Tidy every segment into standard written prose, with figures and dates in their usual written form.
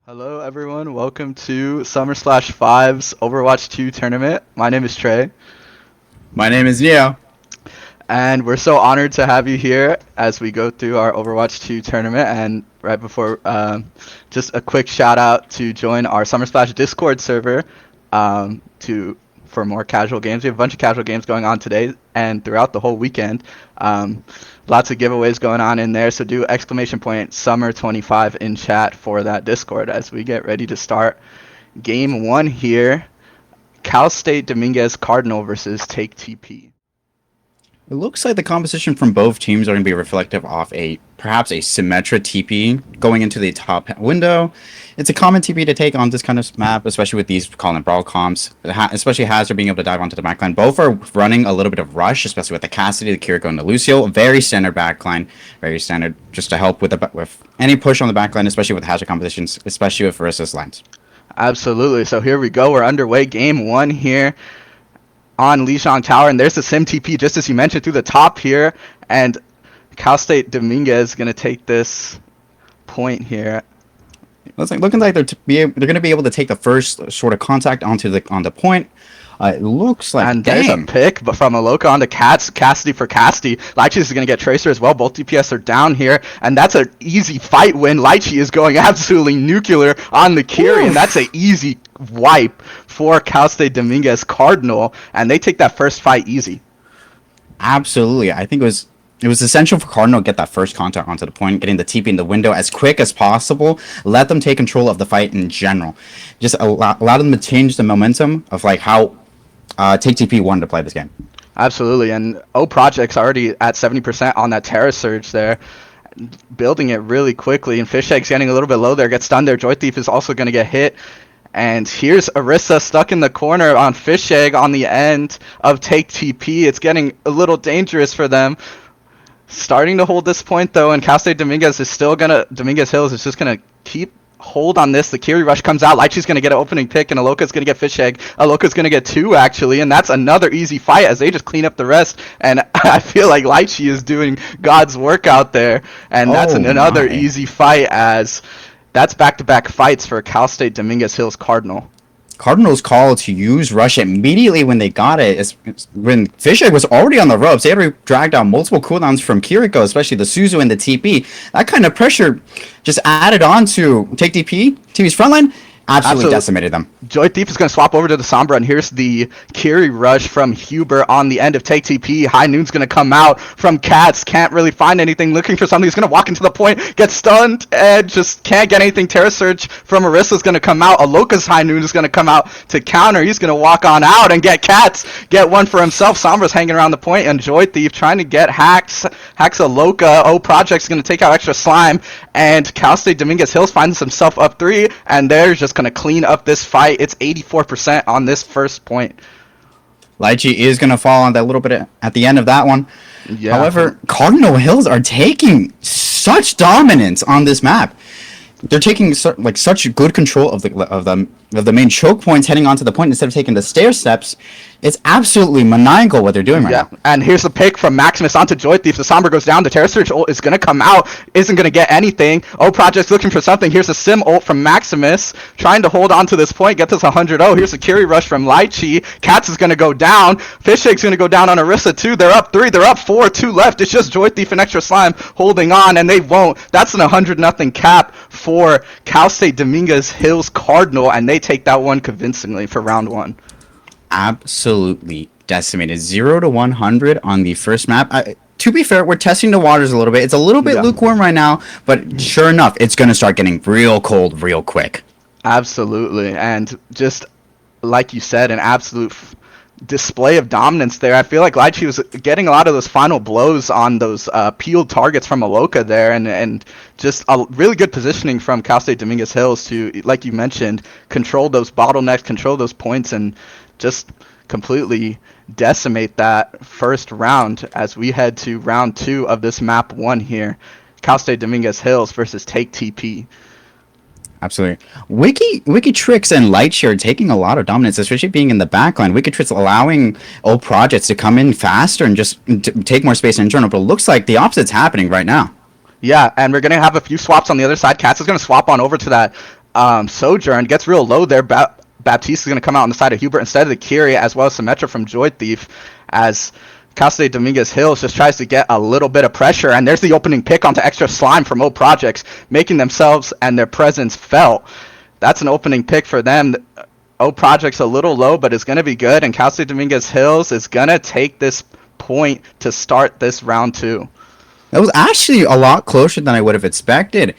Hello, everyone. Welcome to Summer/Five's Overwatch 2 tournament. My name is Trey, My name is Neo. and we're so honored to have you here as we go through our Overwatch 2 tournament. And right before, just a quick shout out to join our Summer Splash Discord server to for more casual games. We have a bunch of casual games going on today and throughout the whole weekend. Um, Lots of giveaways going on in there, so do exclamation point Summer25 in chat for that Discord as we get ready to start game one here. Cal State Dominguez Cardinal versus Take TP. It looks like the composition from both teams are going to be reflective of perhaps a Symmetra TP going into the top window. It's a common TP to take on this kind of map, especially with these call and brawl comps, especially Hazard being able to dive onto the backline. Both are running a little bit of rush, especially with the Cassidy, the Kiriko, and the Lucio. Very standard backline, very standard just to help with any push on the backline, especially with Hazard compositions, especially with Marissa's lines. Absolutely. So here we go. We're underway. Game one here on Lijiang Tower, and there's the Sim TP just as you mentioned through the top here, and Cal State Dominguez going to take this point here. Looking like they're going to be able to take the first sort of contact on the point. It looks like, and there's a pick, but from Aloka onto Cassidy for Cassidy. Lychee is going to get Tracer as well. Both DPS are down here, and that's an easy fight win. Lychee is going absolutely nuclear on the Kiri, and that's an easy wipe for Cal State Dominguez Cardinal, and they take that first fight easy. Absolutely. I think it was essential for Cardinal to get that first contact onto the point, getting the TP in the window as quick as possible, let them take control of the fight in general. Just allow them to change the momentum of like how Take TP wanted to play this game. Absolutely, and O Project's already at 70% on that Terra Surge there, building it really quickly, and Fish Egg's getting a little bit low there, gets stunned there. Joy Thief is also going to get hit, and here's Orisa stuck in the corner on Fish Egg on the end of Take TP. It's getting a little dangerous for them. Starting to hold this point though, and Cal State Dominguez Hills is just gonna keep hold on this. The Kiri rush comes out. Lychee's gonna get an opening pick, and Aloka's gonna get Fish Egg. Aloka's gonna get two actually, and that's another easy fight as they just clean up the rest. And I feel like Lychee is doing God's work out there, and that's another easy fight as that's back-to-back fights for Cal State Dominguez Hills Cardinal. Cardinals call to use rush immediately when they got it. When Fish Egg was already on the ropes, they had dragged out multiple cooldowns from Kiriko, especially the Suzu and the TP. That kind of pressure just added on to Take TP's frontline. Absolutely decimated them. Joy Thief is going to swap over to the Sombra, and here's the Kiri rush from Huber on the end of Take TP. High Noon's going to come out from Cats. Can't really find anything. Looking for something. He's going to walk into the point, get stunned, and just can't get anything. Terra Surge from Marissa's going to come out. Aloka's High Noon is going to come out to counter. He's going to walk on out and get Cats. Get one for himself. Sombra's hanging around the point, and Joy Thief trying to get Hacks Aloka. O Project's going to take out extra slime, and Cal State Dominguez Hills finds himself up 3, and there's just going to clean up this fight. It's 84% on this first point. Lychee is going to fall on that little bit at the end of that one. Yeah. However, Cardinal Hills are taking such dominance on this map. They're taking such good control of the main choke points heading onto the point instead of taking the stair steps. It's absolutely maniacal what they're doing right now. And here's the pick from Maximus onto Joy Thief. The Sombra goes down. The Terra Surge ult is going to come out. Isn't going to get anything. O Project's looking for something. Here's a Sim ult from Maximus. Trying to hold on to this point. Get this 100-0. Here's a Kiri rush from Lychee. Cats is going to go down. Fish Egg's going to go down on Orisa too. They're up 3. They're up 4. 2 left. It's just Joy Thief and Extra Slime holding on, and they won't. That's an 100-0 cap for Cal State Dominguez Hills Cardinal, and they take that one convincingly for round one. Absolutely decimated. 0 to 100 on the first map. To be fair, we're testing the waters a little bit. It's a little bit lukewarm right now, but sure enough, it's going to start getting real cold real quick. Absolutely, and just like you said, an absolute display of dominance there. I feel like Lychee was getting a lot of those final blows on those peeled targets from Aloka there, and just a really good positioning from Cal State Dominguez Hills to, like you mentioned, control those bottlenecks, control those points, and just completely decimate that first round as we head to round 2 of this map 1 here. Cal State Dominguez Hills versus Take TP. Absolutely. Wikitrix and Lightshare are taking a lot of dominance, especially being in the backline. Wikitrix allowing old projects to come in faster and just take more space in general, but it looks like the opposite's happening right now. Yeah, and we're going to have a few swaps on the other side. Cats is going to swap on over to that Sojourn gets real low there. Baptiste is going to come out on the side of Hubert instead of the Kyrie, as well as Symmetra from Joy Thief, as Cal State Dominguez Hills just tries to get a little bit of pressure, and there's the opening pick onto Extra Slime from O Projects, making themselves and their presence felt. That's an opening pick for them. O Projects a little low, but it's going to be good, and Cal State Dominguez Hills is going to take this point to start this round 2. That was actually a lot closer than I would have expected.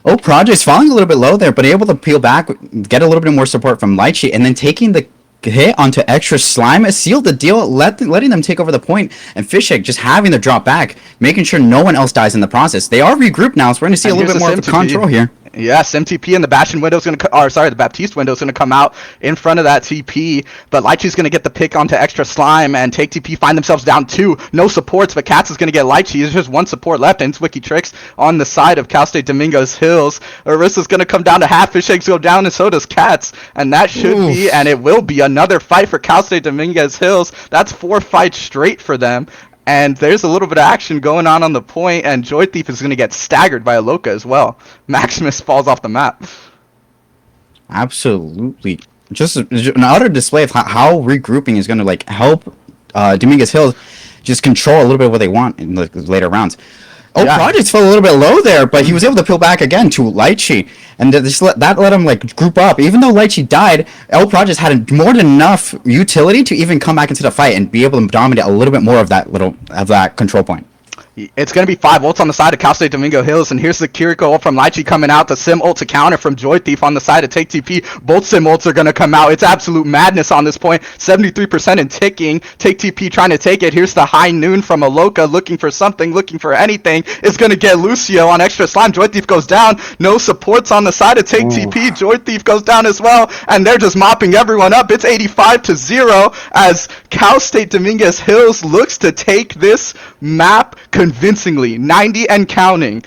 Oh, Project's falling a little bit low there, but able to peel back, get a little bit more support from Lychee, and then taking the hit onto Extra Slime sealed the deal, letting them take over the point, and Fish Egg just having to drop back, making sure no one else dies in the process. They are regrouped now, so we're going to see a little bit more of the control here. Yes, MTP and the Bastion window's going to, the Baptiste window's going to come out in front of that TP, but Lychee's going to get the pick onto Extra Slime, and Take TP find themselves down 2. No supports, but Cats is going to get Lychee. There's just 1 support left, and it's Wiki Tricks on the side of Cal State Dominguez Hills. Arissa's going to come down to half, Fish Eggs go down, and so does Cats, and that should be, and it will be, another fight for Cal State Dominguez Hills. That's 4 fights straight for them. And there's a little bit of action going on the point, and Joy Thief is going to get staggered by Aloka as well. Maximus falls off the map. Absolutely. Just an utter display of how regrouping is going to help Dominguez Hills just control a little bit of what they want in the later rounds. Oh, yeah. Projects fell a little bit low there, but he was able to peel back again to Lychee, and that let him group up. Even though Lychee died, L Projects had more than enough utility to even come back into the fight and be able to dominate a little bit more of that control point. It's going to be 5 ults on the side of Cal State Domingo Hills, and here's the Kiriko ult from Lychee coming out, the Sim ult to counter from Joy Thief on the side of Take TP. Both Sim ults are going to come out. It's absolute madness on this point. 73% and ticking. Take TP trying to take it. Here's the High Noon from Aloka, looking for something, looking for anything. Is going to get Lucio on Extra Slime. Joy Thief goes down. No supports on the side of Take TP. Joy Thief goes down as well, and they're just mopping everyone up. It's 85-0 as Cal State Dominguez Hills looks to take this map convincingly, 90 and counting.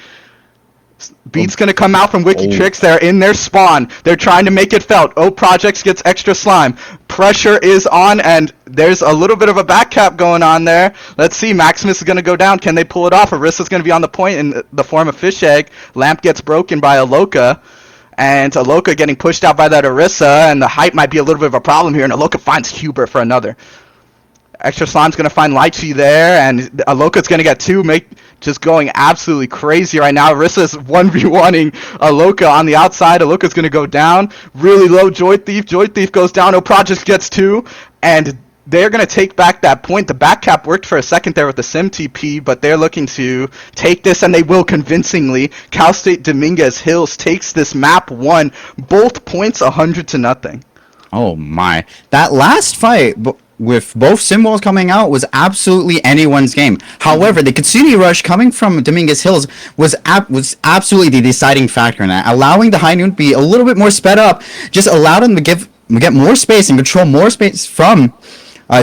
Beat's gonna come out from Wiki Tricks. They're in their spawn. They're trying to make it felt. O Projects gets Extra Slime. Pressure is on, and there's a little bit of a back cap going on there. Let's see. Maximus is gonna go down. Can they pull it off? Arissa's gonna be on the point in the form of Fish Egg. Lamp gets broken by Aloka. And Aloka getting pushed out by that Orisa, and the height might be a little bit of a problem here, and Aloka finds Hubert for another. Extra Slime's going to find Lychee there, and Aloka's going to get 2, just going absolutely crazy right now. Arissa's 1v1ing Aloka on the outside. Aloka's going to go down. Really low Joy Thief. Joy Thief goes down. O Project gets 2, and they're going to take back that point. The back cap worked for a second there with the Sim TP, but they're looking to take this, and they will convincingly. Cal State Dominguez Hills takes this map 1. Both points 100-0. Oh my. That last fight with both symbols coming out was absolutely anyone's game. However, the Kitsune rush coming from Dominguez Hills was absolutely the deciding factor in that. Allowing the High Noon to be a little bit more sped up just allowed them to get more space and control more space from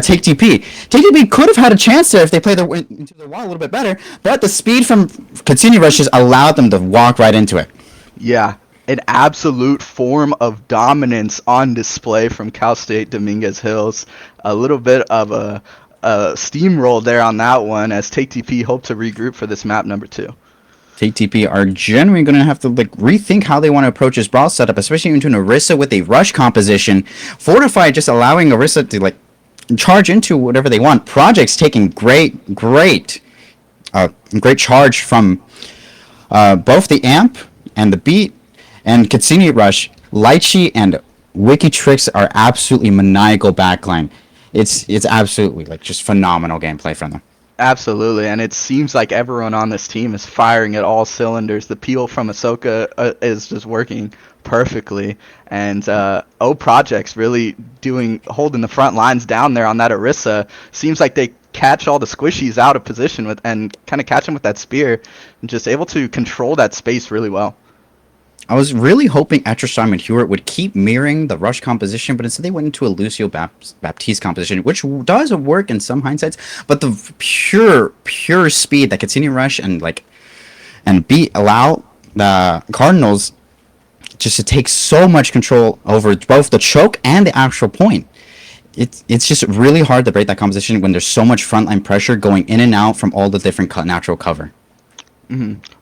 Take TP. Take TP could have had a chance there if they played into their wall a little bit better, but the speed from Kitsune rush just allowed them to walk right into it. Yeah. An absolute form of dominance on display from Cal State Dominguez Hills. A little bit of a steamroll there on that one, as Take TP hope to regroup for this map number 2. Take TP are generally going to have to rethink how they want to approach this brawl setup, especially into an Orisa with a rush composition. Fortify just allowing Orisa to charge into whatever they want. Projects taking great charge from both the Amp and the Beat. And Kitsune Rush, Lychee, and Wiki Tricks are absolutely maniacal backline. It's absolutely just phenomenal gameplay from them. Absolutely, and it seems like everyone on this team is firing at all cylinders. The peel from Ahsoka is just working perfectly, and O Projects really holding the front lines down there on that Orisa. Seems like they catch all the squishies out of position and kind of catch them with that spear, and just able to control that space really well. I was really hoping Extra Slime and Hubert would keep mirroring the rush composition, but instead they went into a Lucio Baptiste composition, which does work in some hindsights, but the pure speed that Kitsune Rush and Beat allow the Cardinals just to take so much control over both the choke and the actual point. It's just really hard to break that composition when there's so much frontline pressure going in and out from all the different natural cover.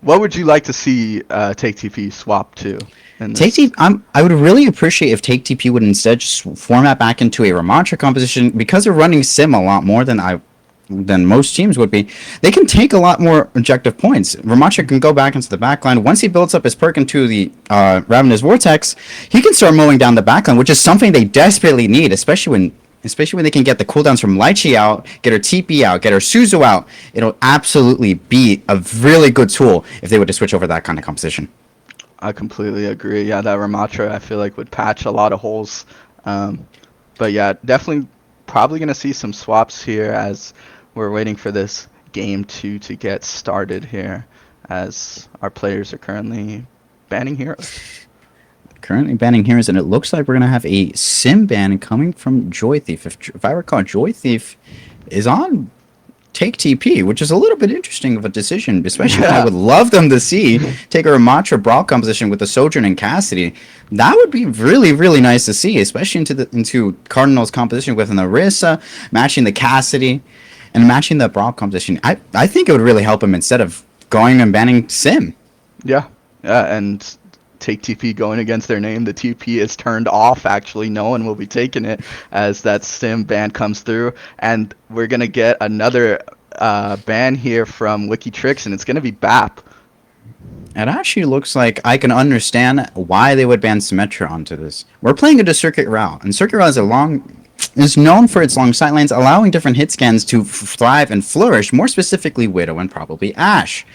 What would you like to see Take TP swap to in Take this? TP, I would really appreciate if Take TP would instead just format back into a Ramattra composition because they're running Sim a lot more than most teams would be. They can take a lot more objective points. Ramattra can go back into the backline. Once he builds up his perk into the Ravenous Vortex, he can start mowing down the backline, which is something they desperately need, especially when they can get the cooldowns from Lychee out, get her TP out, get her Suzu out. It'll absolutely be a really good tool if they were to switch over that kind of composition. I completely agree. Yeah, that Ramatra I feel like would patch a lot of holes. Um, but yeah, definitely probably gonna see some swaps here as we're waiting for this game two to get started here, as our players are currently banning heroes. Currently banning heroes, and it looks like we're going to have a Sim ban coming from Joy Thief. If I recall, Joy Thief is on Take TP, which is a little bit interesting of a decision, especially when I Yeah, would love them to see take a Ramatra Brawl composition with the Sojourn and Cassidy. That would be really, really nice to see, especially into Cardinals composition with an Orisa, matching the Cassidy, and matching the Brawl composition. I think it would really help him instead of going and banning Sim. yeah, yeah, and take TP going against their name. The TP is turned off. Actually, no one will be taking it as that Sim ban comes through, and we're gonna get another ban here from WikiTricks, and it's gonna be BAP. It actually looks like I can understand why they would ban Symmetra onto this. We're playing a Circuit Route, and Circuit Route is known for its long sightlines, allowing different hit scans to thrive and flourish, more specifically Widow and probably Ashe.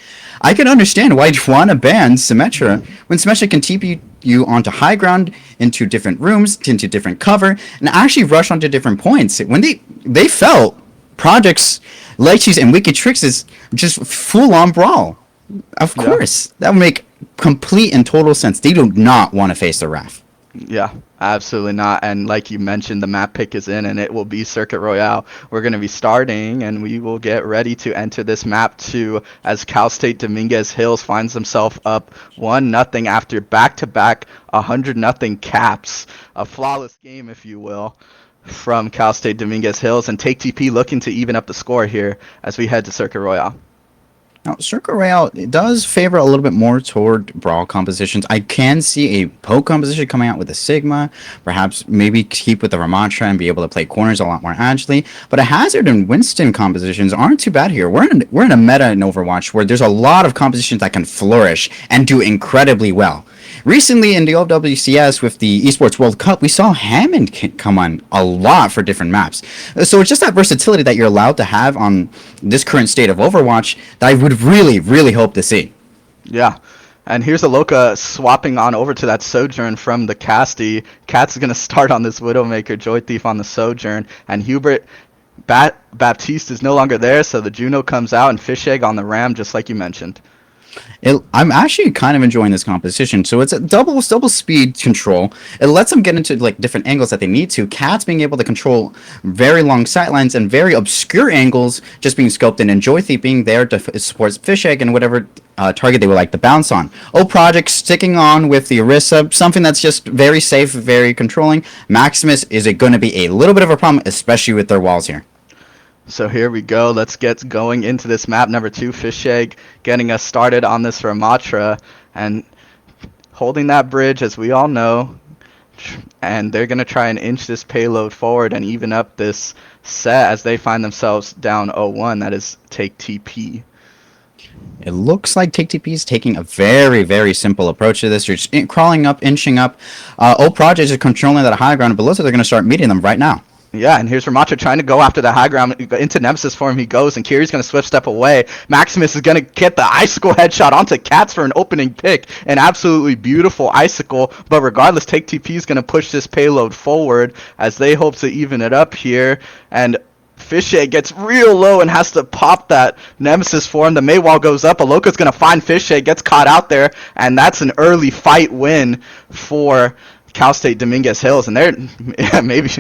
I can understand why you'd want to ban Symmetra when Symmetra can TP you onto high ground, into different rooms, into different cover, and actually rush onto different points. When they felt Projects, Lychees, and Wicked Tricks is just full on brawl. Of Yeah. course, that would make complete and total sense. They do not want to face the Wrath. Yeah, absolutely not. And like you mentioned, the map pick is in, and it will be Circuit Royale. We're going to be starting, and we will get ready to enter this map too, as Cal State Dominguez Hills finds himself up 1-0 after back-to-back 100-0 caps. A flawless game, if you will, from Cal State Dominguez Hills, and Take TP looking to even up the score here as we head to Circuit Royale. Now, Circle Royale does favor a little bit more toward brawl compositions. I can see a poke composition coming out with a Sigma, perhaps maybe keep with the Ramattra and be able to play corners a lot more agilely. But a Hazard and Winston compositions aren't too bad here. We're in a meta in Overwatch where there's a lot of compositions that can flourish and do incredibly well. Recently in the OWCS with the Esports World Cup, we saw Hammond come on a lot for different maps. So it's just that versatility that you're allowed to have on this current state of Overwatch that I would really, really hope to see. Yeah. And here's Aloka swapping on over to that Sojourn from the Casty. Cat's going to start on this Widowmaker, Joy Thief on the Sojourn, and Hubert Baptiste is no longer there, so the Juno comes out and Fish Egg on the Ram, just like you mentioned. I'm actually kind of enjoying this composition. So it's a double speed control. It lets them get into like different angles that they need to. Cats being able to control very long sightlines and very obscure angles just being scoped in, and Joy Thief being there to support Fish Egg and whatever target they would like to bounce on. Project sticking on with the Orisa, something that's just very safe, very controlling. Maximus is going to be a little bit of a problem, especially with their walls here. So here we go. Let's get going into this map. Number 2, Fish Egg, getting us started on this Ramatra and holding that bridge, as we all know. And they're going to try and inch this payload forward and even up this set as they find themselves down 0-1. That is Take TP. It looks like Take TP is taking a very, very simple approach to this. You're just crawling up, inching up. Project is controlling that high ground, but looks like they're going to start meeting them right now. Yeah, and here's Ramatra trying to go after the high ground. Into Nemesis form he goes, and Kiri's going to swift step away. Maximus is going to get the Icicle headshot onto Cats for an opening pick. An absolutely beautiful Icicle, but regardless, Take TP is going to push this payload forward as they hope to even it up here. And Fish Egg gets real low and has to pop that Nemesis form. The Maywall goes up. Aloka's going to find Fish Egg, gets caught out there, and that's an early fight win for Cal State Dominguez Hills. And they're maybe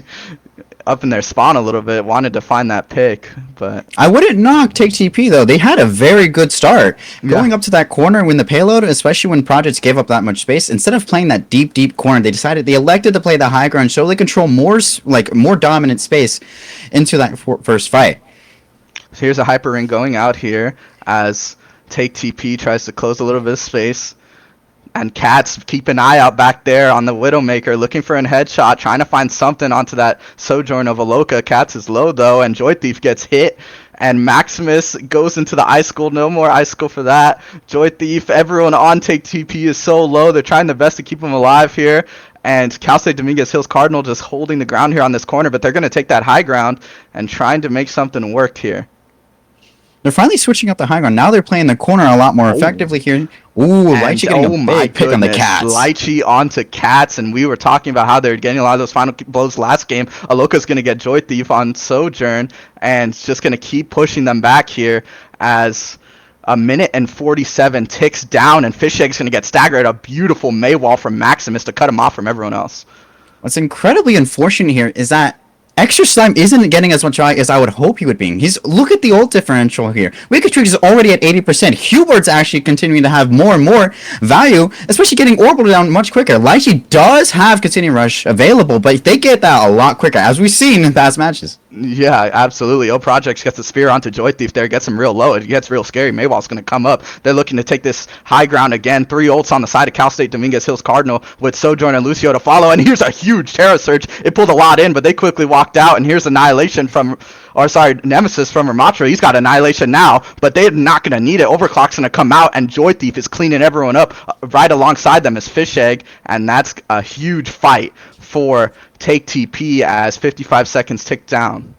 up in their spawn a little bit, wanted to find that pick, but I wouldn't knock Take TP though. They had a very good start going up to that corner when the payload, especially when Projects gave up that much space. Instead of playing that deep corner, they elected to play the high ground so they control more dominant space into that first fight. So here's a hyper ring going out here as Take TP tries to close a little bit of space. And Cats, keep an eye out back there on the Widowmaker, looking for a headshot, trying to find something onto that Sojourn of Aloka. Cats is low though, and Joy Thief gets hit. And Maximus goes into the Ice School. No more Ice School for that. Joy Thief, everyone on Take TP is so low. They're trying their best to keep him alive here. And Cal State Dominguez Hills Cardinal just holding the ground here on this corner, but they're going to take that high ground and trying to make something work here. They're finally switching up the high ground. Now they're playing the corner a lot more effectively here. Ooh, Lychee getting a big pick on the Cats. Lychee onto Cats, and we were talking about how they're getting a lot of those final blows last game. Aloka's going to get Joy Thief on Sojourn, and it's just going to keep pushing them back here as a minute and 47 ticks down, and Fish Egg's going to get staggered. A beautiful Maywall from Maximus to cut him off from everyone else. What's incredibly unfortunate here is that Extra Slime isn't getting as much eye as I would hope he would be. Look at the ult differential here. Wicked Trick is already at 80%. Hubert's actually continuing to have more and more value, especially getting Orbital down much quicker. Lychee does have Continuing Rush available, but they get that a lot quicker, as we've seen in past matches. Yeah, absolutely. O Projects gets the spear onto Joy Thief there, gets him real low. It gets real scary. Maywall's going to come up. They're looking to take this high ground again. 3 ults on the side of Cal State Dominguez Hills Cardinal with Sojourn and Lucio to follow. And here's a huge Terra Surge. It pulled a lot in, but they quickly walked out. And here's Annihilation from, Nemesis from Ramatra. He's got Annihilation now, but they're not going to need it. Overclock's going to come out, and Joy Thief is cleaning everyone up right alongside them as Fish Egg. And that's a huge fight for Take TP as 55 seconds tick down.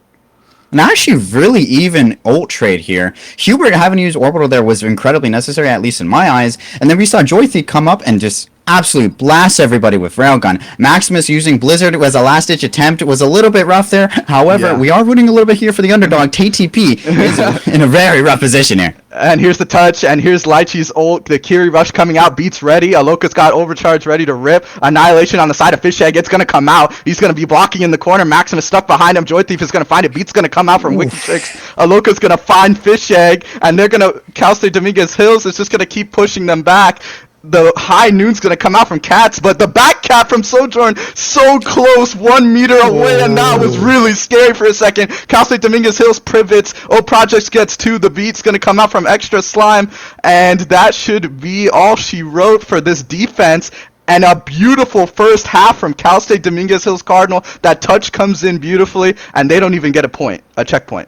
And actually really even ult trade here. Hubert having to use Orbital there was incredibly necessary, at least in my eyes. And then we saw Joy Thief come up and just absolutely blast everybody with Railgun. Maximus using Blizzard as a last-ditch attempt. It was a little bit rough there. However, we are rooting a little bit here for the underdog. TTP is in a very rough position here. And here's the touch, and here's Lychee's ult. The Kiri Rush coming out, beats ready. Aloka's got Overcharge ready to rip. Annihilation on the side of Fish Egg. It's going to come out. He's going to be blocking in the corner. Maximus stuck behind him. Joy Thief is going to find it. Beat's going to come out from Wicked Tricks. Aloka's going to find Fish Egg, and they're going to... Cal State Dominguez Hills is just going to keep pushing them back. The high noon's going to come out from Cats, but the back cap from Sojourn so close, 1 meter away, and that was really scary for a second. Cal State Dominguez Hills pivots. O Projects gets 2. The beat's going to come out from Extra Slime, and that should be all she wrote for this defense. And a beautiful first half from Cal State Dominguez Hills Cardinal. That touch comes in beautifully, and they don't even get a checkpoint.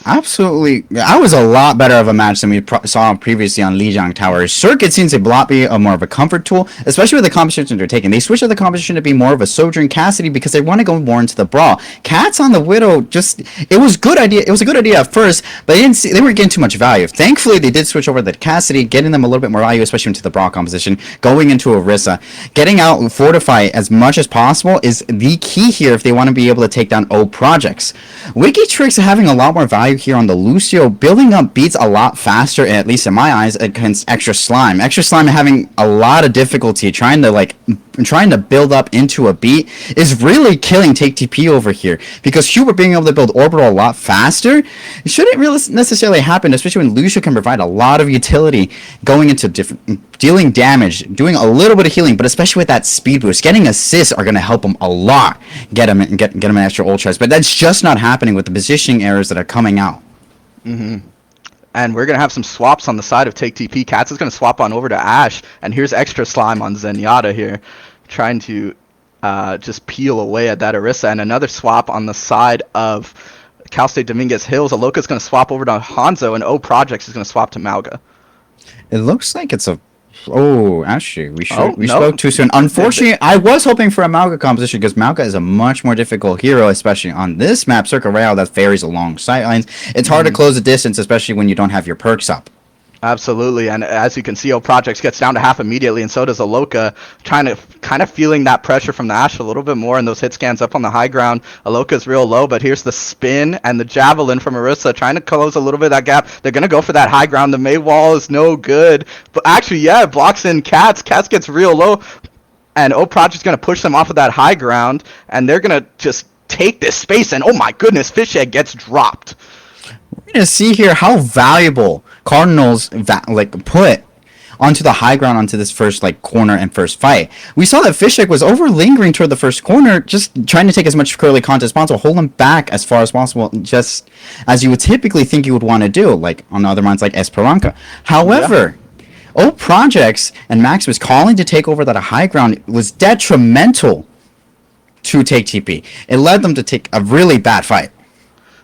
Absolutely. That was a lot better of a match than we saw previously on Lijiang Tower. Circuit seems to be more of a comfort tool, especially with the competition they're taking. They switched up the competition to be more of a Sojourn Cassidy because they want to go more into the brawl. Cats on the Widow, it was good idea. It was a good idea at first, but they weren't getting too much value. Thankfully, they did switch over to the Cassidy, getting them a little bit more value, especially into the brawl composition. Going into Orisa, getting out Fortify as much as possible is the key here if they want to be able to take down O Projects. Wiki Tricks are having a lot more value here on the Lucio, building up beats a lot faster, at least in my eyes, against Extra Slime. Extra Slime having a lot of difficulty trying to build up into a beat is really killing Take TP over here, because Hubert being able to build Orbital a lot faster, it shouldn't really necessarily happen, especially when Lucio can provide a lot of utility going into dealing damage, doing a little bit of healing, but especially with that speed boost, getting assists are going to help him a lot, get him an extra ultras, but that's just not happening with the positioning errors that are coming out. And we're going to have some swaps on the side of Take TP. Cats is going to swap on over to Ash, and here's Extra Slime on Zenyatta here, trying to just peel away at that Orisa, and another swap on the side of Cal State Dominguez Hills. Aloka's going to swap over to Hanzo, and O Projects is going to swap to Mauga. It looks like it's a... Oh, actually, we spoke too soon. Unfortunately, I was hoping for a Mauga composition because Mauga is a much more difficult hero, especially on this map, Circle Royale, that varies along sightlines. It's hard to close the distance, especially when you don't have your perks up. Absolutely, and as you can see, O Projects gets down to half immediately, and so does Aloka, trying to kind of feeling that pressure from the Ashe a little bit more, and those hit scans up on the high ground. Aloka's real low, but here's the spin and the Javelin from Orisa, trying to close a little bit of that gap. They're going to go for that high ground. The May wall is no good, but actually, yeah, it blocks in Cats. Cats gets real low, and O Project's going to push them off of that high ground, and they're going to just take this space, and oh my goodness, Fish Egg gets dropped. We're going to see here how valuable Cardinals put onto the high ground onto this first like corner and first fight. We saw that Fishek was over lingering toward the first corner, just trying to take as much curly content as possible, hold him back as far as possible, just as you would typically think you would want to do, like on other minds like Esperanca. Yeah. However, O Projects and Maximus calling to take over that high ground was detrimental to take TP. It led them to take a really bad fight.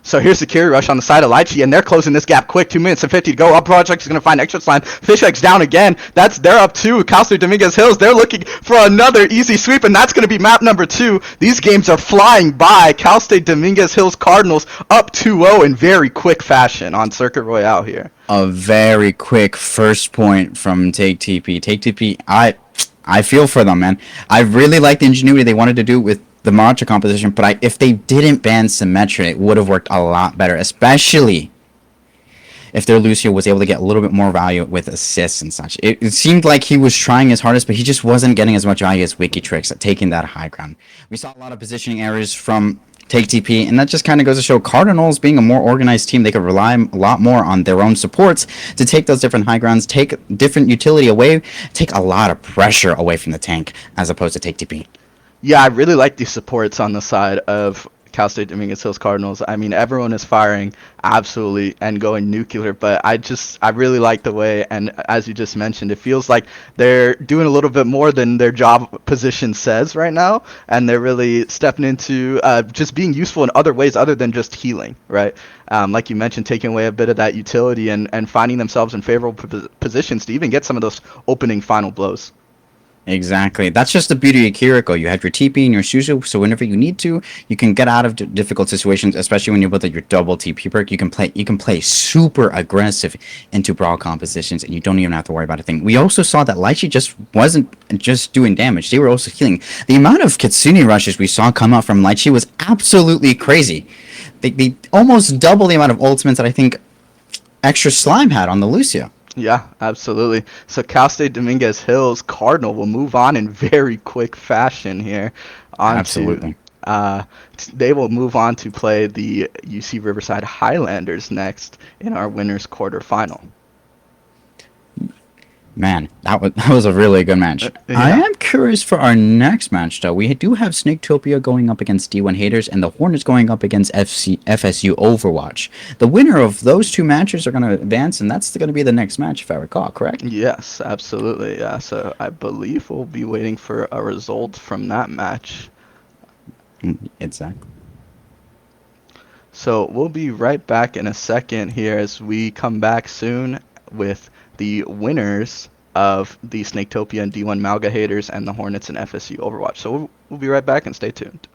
So here's the Curie Rush on the side of Lychee, and they're closing this gap quick. 2 minutes and 50 to go. Up Project is going to find extra slime. Fisheg's down again. They're up 2. Cal State Dominguez Hills, they're looking for another easy sweep, and that's going to be map number 2. These games are flying by. Cal State Dominguez Hills Cardinals up 2-0 in very quick fashion on Circuit Royale here. A very quick first point from Take TP. Take TP, I feel for them, man. I really like the ingenuity they wanted to do with the Matcha composition, but if they didn't ban Symmetra, it would have worked a lot better, especially if their Lucio was able to get a little bit more value with assists and such. It seemed like he was trying his hardest, but he just wasn't getting as much value as Wikitrix at taking that high ground. We saw a lot of positioning errors from Take TP, and that just kind of goes to show Cardinals being a more organized team, they could rely a lot more on their own supports to take those different high grounds, take different utility away, take a lot of pressure away from the tank, as opposed to Take TP. Yeah, I really like these supports on the side of Cal State Dominguez Hills Cardinals. I mean, everyone is firing absolutely and going nuclear, but I really like the way, and as you just mentioned, it feels like they're doing a little bit more than their job position says right now, and they're really stepping into just being useful in other ways other than just healing, right? Like you mentioned, taking away a bit of that utility and finding themselves in favorable positions to even get some of those opening final blows. Exactly. That's just the beauty of Kiriko. You have your TP and your Suzu, so whenever you need to, you can get out of difficult situations, especially when you build your double TP perk. You can play super aggressive into brawl compositions, and you don't even have to worry about a thing. We also saw that Lychee just wasn't just doing damage. They were also healing. The amount of Kitsune rushes we saw come out from Lychee was absolutely crazy. They almost double the amount of ultimates that I think Extra Slime had on the Lucio. Yeah, absolutely. So Cal State Dominguez Hills Cardinal will move on in very quick fashion here onto Absolutely. they will move on to play the UC Riverside Highlanders next in our winners quarterfinal. Man, that was a really good match. I Yeah. am curious for our next match, though. We do have Snaketopia going up against D1 Haters, and the Hornets going up against FSU Overwatch. The winner of those two matches are going to advance, and that's going to be the next match, if I recall, correct? Yes, absolutely. Yeah. So I believe we'll be waiting for a result from that match. Exactly. So we'll be right back in a second here as we come back soon with the winners of the Snaketopia and D1 Malga Haters and the Hornets and FSU Overwatch. So we'll be right back and stay tuned.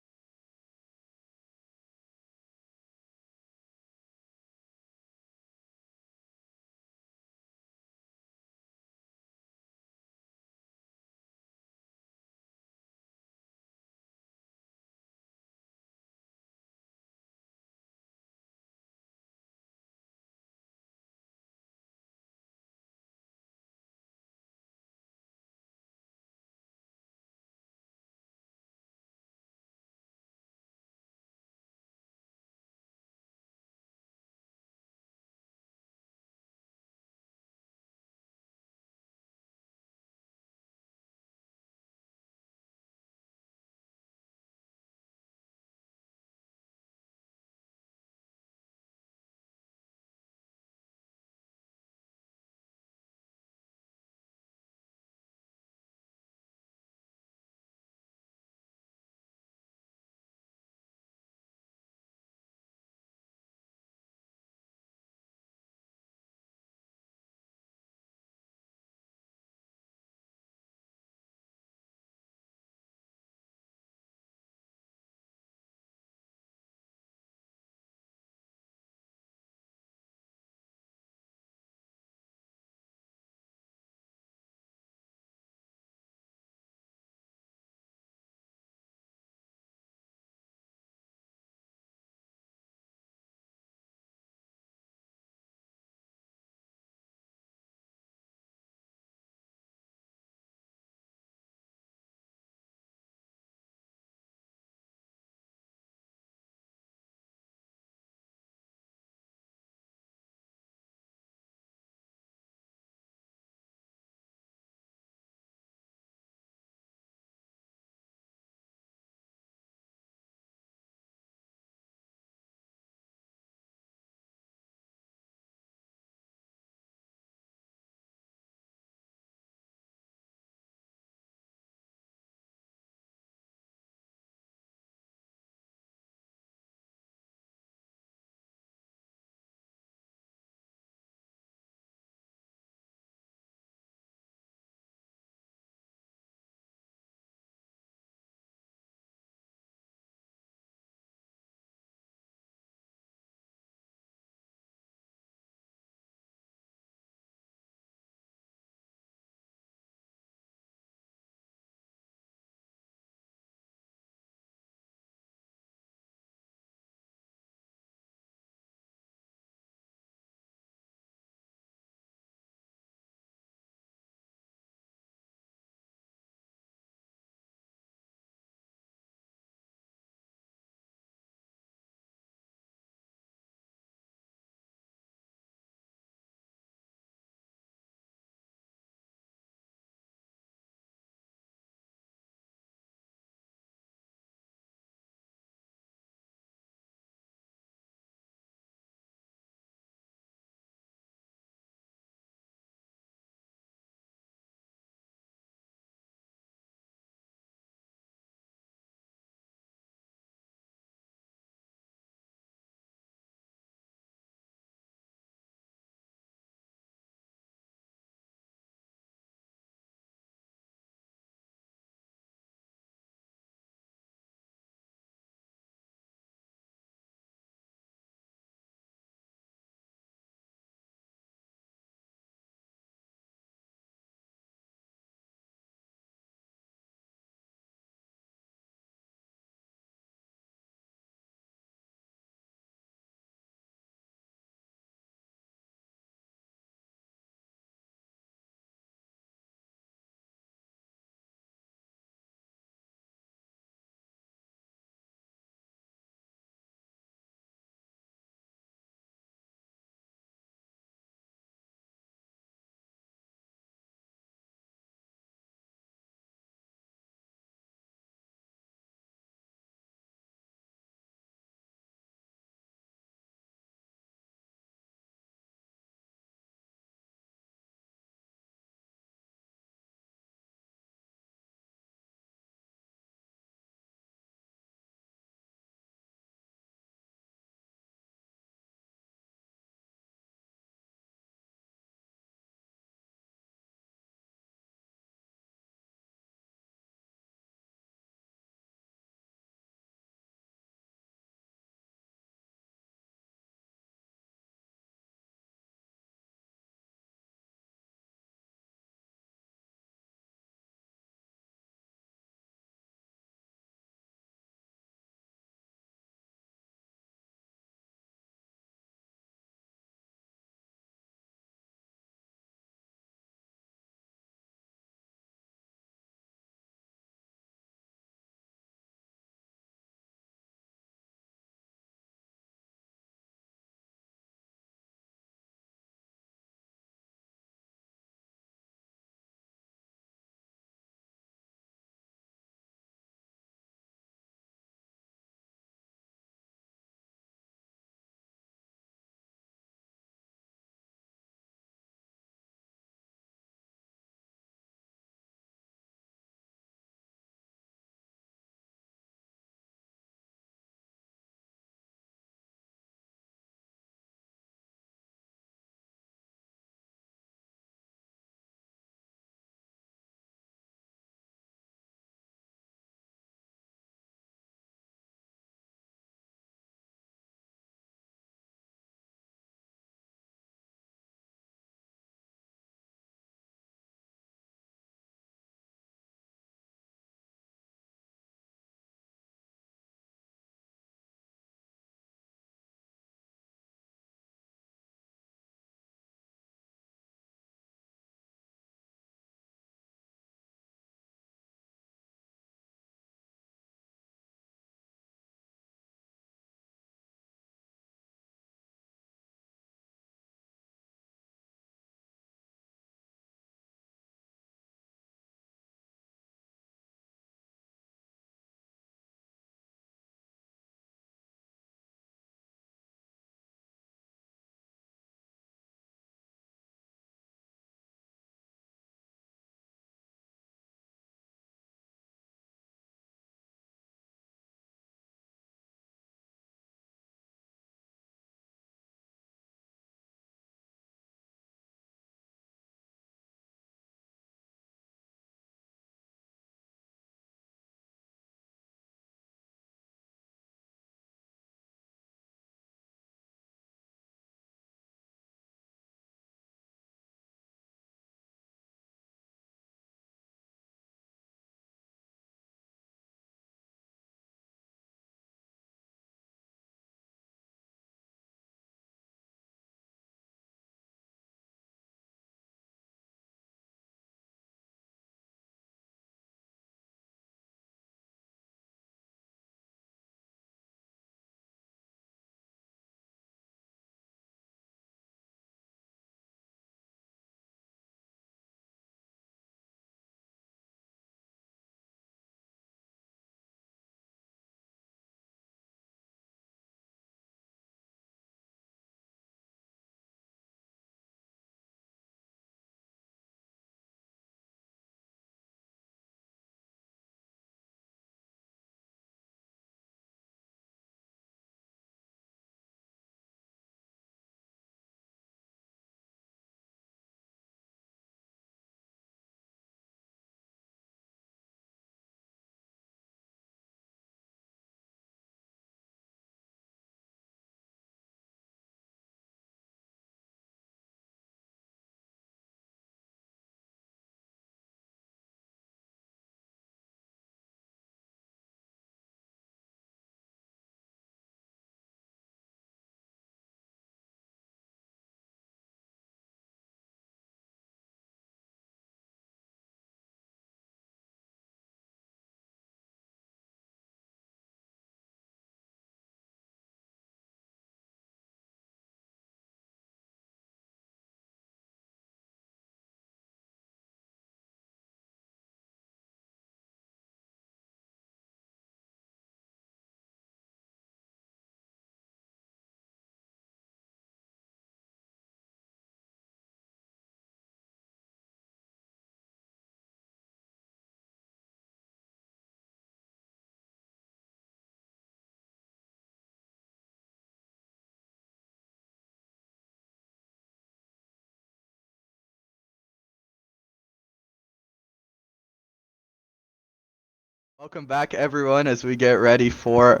Welcome back, everyone, as we get ready for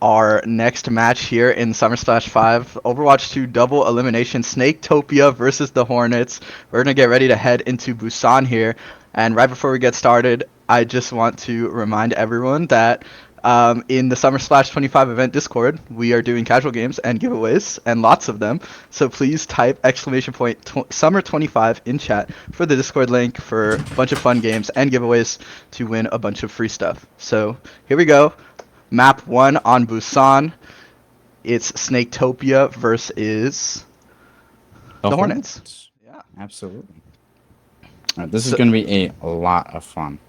our next match here in Summer Splash 5. Overwatch 2 double elimination, Snaketopia versus the Hornets. We're going to get ready to head into Busan here. And right before we get started, I just want to remind everyone that in the Summer Splash 25 event Discord, we are doing casual games and giveaways, and lots of them. So please type exclamation point Summer25 in chat for the Discord link for a bunch of fun games and giveaways to win a bunch of free stuff. So here we go. Map 1 on Busan. It's Snaketopia versus the Hornets. Yeah. Absolutely. This is So, going to be a lot of fun.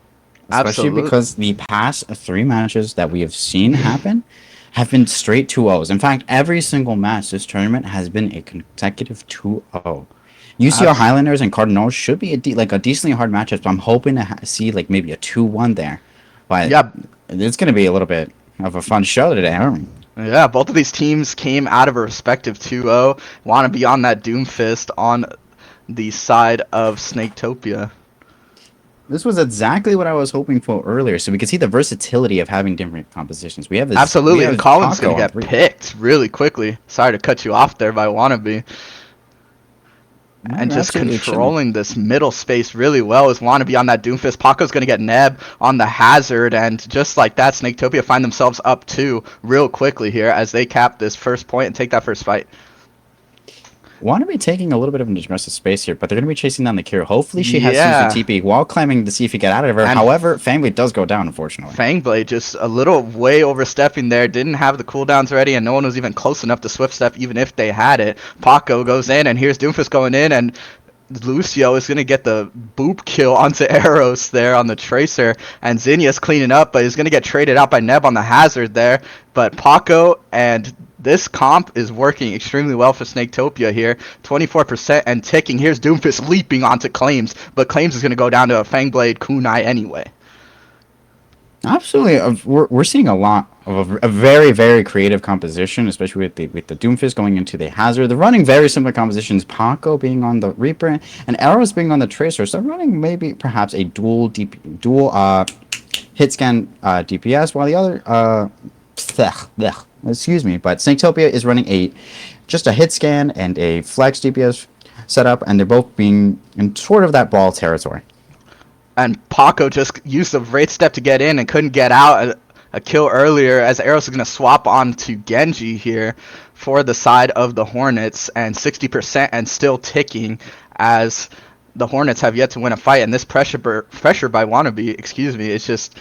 Especially absolutely. because the past 3 matches that we have seen happen have been straight 2-0s. In fact, every single match this tournament has been a consecutive 2-0. UCR Abs- Highlanders and Cardinals should be a decently hard matchup, so I'm hoping to see like maybe a 2-1 there. But yeah, it's going to be a little bit of a fun show today, aren't we? yeah, both of these teams came out of a respective 2-0. Want to be on that Doomfist on the side of Snaketopia. This was exactly what I was hoping for earlier, so we could see the versatility of having different compositions. We Absolutely, and have Colin's going Paco to on get 3. picked really quickly. Sorry to cut you off there by Wannabe. No, And you're just absolutely chilling. controlling this middle space really well is Wannabe on that Doomfist. Paco's going to get Neb on the Hazard, and just like that, Snaketopia find themselves up 2 real quickly here as they cap this first point and take that first fight. Want to be taking a little bit of an aggressive space here, but they're going to be chasing down the Kira. Hopefully, she has used the Yeah, TP while climbing to see if he get out of her. and However, Fangblade does go down, unfortunately. Fangblade just a little way overstepping there, didn't have the cooldowns ready, and no one was even close enough to swift step even if they had it. Paco goes in, and here's Doomfist going in, and Lucio is going to get the boop kill onto Eros there on the Tracer, and Zinnia's cleaning up, but he's going to get traded out by Neb on the Hazard there. But Paco and this comp is working extremely well for Snaketopia here. 24% and ticking. Here's Doomfist leaping onto Claims, but Claims is going to go down to a Fangblade Kunai anyway. Absolutely, we're seeing a lot of a very very creative composition, especially with the Doomfist going into the Hazard. They're running very similar compositions. Paco being on the Reaper and Arrows being on the Tracer. So they're running maybe perhaps a dual hit scan DPS, while the other excuse me, but Snaketopia is running just a hit scan and a flex DPS setup, and they're both being in sort of that brawl territory. And Paco just used the Wraith Step to get in and couldn't get out a kill earlier as Eros is going to swap on to Genji here for the side of the Hornets, and 60% and still ticking as the Hornets have yet to win a fight, and this pressure by Wannabe, excuse me, is just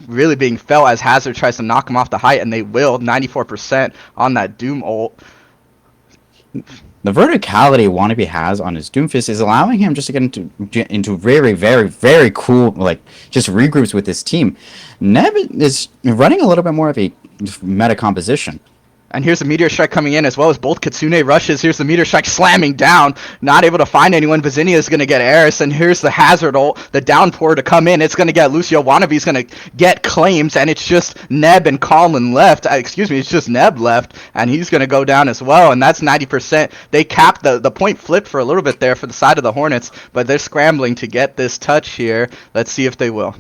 really being felt as Hazard tries to knock him off the height, and they will. 94% on that Doom ult. The verticality Wannabe has on his Doomfist is allowing him just to get into very, very, very cool, like, just regroups with his team. Neb is running a little bit more of a meta composition. And here's the Meteor Strike coming in as well as both Kitsune rushes. Here's the Meteor Strike slamming down. Not able to find anyone. Vizinia is going to get Eris. And here's the Hazard ult, the Downpour to come in. It's going to get Lucio. Wannabe's going to get Claims. And it's just Neb and Colin left. Excuse me, it's just Neb left. And he's going to go down as well. And that's 90%. They capped the point flipped for a little bit there for the side of the Hornets. But they're scrambling to get this touch here. Let's see if they will.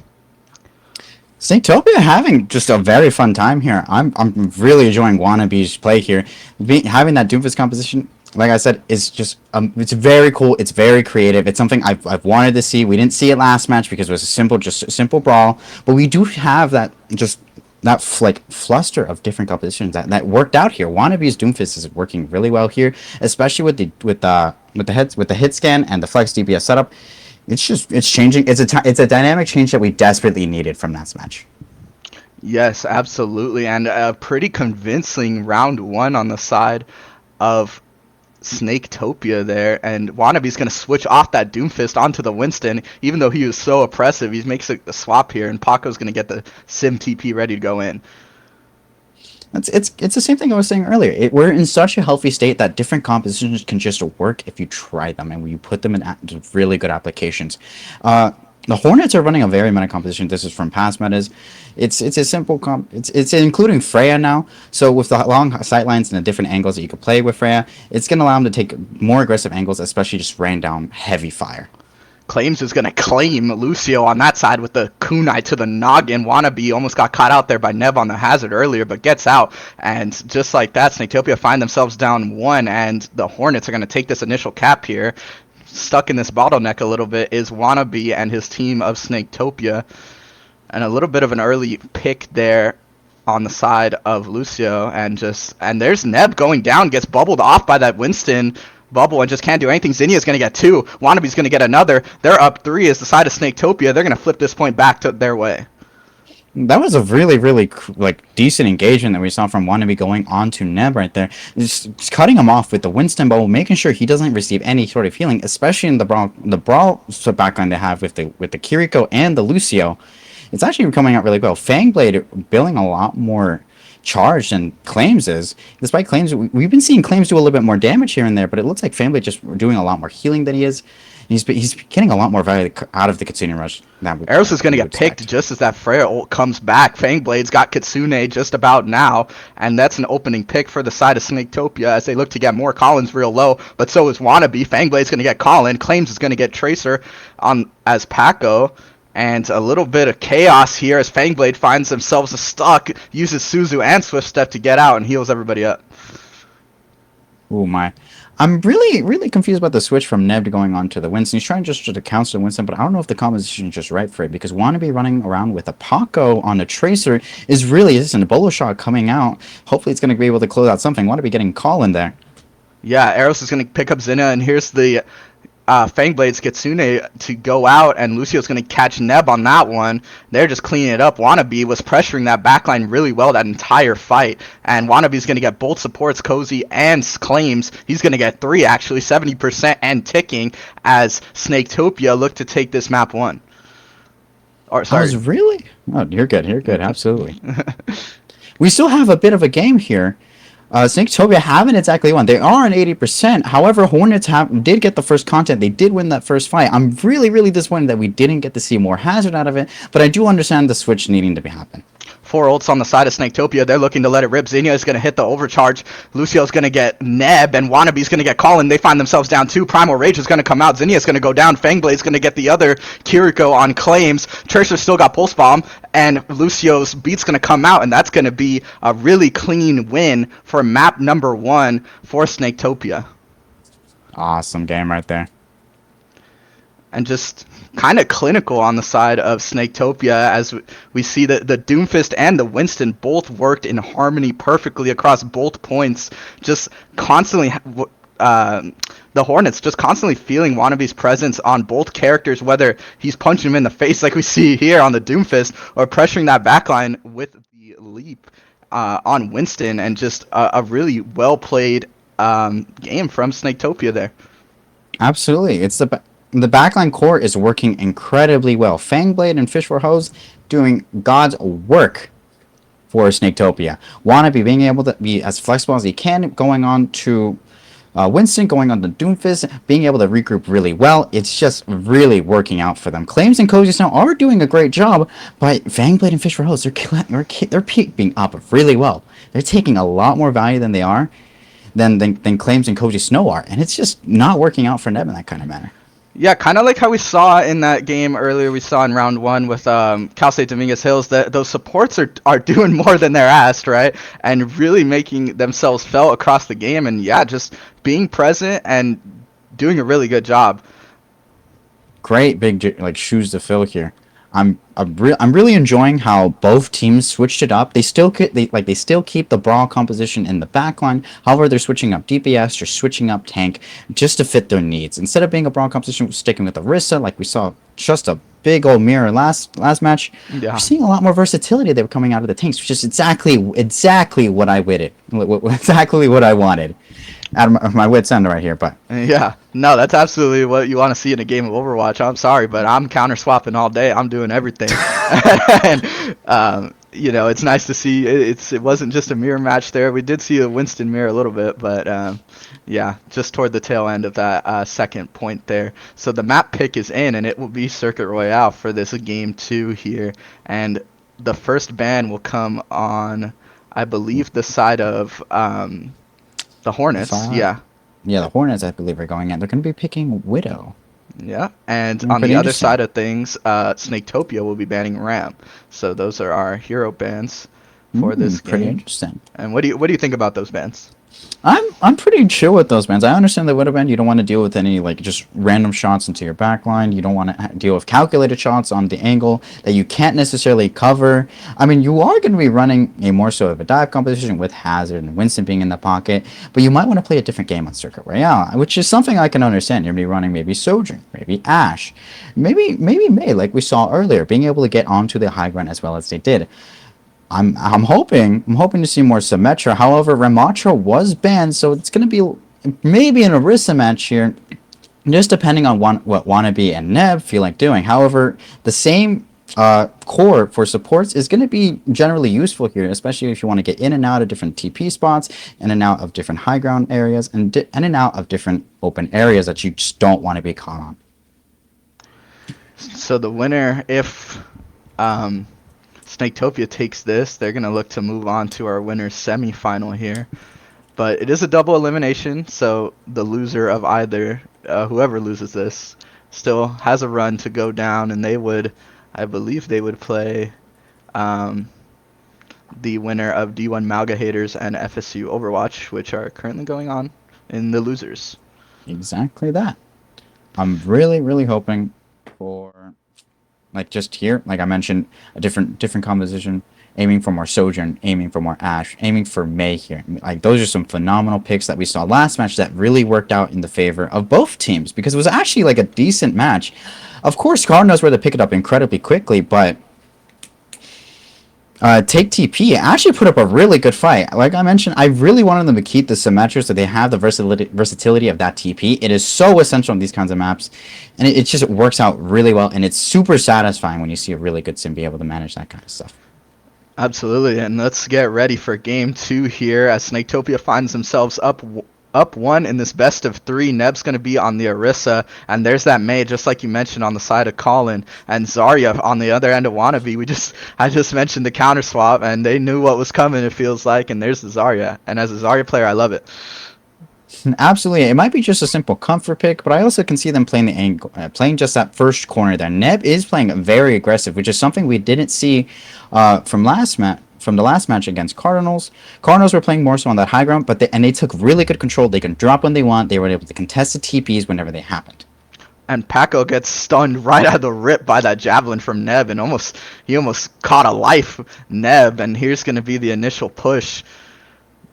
Snaketopia having just a very fun time here. I'm really enjoying Wannabe's play here. Having that Doomfist composition, like I said, is just it's very cool. It's very creative. It's something I've wanted to see. We didn't see it last match because it was a simple brawl, but we do have that like fluster of different compositions that worked out here. Wannabe's Doomfist is working really well here, especially with the hit scan and the flex DPS setup. It's changing. It's a dynamic change that we desperately needed from last match. Yes, absolutely. And a pretty convincing round 1 on the side of Snaketopia there. And Wannabe's going to switch off that Doomfist onto the Winston, even though he was so oppressive. He makes a swap here, and Paco's going to get the Sim TP ready to go in. It's the same thing I was saying earlier. We're in such a healthy state that different compositions can just work if you try them and when you put them in really good applications. The Hornets are running a very meta composition. This is from past metas. It's a simple comp. It's including Freya now. So with the long sightlines and the different angles that you can play with Freya, it's gonna allow them to take more aggressive angles, especially just rain down heavy fire. Claims is going to claim Lucio on that side with the kunai to the noggin. Wannabe almost got caught out there by Neb on the hazard earlier, but gets out. And just like that, Snaketopia find themselves down 1, and the Hornets are going to take this initial cap here. Stuck in this bottleneck a little bit is Wannabe and his team of Snaketopia. And a little bit of an early pick there on the side of Lucio, and there's Neb going down, gets bubbled off by that Winston bubble and just can't do anything. Zinnia's going to get 2. Wannabe's going to get another. They're up 3 as the side of Snaketopia. They're going to flip this point back to their way. That was a really like decent engagement that we saw from Wannabe going on to Neb right there. Just cutting him off with the Winston bubble, making sure he doesn't receive any sort of healing, especially in the brawl backline they have with the Kiriko and the Lucio. It's actually coming out really well. Fangblade building a lot more charge than Claims is. Despite Claims, we've been seeing Claims do a little bit more damage here and there, but it looks like Fangblade just doing a lot more healing than he is. He's getting a lot more value out of the Kitsune Rush. Eros is going to get picked just as that Freya ult comes back. Fangblade's got Kitsune just about now, and that's an opening pick for the side of Snaketopia as they look to get more. Collins real low, but so is Wannabe. Fangblade's going to get Colin. Claims is going to get Tracer on as Paco. And a little bit of chaos here as Fangblade finds themselves stuck, uses Suzu and Swift Step to get out and heals everybody up. Oh my. I'm really confused about the switch from Neb to going on to the Winston. He's trying just to counter Winston, but I don't know if the composition is just right for it, because Wannabe running around with a Paco on the Tracer is really isn't a bolo shot coming out. Hopefully it's going to be able to close out something. Wannabe getting Colin there. Yeah, Eros is going to pick up Zinna, and here's the Fangblade's Kitsune to go out, and Lucio's going to catch Neb on that one. They're just cleaning it up. Wannabe was pressuring that backline really well that entire fight, and Wannabe's going to get both supports, Cozy and Claims. He's going to get 3, actually, 70% and ticking, as Snaketopia look to take this map 1. Or, sorry. Really? Oh, you're good, absolutely. We still have a bit of a game here. Snaketopia haven't exactly won. They are on 80%. However, Hornets did get the first content. They did win that first fight. I'm really disappointed that we didn't get to see more hazard out of it, but I do understand the switch needing to happen. 4 ults on the side of Snaketopia. They're looking to let it rip. Zinnia is going to hit the overcharge. Lucio's going to get Neb, and Wannabe's going to get Colin. They find themselves down 2. Primal Rage is going to come out. Zinnia's going to go down. Fangblade's going to get the other Kiriko on Claims. Tracer still got Pulse Bomb, and Lucio's beat's going to come out, and that's going to be a really clean win for map number 1 for Snaketopia. Awesome game right there. And just kind of clinical on the side of Snaketopia, as we see that the Doomfist and the Winston both worked in harmony perfectly across both points, just constantly the Hornets just constantly feeling Wannabe's presence on both characters, whether he's punching him in the face like we see here on the Doomfist, or pressuring that backline with the leap on Winston, and just a really well played game from Snaketopia there. Absolutely. It's the backline core is working incredibly well. Fangblade and Fish for Hose doing God's work for Snaketopia. Wannabe being able to be as flexible as he can, going on to Winston, going on to Doomfist, being able to regroup really well. It's just really working out for them. Claims and Cozy Snow are doing a great job, but Fangblade and Fish for Hose, they're keeping up really well. They're taking a lot more value than they are, than Claims and Cozy Snow are, and it's just not working out for Neb in that kind of manner. Yeah, kind of like how we saw in that game earlier, we saw in round 1 with Cal State Dominguez Hills, that those supports are doing more than they're asked, right? And really making themselves felt across the game, and yeah, just being present and doing a really good job. Great big shoes to fill here. I'm really enjoying how both teams switched it up. They still keep the brawl composition in the backline. However, they're switching up DPS or switching up tank just to fit their needs. Instead of being a brawl composition, sticking with Orisa like we saw just a big old mirror last match. Yeah. We're seeing a lot more versatility that were coming out of the tanks, which is exactly what I wanted. Exactly what I wanted. Out of my wit's end right here, but yeah, no, that's absolutely what you want to see in a game of Overwatch. I'm sorry, but I'm counter swapping all day. I'm doing everything, and it's nice to see. It wasn't just a mirror match there. We did see a Winston mirror a little bit, but yeah, just toward the tail end of that second point there. So the map pick is in, and it will be Circuit Royale for this game 2 here, and the first ban will come on, I believe, the side of the Hornets. Yeah, the Hornets, I believe, are going in. They're going to be picking Widow. Yeah, and Yeah, on pretty the other interesting. side of things, Snaketopia will be banning Ram. So those are our hero bans for this Pretty game. interesting. And what do you think about those bans? I'm pretty chill with those bans. I understand the widow ban. You don't want to deal with any like just random shots into your backline. You don't want to deal with calculated shots on the angle that you can't necessarily cover. I mean, you are going to be running a more so of a dive composition with Hazard and Winston being in the pocket, but you might want to play a different game on Circuit Royale, which is something I can understand. You're going to be running maybe Sojourn, maybe Ash, maybe May, like we saw earlier, being able to get onto the high ground as well as they did. I'm hoping to see more Symmetra. However, Ramatra was banned, so it's going to be maybe an Orisa match here, just depending on what Wannabe and Neb feel like doing. However, the same core for supports is going to be generally useful here, especially if you want to get in and out of different TP spots, in and out of different high ground areas, and in and out of different open areas that you just don't want to be caught on. So the winner, if um, Snaketopia takes this, they're gonna look to move on to our winner's semifinal here. But it is a double elimination, so the loser of either, whoever loses this, still has a run to go down, and I believe they would play um, the winner of D1 Malga Haters and FSU Overwatch, which are currently going on in the losers. Exactly that. I'm really, really hoping for like just here, like I mentioned, a different composition, aiming for more Sojourn, aiming for more Ash, aiming for May here. Like those are some phenomenal picks that we saw last match that really worked out in the favor of both teams because it was actually like a decent match. Of course, Carl knows where to pick it up incredibly quickly, but Take TP actually put up a really good fight. Like I mentioned, I really wanted them to keep the Symmetra so they have the versatility of that TP. It is so essential in these kinds of maps, and it just works out really well, and it's super satisfying when you see a really good sim be able to manage that kind of stuff. Absolutely, and let's get ready for game two here as Snaketopia finds themselves up one in this best of three. Neb's going to be on the Orisa, and there's that May, just like you mentioned, on the side of Colin, and Zarya on the other end of Wannabe. I just mentioned the counter swap, and they knew what was coming, it feels like, and there's the Zarya. And as a Zarya player, I love it. Absolutely, it might be just a simple comfort pick, but I also can see them playing the angle, playing just that first corner there. Neb is playing very aggressive, which is something we didn't see from the last match against Cardinals. Cardinals were playing more so on that high ground, but they took really good control. They can drop when they want. They were able to contest the TPs whenever they happened. And Paco gets stunned right out of the rip by that javelin from Neb, and he almost caught a life Neb. And here's going to be the initial push.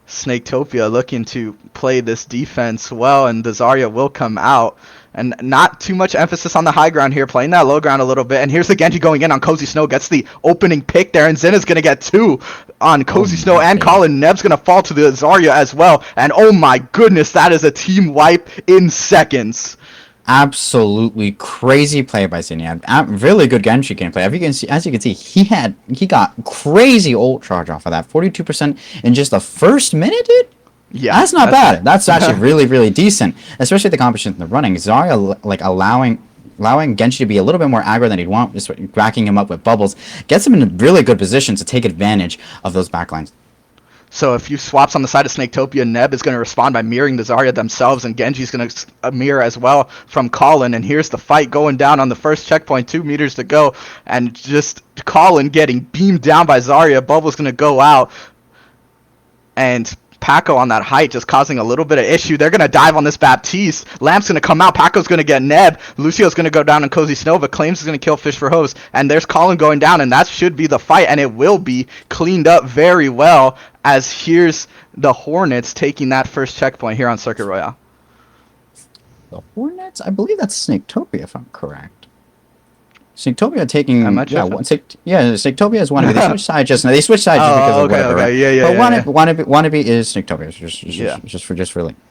Snaketopia looking to play this defense well, and the Zarya will come out. And not too much emphasis on the high ground here, playing that low ground a little bit. And here's the Genji going in on Cozy Snow, gets the opening pick there, and Zenna's going to get two on Oh Cozy Snow my and days. Colin. Neb's going to fall to the Zarya as well. And oh my goodness, that is a team wipe in seconds. Absolutely crazy play by Zinnia. Really good Genji gameplay. As you can see, he got crazy ult charge off of that. 42% in just the first minute, dude. Yeah, That's not bad. That's actually really, really decent. Especially the competition in the running. Zarya like allowing Genji to be a little bit more aggro than he'd want, just backing him up with bubbles, gets him in a really good position to take advantage of those backlines. So if you swaps on the side of Snaketopia, Neb is going to respond by mirroring the Zarya themselves, and Genji's going to mirror as well from Colin. And here's the fight going down on the first checkpoint, 2 meters to go, and just Colin getting beamed down by Zarya. Bubble's going to go out, and Paco on that height just causing a little bit of issue. They're going to dive on this Baptiste. Lamp's going to come out. Paco's going to get Neb. Lucio's going to go down on Cozy Snow, but Claims is going to kill Fish for Hose. And there's Colin going down, and that should be the fight, and it will be cleaned up very well as here's the Hornets taking that first checkpoint here on Circuit Royale. The Hornets, I believe that's Snaketopia, if I'm correct. Snaketopia taking Am I tripping? Snaketopia is Wannabe. They switched sides just because of Okay, whatever. okay, Right? yeah, But yeah, Wannabe is Snaketopia. yeah.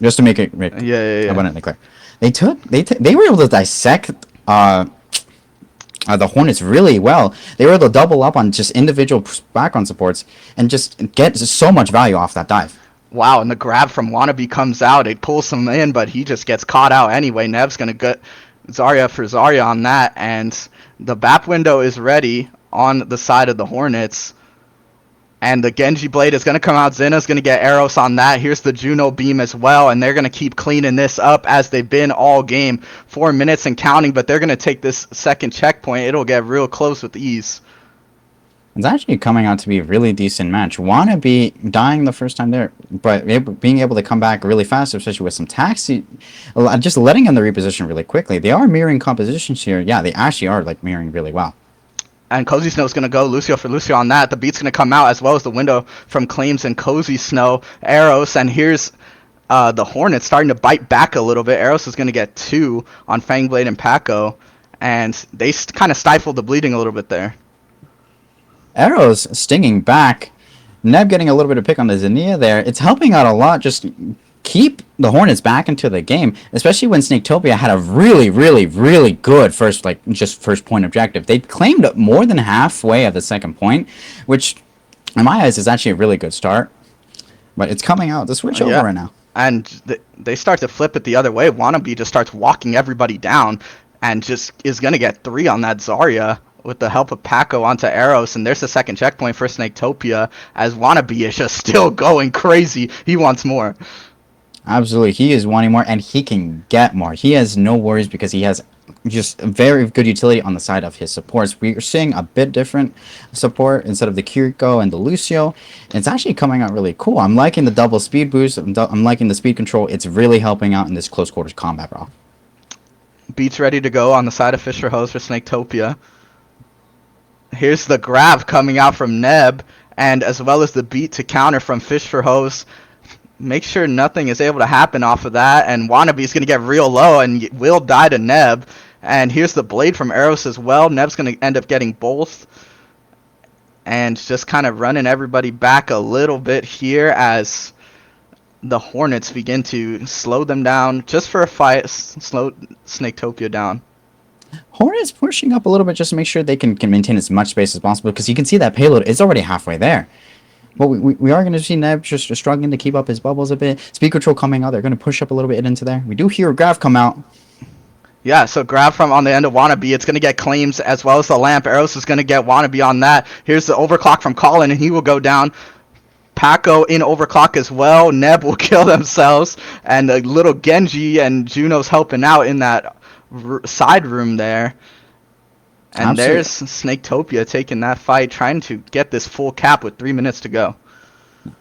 Just to make it Yeah. abundantly clear. They were able to dissect the Hornets really well. They were able to double up on just individual background supports and just get so much value off that dive. Wow, and the grab from Wannabe comes out. It pulls him in, but he just gets caught out anyway. Nev's going to get Zarya for Zarya on that, and the BAP window is ready on the side of the Hornets. And the Genji Blade is going to come out. Zena's going to get Eros on that. Here's the Juno Beam as well. And they're going to keep cleaning this up as they've been all game. 4 minutes and counting, but they're going to take this second checkpoint. It'll get real close with ease. It's actually coming out to be a really decent match. Wannabe dying the first time there, but being able to come back really fast, especially with some taxi, just letting in the reposition really quickly. They are mirroring compositions here. Yeah, they actually are like mirroring really well. And Cozy Snow's going to go Lucio for Lucio on that. The beat's going to come out as well as the window from Claims and Cozy Snow. Eros, and here's the Hornets starting to bite back a little bit. Eros is going to get 2 on Fangblade and Paco, and they kind of stifled the bleeding a little bit there. Arrows stinging back. Neb getting a little bit of pick on the Xenia there. It's helping out a lot. Just keep the Hornets back into the game, especially when Snaketopia had a really, really, really good first point objective. They claimed more than halfway of the second point, which in my eyes is actually a really good start. But it's coming out. The switch over right now. And they start to flip it the other way. Wannabe just starts walking everybody down and just is going to get 3 on that Zarya with the help of Paco onto Eros, and there's the second checkpoint for Snaketopia as Wannabe is just still going crazy. He wants more. Absolutely. He is wanting more, and he can get more. He has no worries because he has just very good utility on the side of his supports. We are seeing a bit different support instead of the Kiriko and the Lucio. It's actually coming out really cool. I'm liking the double speed boost. I'm liking the speed control. It's really helping out in this close quarters combat, bro. Beats ready to go on the side of Fisher Hose for Snaketopia. Here's the grab coming out from Neb, and as well as the beat to counter from Fish for Hose. Make sure nothing is able to happen off of that, and Wannabe's going to get real low and will die to Neb. And here's the blade from Eros as well. Neb's going to end up getting both. And just kind of running everybody back a little bit here as the Hornets begin to slow them down just for a fight, slow Snaketopia down. Hornets pushing up a little bit just to make sure they can maintain as much space as possible, because you can see that payload is already halfway there. But we are going to see Neb just struggling to keep up his bubbles a bit. Speed control coming out. They're going to push up a little bit into there. We do hear Grav come out. Yeah, so Grab from on the end of Wannabe. It's going to get Claims as well as the Lamp. Eros is going to get Wannabe on that. Here's the overclock from Colin, and he will go down. Paco in overclock as well. Neb will kill themselves. And the little Genji and Juno's helping out in that side room there. And Absolutely. there's Snaketopia taking that fight, trying to get this full cap with 3 minutes to go.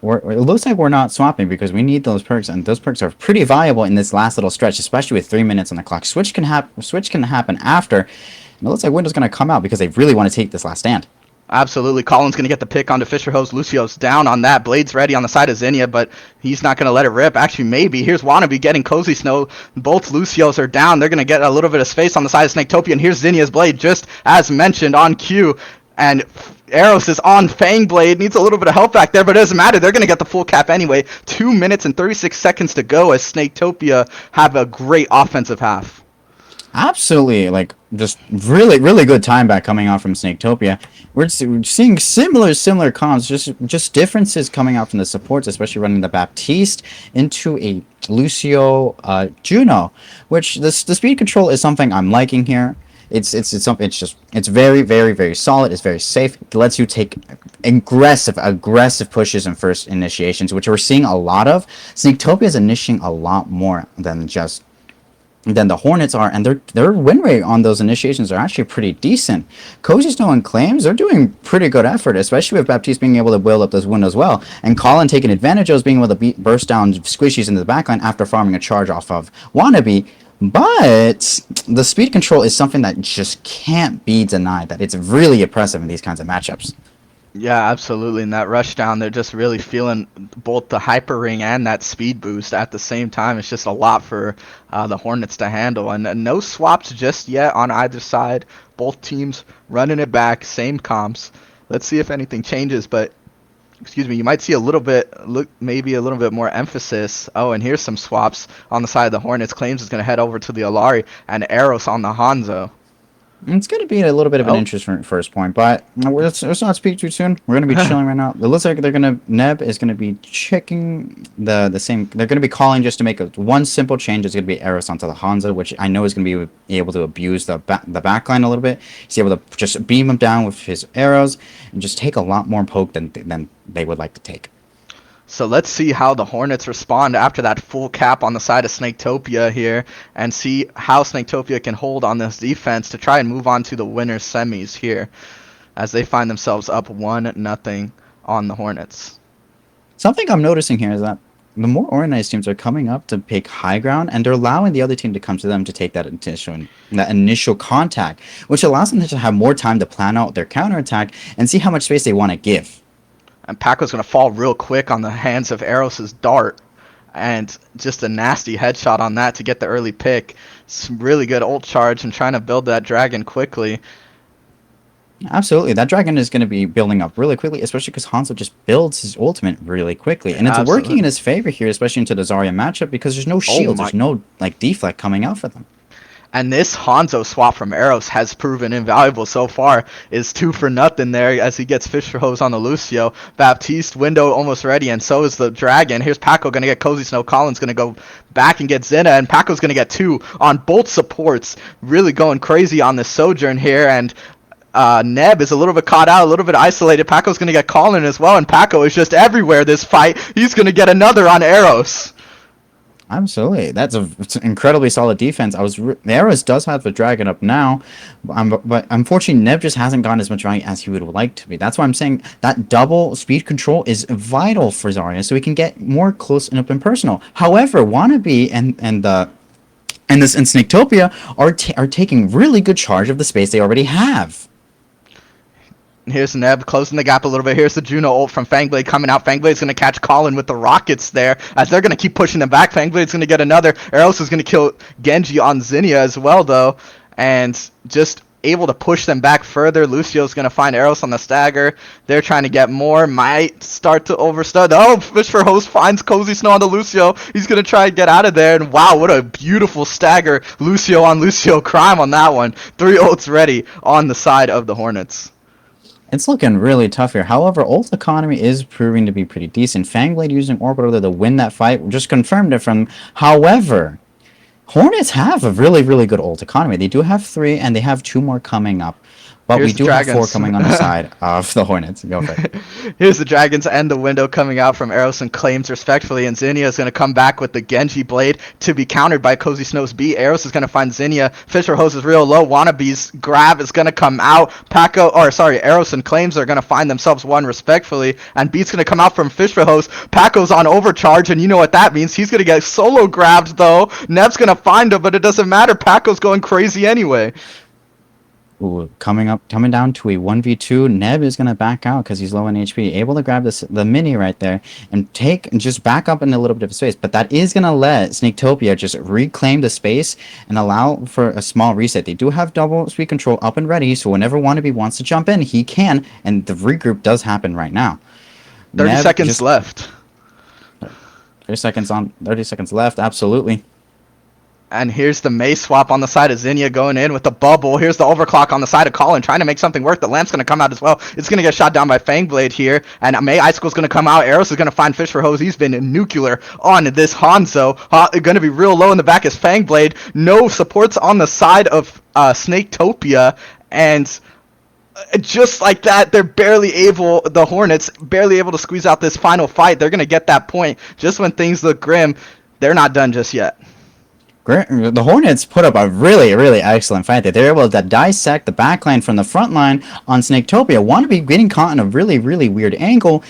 It looks like we're not swapping because we need those perks, and those perks are pretty valuable in this last little stretch, especially with 3 minutes on the clock. Switch can happen after. And it looks like Window's going to come out because they really want to take this last stand. Absolutely. Colin's going to get the pick onto Fisher Hose. Lucio's down on that. Blade's ready on the side of Xenia, but he's not going to let it rip. Actually, maybe. Here's Wannabe getting Cozy Snow. Both Lucios are down. They're going to get a little bit of space on the side of Snaketopia, and here's Xenia's Blade, just as mentioned on cue. And Eros is on Fangblade. Needs a little bit of help back there, but it doesn't matter. They're going to get the full cap anyway. 2 minutes and 36 seconds to go as Snaketopia have a great offensive half. Absolutely, like just really, really good time back coming out from Snaketopia. We're seeing similar comms, just differences coming out from the supports, especially running the Baptiste into a Lucio Juno, which the speed control is something I'm liking here. It's very, very, very solid. It's very safe. It lets you take aggressive pushes and first initiations, which we're seeing a lot of. Snaketopia is initiating a lot more than the Hornets are, and their win rate on those initiations are actually pretty decent. Cozy Snow and Claims, they're doing pretty good effort, especially with Baptiste being able to build up those windows well, and Colin taking advantage of being able to burst down squishies into the backline after farming a charge off of Wannabe. But the speed control is something that just can't be denied, that it's really impressive in these kinds of matchups. Yeah, absolutely. In that rush down, they're just really feeling both the hyper ring and that speed boost at the same time. It's just a lot for the Hornets to handle. And no swaps just yet on either side. Both teams running it back, same comps. Let's see if anything changes. But, excuse me, you might see maybe a little bit more emphasis. Oh, and here's some swaps on the side of the Hornets. Claims is going to head over to the Alari and Eros on the Hanzo. It's going to be a little bit of an Oh, interesting first point, but let's not speak too soon. We're going to be chilling right now. It looks like they're going to Neb is going to be checking the same. They're going to be calling just to make one simple change. It's going to be Eros onto the Hanzo, which I know is going to be able to abuse the backline a little bit. He's able to just beam him down with his arrows and just take a lot more poke than they would like to take. so let's see how the Hornets respond after that full cap on the side of Snaketopia here, and see how Snaketopia can hold on this defense to try and move on to the winner's semis here, as they find themselves up 1-0 on the Hornets. Something I'm noticing here is that the more organized teams are coming up to pick high ground, and they're allowing the other team to come to them to take that initial contact, which allows them to have more time to plan out their counterattack and see how much space they want to give. And Paco's going to fall real quick on the hands of Eros' dart. And just a nasty headshot on that to get the early pick. Some really good ult charge and trying to build that dragon quickly. Absolutely, that dragon is going to be building up really quickly, especially because Hanzo just builds his ultimate really quickly, and it's working in his favor here, especially into the Zarya matchup because there's no shields, there's no like deflect coming out for them. And this Hanzo swap from Eros has proven invaluable so far. Is 2 for nothing there as he gets Fisher Hose on the Lucio. Baptiste window almost ready, and so is the Dragon. Here's Paco going to get Cozy Snow. Colin's going to go back and get Zena, and Paco's going to get 2 on both supports. Really going crazy on this Sojourn here, and Neb is a little bit caught out, a little bit isolated. Paco's going to get Colin as well, and Paco is just everywhere this fight. He's going to get another on Eros. Absolutely, it's an incredibly solid defense. Eros does have the dragon up now, but unfortunately, Neb just hasn't gotten as much value as he would like to be. That's why I'm saying that double speed control is vital for Zarya, so he can get more close and up and personal. However, Wannabe and Snaketopia are taking really good charge of the space they already have. Here's Neb closing the gap a little bit. Here's the Juno ult from Fangblade coming out. Fangblade's going to catch Colin with the rockets there as they're going to keep pushing them back. Fangblade's going to get another. Eros is going to kill Genji on Zinnia as well, though. And just able to push them back further. Lucio's going to find Eros on the stagger. They're trying to get more. Might start to overstud. Oh, Fish for Host finds Cozy Snow on the Lucio. He's going to try and get out of there. And wow, what a beautiful stagger. Lucio on Lucio crime on that one. 3 ults ready on the side of the Hornets. It's looking really tough here. However, ult economy is proving to be pretty decent. Fangblade using Orbital to win that fight just confirmed it from. However, Hornets have a really, really good ult economy. They do have 3, and they have 2 more coming up. But we do have 4 coming on the side of the Hornets. Go for it. Here's the Dragons and the window coming out from Eros and Claims respectfully, and Zinnia is going to come back with the Genji Blade to be countered by Cozy Snow's B. Eros is going to find Zinnia. Fisher Hose is real low. Wannabe's grab is going to come out. Eros and Claims are going to find themselves one respectfully, and Beat's going to come out from Fisher Hose. Paco's on overcharge, and you know what that means. He's going to get solo grabbed, though. Neb's going to find him, but it doesn't matter. Paco's going crazy anyway. Ooh, coming down to a 1v2. Neb is going to back out because he's low in HP. Able to grab the mini right there and just back up in a little bit of space. But that is going to let Snaketopia just reclaim the space and allow for a small reset. They do have double speed control up and ready, so whenever Wannabe wants to jump in, he can. And the regroup does happen right now. 30 seconds left. 30 seconds left, absolutely. And here's the Mei swap on the side of Zinnia going in with the bubble. Here's the overclock on the side of Colin trying to make something work. The lamp's going to come out as well. It's going to get shot down by Fangblade here. And Mei Icicle's going to come out. Eros is going to find Fish for Hose. He's been nuclear on this Hanzo. Going to be real low in the back is Fangblade. No supports on the side of Snaketopia. And just like that, the Hornets, barely able to squeeze out this final fight. They're going to get that point just when things look grim. They're not done just yet. The Hornets put up a really, really excellent fight. They're able to dissect the backline from the front line on Snaketopia. Wannabe getting caught in a really, really weird angle,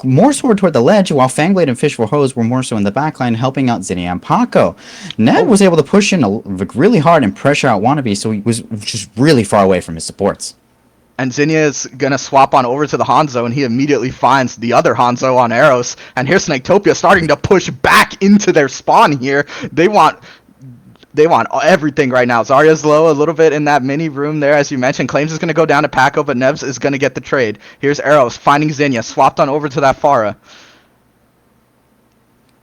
more so toward the ledge, while Fangblade and Fish for Hose were more so in the backline, helping out Zinnia and Paco. Ned was able to push in really hard and pressure out Wannabe, so he was just really far away from his supports. And Zinnia is going to swap on over to the Hanzo, and he immediately finds the other Hanzo on Eros. And here's Snaketopia starting to push back into their spawn here. They want everything right now. Zarya's low a little bit in that mini room there, as you mentioned. Claims is going to go down to Paco, but Nevs is going to get the trade. Here's Eros finding Zinnia, swapped on over to that Pharah.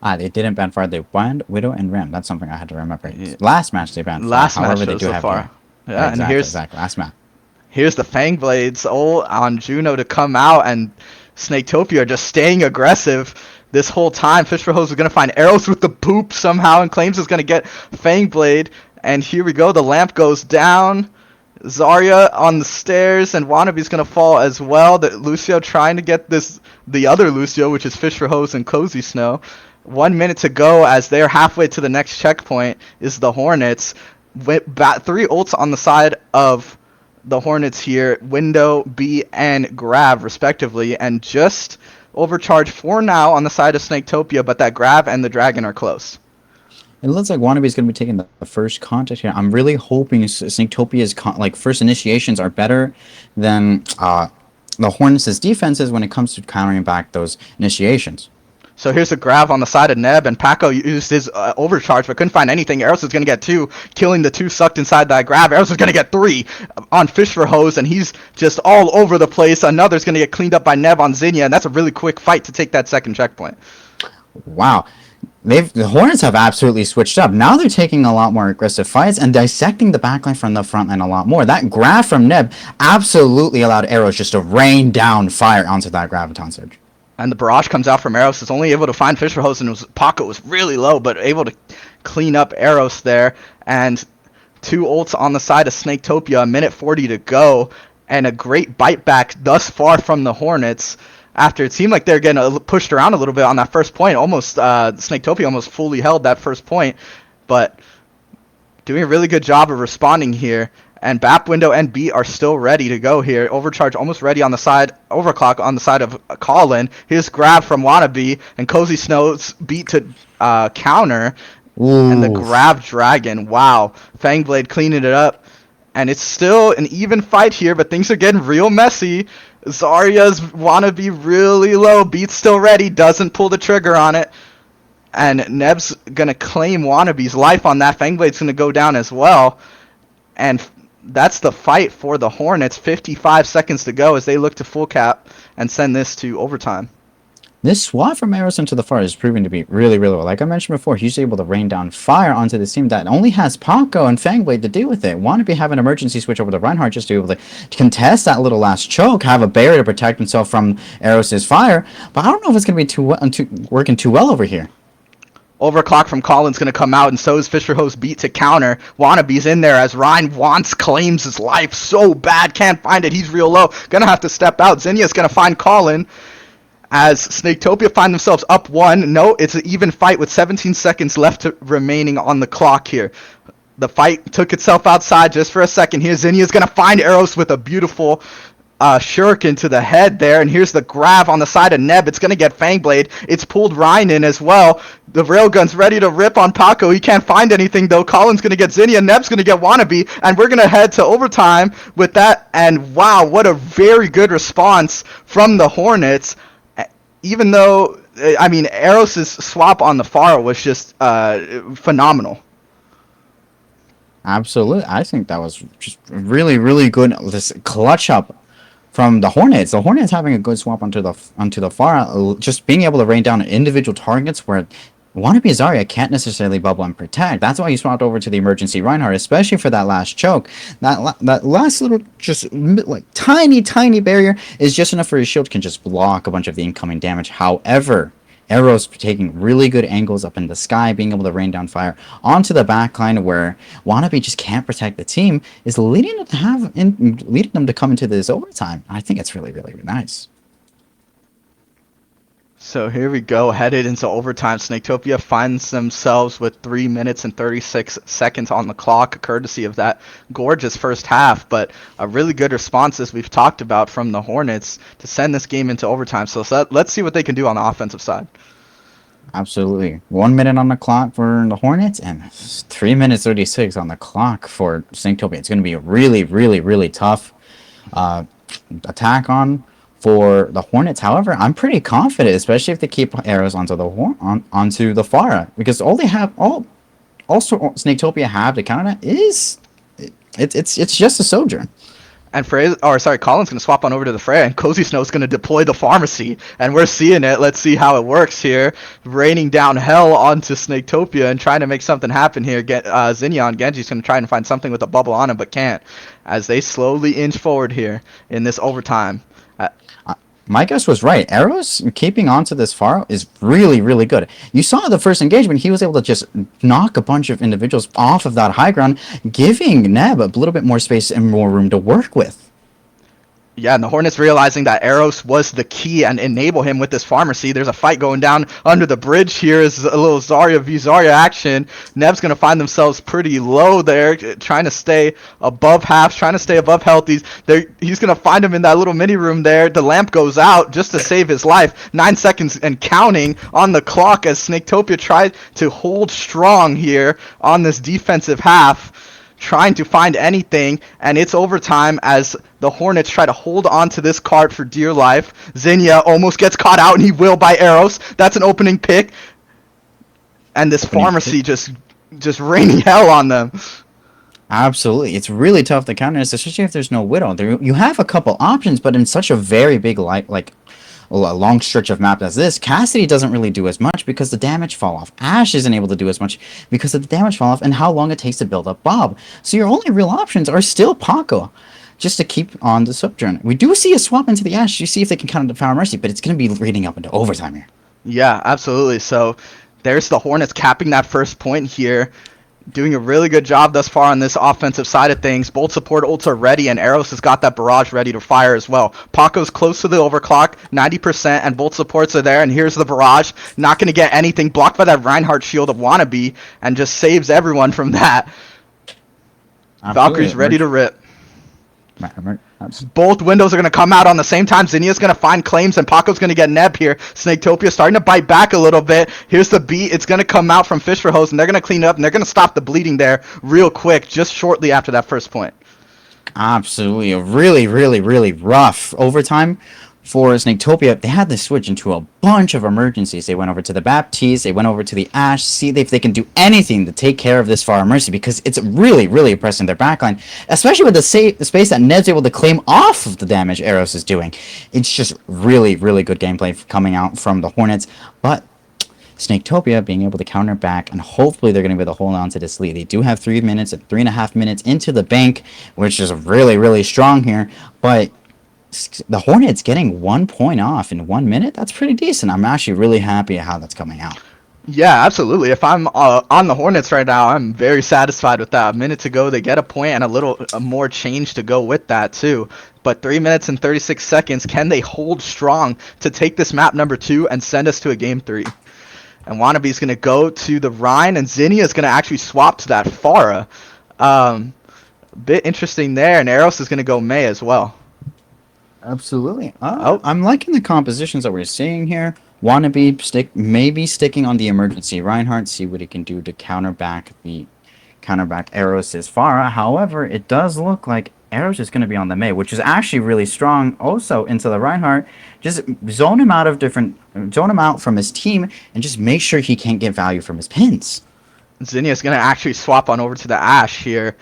They didn't ban Pharah. They banned Widow and Ram. That's something I had to remember. Yeah. Last match they banned Pharah. Last match they do have Pharah. Yeah, and Exactly, exactly. Last map. here's the Fang Blades ult on Juno to come out, and Snaketopia are just staying aggressive this whole time. Fish for Hose is going to find arrows with the boop somehow, and claims is going to get Fang Blade. And here we go. The lamp goes down. Zarya on the stairs, and Wannabe's going to fall as well. Lucio trying to get the other Lucio, which is Fish for Hose and Cozy Snow. 1 minute to go as they're halfway to the next checkpoint is the Hornets. Three ults on the side of the Hornets here, Window, B, and Grav, respectively, and just Overcharge for now on the side of Snaketopia, but that Grav and the Dragon are close. It looks like Wannabe is going to be taking the first contact here. I'm really hoping Snaketopia's first initiations are better than the Hornets' defenses when it comes to countering back those initiations. So here's a Grav on the side of Neb, and Paco used his overcharge but couldn't find anything. Eros is going to get 2, killing the 2 sucked inside that Grav. Eros is going to get 3 on Fish for Hose, and he's just all over the place. Another's going to get cleaned up by Neb on Zinnia, and that's a really quick fight to take that second checkpoint. Wow. The Hornets have absolutely switched up. Now they're taking a lot more aggressive fights and dissecting the backline from the front line a lot more. That Grav from Neb absolutely allowed Eros just to rain down fire onto that Graviton Surge. And the barrage comes out from Eros. Is only able to find Fish for Hose, and Paco was really low, but able to clean up Eros there. And 2 ults on the side of Snaketopia, 1:40 to go, and a great bite back thus far from the Hornets. After it seemed like they're getting pushed around a little bit on that first point, almost Snaketopia almost fully held that first point, but doing a really good job of responding here. And BAP, Window, and B are still ready to go here. Overcharge almost ready on the side. Overclock on the side of Colin. Here's Grab from Wannabe. And Cozy Snow's beat to counter. Ooh. And the Grab Dragon. Wow. Fangblade cleaning it up. And it's still an even fight here, but things are getting real messy. Zarya's Wannabe really low. Beat's still ready. Doesn't pull the trigger on it. And Neb's going to claim Wannabe's life on that. Fangblade's going to go down as well. And that's the fight for the Hornets. 55 seconds to go as they look to full cap and send this to overtime. This swap from Eros into the far is proving to be really, really well. Like I mentioned before, he's able to rain down fire onto the team that only has Paco and Fangblade to deal with it. Wannabe have an emergency switch over to Reinhardt just to be able to contest that little last choke, have a barrier to protect himself from Eros' fire. But I don't know if it's going to be working too well over here. Overclock from Colin's going to come out, and so is Fisher Host beat to counter. Wannabe's in there as Ryan claims his life so bad. Can't find it. He's real low. Going to have to step out. Zinnia's going to find Colin as Snaketopia find themselves up 1. No, it's an even fight with 17 seconds left remaining on the clock here. The fight took itself outside just for a second here. Zinnia's going to find Eros with a beautiful shuriken to the head there, and here's the grab on the side of Neb. It's going to get Fangblade. It's pulled Ryan in as well. The railgun's ready to rip on Paco. He can't find anything, though. Colin's going to get Zinnia. Neb's going to get Wannabe, and we're going to head to overtime with that. And wow, what a very good response from the Hornets. Even though, I mean, Eros' swap on the far was just phenomenal. Absolutely. I think that was just really, really good. This clutch up from the Hornets. The Hornets having a good swap onto the far, just being able to rain down individual targets where Wannabe Zarya can't necessarily bubble and protect. That's why he swapped over to the emergency Reinhardt, especially for that last choke. That last little, just like tiny barrier is just enough for his shield can just block a bunch of the incoming damage. However, Eros taking really good angles up in the sky, being able to rain down fire onto the backline where Wannabe just can't protect the team, is leading them to come into this overtime. I think it's really, really, really nice. So here we go, headed into overtime. Snaketopia finds themselves with 3 minutes and 36 seconds on the clock, courtesy of that gorgeous first half, but a really good response, as we've talked about, from the Hornets to send this game into overtime. So let's see what they can do on the offensive side. Absolutely. 1 minute on the clock for the Hornets and 3 minutes 36 on the clock for Snaketopia. It's going to be a really, really, really tough attack on for the Hornets. However, I'm pretty confident, especially if they keep arrows onto the far, because all Snaketopia have to counter that is it's just a sojourn. And Colin's going to swap on over to the Freya, and Cozy Snow's going to deploy the pharmacy, and we're seeing it. Let's see how it works here. Raining down hell onto Snaketopia and trying to make something happen here. Zinnia on Genji's going to try and find something with a bubble on him, but can't. As they slowly inch forward here in this overtime. My guess was right. Arrows keeping on to this Pharah is really, really good. You saw the first engagement, he was able to just knock a bunch of individuals off of that high ground, giving Neb a little bit more space and more room to work with. Yeah, and the Hornets realizing that Eros was the key and enable him with this pharmacy. There's a fight going down under the bridge here. Is a little Zarya v Zarya action. Neb's going to find themselves pretty low there, trying to stay above half, trying to stay above health. He's going to find him in that little mini room there. The lamp goes out just to save his life. 9 seconds and counting on the clock as Snaketopia tried to hold strong here on this defensive half, trying to find anything, and it's overtime as the Hornets try to hold on to this cart for dear life. Zinnia almost gets caught out, and he will by Eros. That's an opening pick, and this pharmacy just raining hell on them. Absolutely. It's really tough to counter this, especially if there's no Widow. You have a couple options, but in such a very big, a long stretch of map as this, Cassidy doesn't really do as much because the damage fall off. Ashe isn't able to do as much because of the damage fall off and how long it takes to build up Bob. So your only real options are still Paco, just to keep on the Sojourn. We do see a swap into the Ashe. You see if they can counter the Devour Mercy, but it's going to be leading up into overtime here. Yeah, absolutely. So there's the Hornets capping that first point here. Doing a really good job thus far on this offensive side of things. Bolt support ults are ready, and Eros has got that barrage ready to fire as well. Paco's close to the overclock, 90%, and bolt supports are there, and here's the barrage. Not going to get anything. Blocked by that Reinhardt shield of Wannabe, and just saves everyone from that. Absolutely. Valkyrie's ready to rip. Both windows are going to come out on the same time. Zinnia's going to find claims, and Paco's going to get Neb here. Snaketopia starting to bite back a little bit. Here's the beat. It's going to come out from Fish for Hose, and they're going to clean it up, and they're going to stop the bleeding there real quick, just shortly after that first point. Absolutely. A really, really, really rough overtime for Snaketopia. They had to switch into a bunch of emergencies. They went over to the Baptiste, they went over to the Ashe, see if they can do anything to take care of this Pharah Mercy, because it's really, really oppressing their backline, especially with the space that Ned's able to claim off of the damage Eros is doing. It's just really, really good gameplay coming out from the Hornets, but Snaketopia being able to counter back, and hopefully they're going to be able to hold on to this lead. They do have 3 minutes and 3.5 minutes into the bank, which is really, really strong here, but the Hornets getting 1 point off in 1 minute, that's pretty decent. I'm actually really happy at how that's coming out. Yeah, absolutely. If I'm on the Hornets right now, I'm very satisfied with that. A minute to go, they get a point and a little more change to go with that too. But 3 minutes and 36 seconds, can they hold strong to take this map number 2 and send us to a game 3? And Wannabe's going to go to the Rhine, and Zinnia is going to actually swap to that Pharah. A bit interesting there, and Eros is going to go Mei as well. Absolutely. I'm liking the compositions that we're seeing here. Wannabe maybe sticking on the emergency Reinhardt, see what he can do to counterback Eros' Pharah. However, it does look like Eros is going to be on the Mei, which is actually really strong. Also into the Reinhardt, just zone him out from his team, and just make sure he can't get value from his pins. Zinnia is going to actually swap on over to the Ashe here.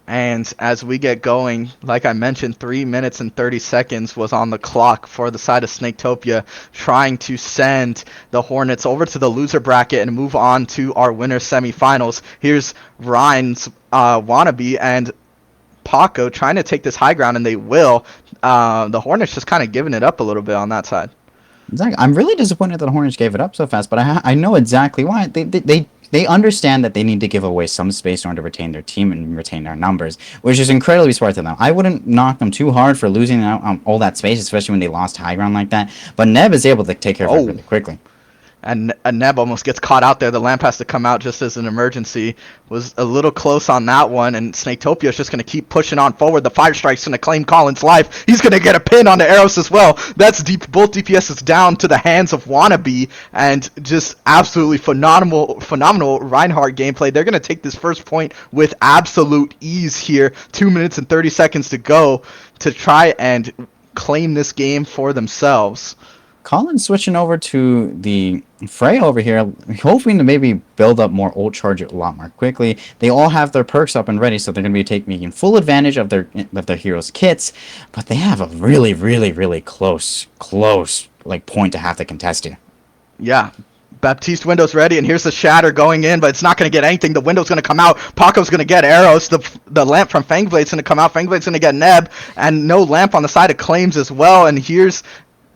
And as we get going, like I mentioned, 3 minutes and 30 seconds was on the clock for the side of Snaketopia, trying to send the Hornets over to the loser bracket and move on to our winner semifinals. Here's Ryan's Wannabe and Paco trying to take this high ground, and they will. The Hornets just kind of giving it up a little bit on that side. Exactly. I'm really disappointed that the Hornets gave it up so fast, but I know exactly why. They understand that they need to give away some space in order to retain their team and retain their numbers, which is incredibly smart to them. I wouldn't knock them too hard for losing out on all that space, especially when they lost high ground like that. But Neb is able to take care of it really quickly. And Neb almost gets caught out there. The lamp has to come out just as an emergency. Was a little close on that one, and Snaketopia is just going to keep pushing on forward. The Fire Strike's going to claim Colin's life. He's going to get a pin on the Eros as well. That's both DPSs down to the hands of Wannabe, and just absolutely phenomenal Reinhardt gameplay. They're going to take this first point with absolute ease here. 2 minutes and 30 seconds to go to try and claim this game for themselves. Colin switching over to the Frey over here, hoping to maybe build up more ult charge a lot more quickly. They all have their perks up and ready, so they're going to be making full advantage of their heroes' kits. But they have a really, really, really close like point to have to contest here. Yeah. Baptiste window's ready, and here's the shatter going in, but it's not going to get anything. The window's going to come out. Paco's going to get arrows. The lamp from Fangblade's going to come out. Fangblade's going to get Neb, and no lamp on the side of Claims as well. And here's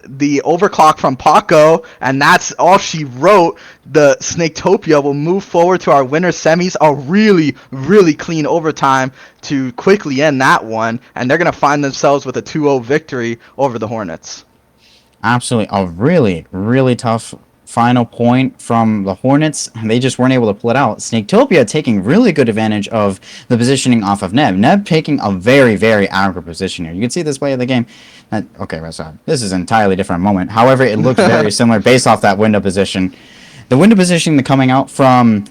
the overclock from Paco, and that's all she wrote. The Snaketopia will move forward to our winner semis. A really, really clean overtime to quickly end that one, and they're going to find themselves with a 2-0 victory over the Hornets. Absolutely, a really, really tough final point from the Hornets. They just weren't able to pull it out. Snaketopia taking really good advantage of the positioning off of Neb. Neb taking a very, very aggro position here. You can see this play of the game. Okay, this is an entirely different moment. However, it looks very similar based off that window position. The window positioning coming out from,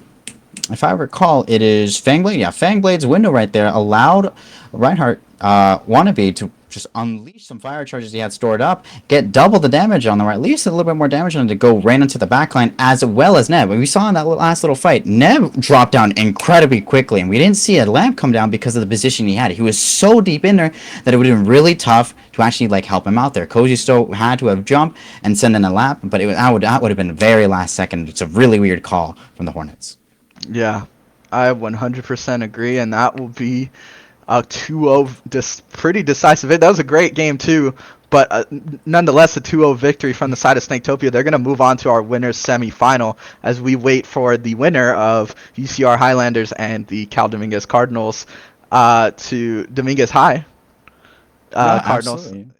if I recall, it is Fangblade. Yeah, Fangblade's window right there allowed Reinhardt wannabe to just unleash some fire charges he had stored up, get double the damage on them, or at least a little bit more damage on them to go right into the backline, as well as Neb. And we saw in that last little fight, Neb dropped down incredibly quickly, and we didn't see a lamp come down because of the position he had. He was so deep in there that it would have been really tough to actually like help him out there. Koji still had to have jumped and send in a lamp, but that would have been the very last second. It's a really weird call from the Hornets. Yeah, I 100% agree, and that will be a 2-0 pretty decisive. That was a great game too, but nonetheless a 2-0 victory from the side of Snaketopia. They're going to move on to our winners semi-final as we wait for the winner of UCR Highlanders and the Cal Dominguez Cardinals to Dominguez High Yeah, Cardinals. absolutely.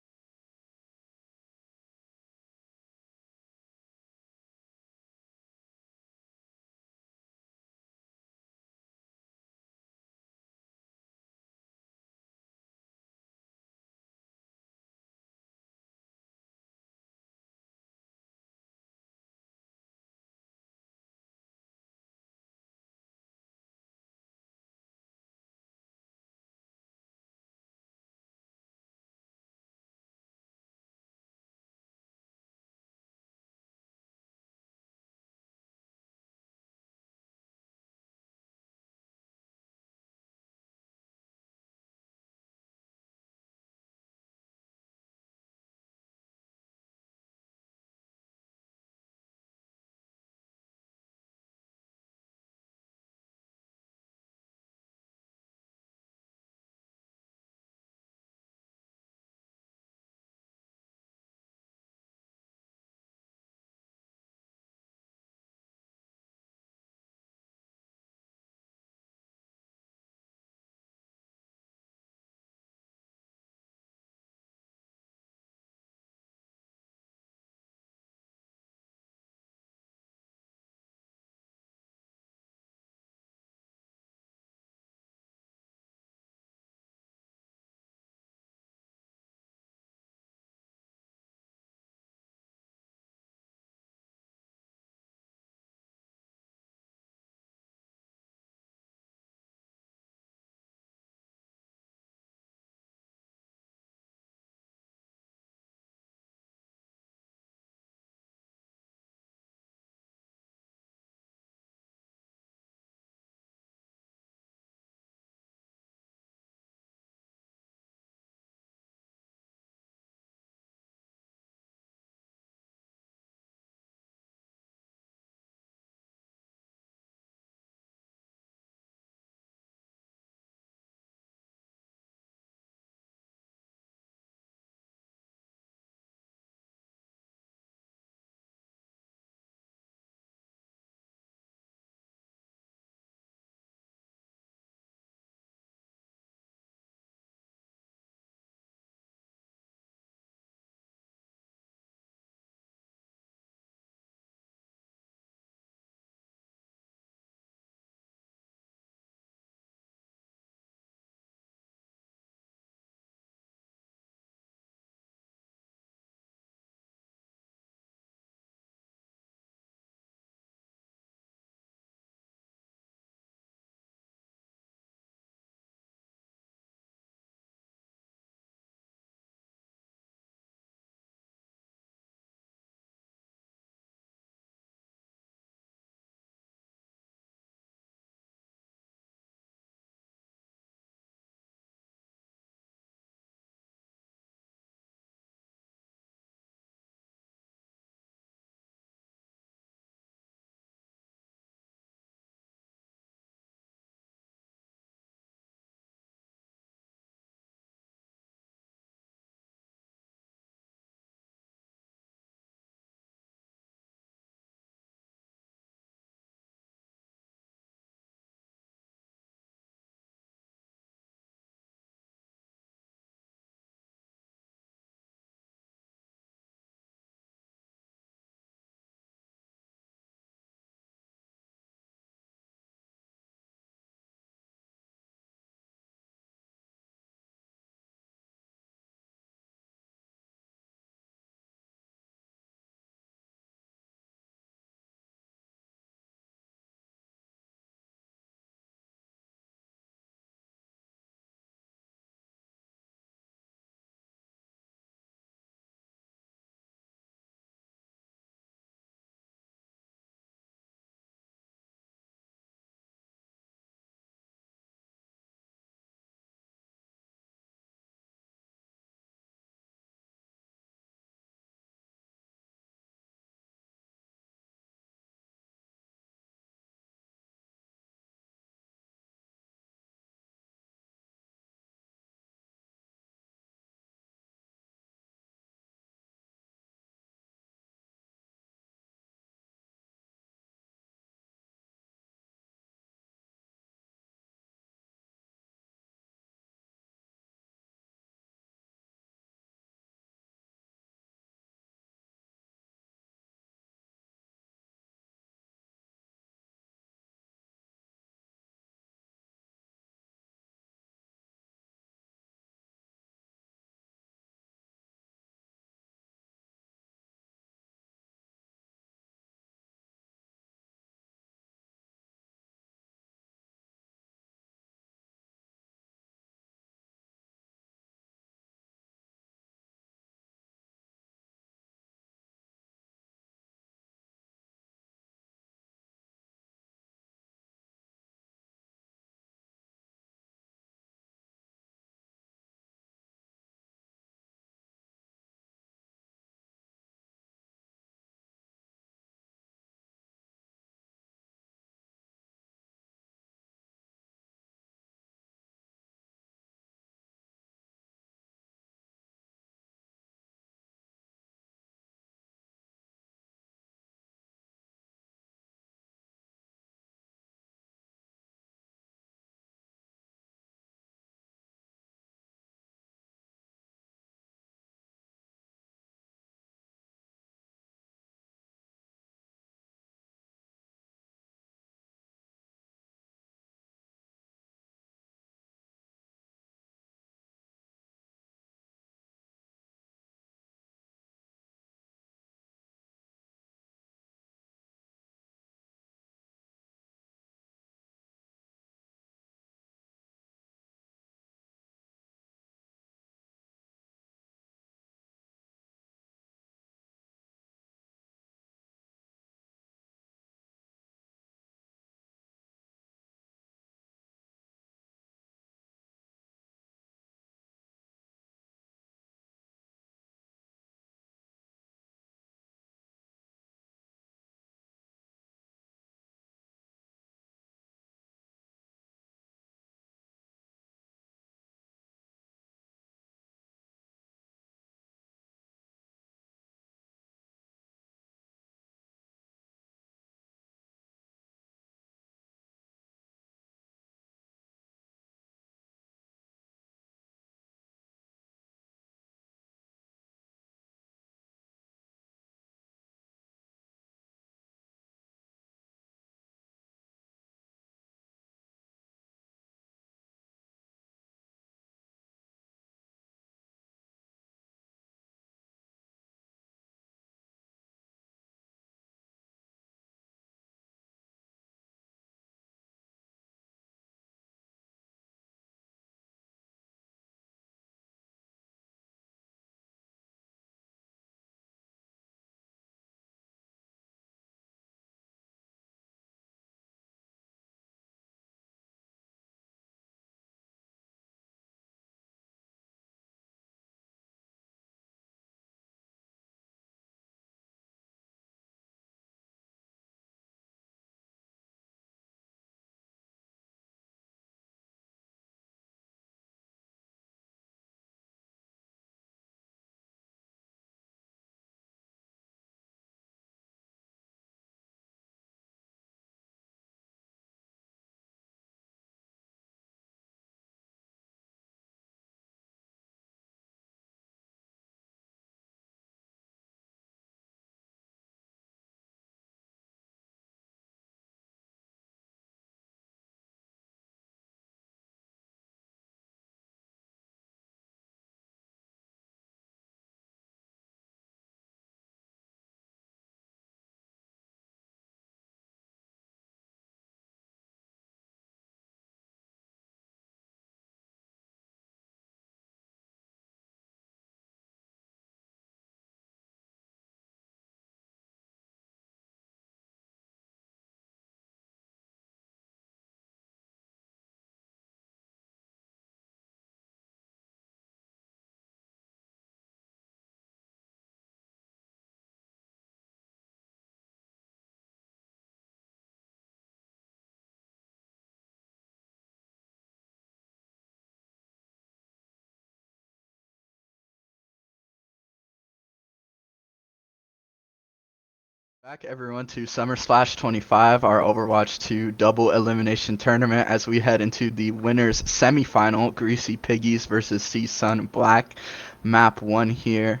Back everyone to Summer Splash 25, our Overwatch 2 double elimination tournament as we head into the winners semifinal, Greasy Piggies versus Sea Sun Black, map 1 here,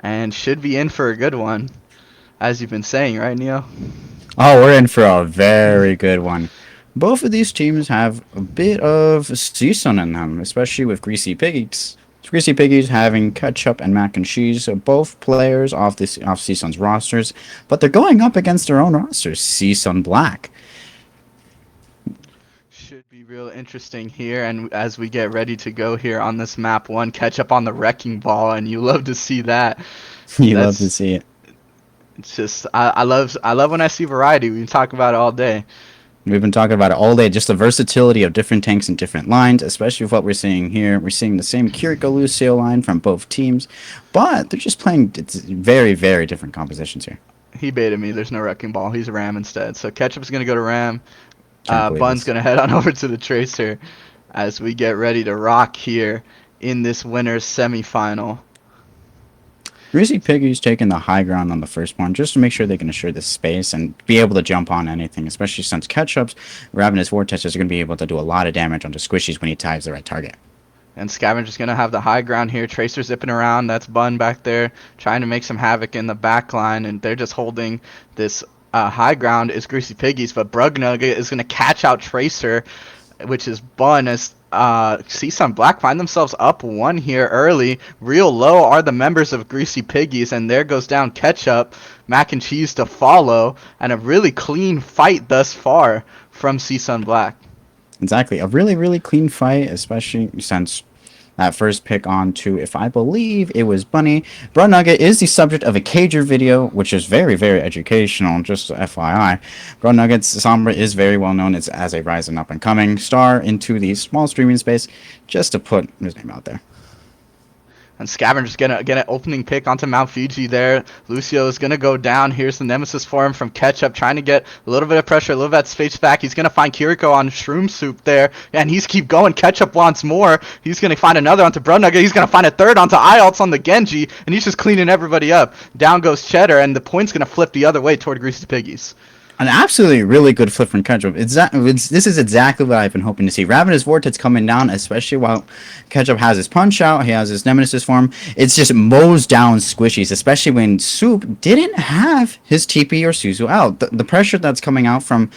and should be in for a good one, as you've been saying, right, Neo? Oh, we're in for a very good one. Both of these teams have a bit of season in them, especially with Greasy Piggies. Greasy Piggies having ketchup and mac and cheese, so both players off Season's rosters, but they're going up against their own rosters, Season Black. Should be real interesting here, and as we get ready to go here on this map 1, catch up on the wrecking ball, and you love to see that. You love to That's see it. it's just I love when I see variety. We can talk about it all day. We've been talking about it all day, just the versatility of different tanks and different lines, especially with what we're seeing here. We're seeing the same Kiriko Lucio line from both teams, but they're just playing very, very different compositions here. He baited me. There's no wrecking ball. He's Ram instead. So Ketchup's gonna go to Ram. Can't believe Bun's this. gonna head on over to the Tracer as we get ready to rock here in this winners semifinal. Greasy Piggy's taking the high ground on the first one just to make sure they can assure this space and be able to jump on anything, especially since Ketchup's Ravenous Vortexes are going to be able to do a lot of damage onto Squishies when he ties the right target. And Scavenger's gonna have the high ground here. Tracer zipping around. That's Bun back there trying to make some havoc in the back line, and they're just holding this high ground is Greasy Piggies, but Brugnugget is gonna catch out Tracer, which is Bun as Seasun Black find themselves up 1 here early. Real low are the members of Greasy Piggies, and there goes down Ketchup, Mac and Cheese to follow, and a really clean fight thus far from Seasun Black. Exactly. A really, really clean fight, especially since that first pick on to, if I believe it was Bunny. Brown Nugget is the subject of a Cager video, which is very, very educational, just FYI. Brown Nugget's Sombra is very well known as a rising up and coming star into the small streaming space, just to put his name out there. And Scavenger's gonna get an opening pick onto Mount Fiji there. Lucio is gonna go down. Here's the Nemesis for him from Ketchup, trying to get a little bit of pressure, a little bit of space back. He's gonna find Kiriko on Shroom Soup there, and he's keep going. Ketchup wants more. He's gonna find another onto Brunugget. He's gonna find a third onto IALTS on the Genji, and he's just cleaning everybody up. Down goes Cheddar, and the point's gonna flip the other way toward Greasy Piggies. An absolutely really good flip from Ketchup. This is exactly what I've been hoping to see. Ravenous Vortex coming down, especially while Ketchup has his punch out, he has his Nemesis form. It's just mows down Squishies, especially when Soup didn't have his TP or Suzu out. The pressure that's coming out from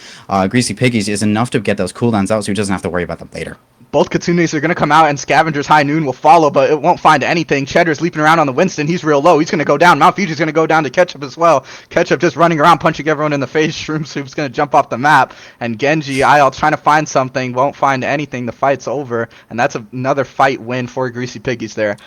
Greasy Piggies is enough to get those cooldowns out so he doesn't have to worry about them later. Both Katsunes are going to come out, and Scavenger's High Noon will follow, but it won't find anything. Cheddar's leaping around on the Winston. He's real low. He's going to go down. Mount Fuji's going to go down to Ketchup as well. Ketchup just running around, punching everyone in the face. Shroom Soup's going to jump off the map. And Genji, IL trying to find something, won't find anything. The fight's over, and that's another fight win for Greasy Piggies there.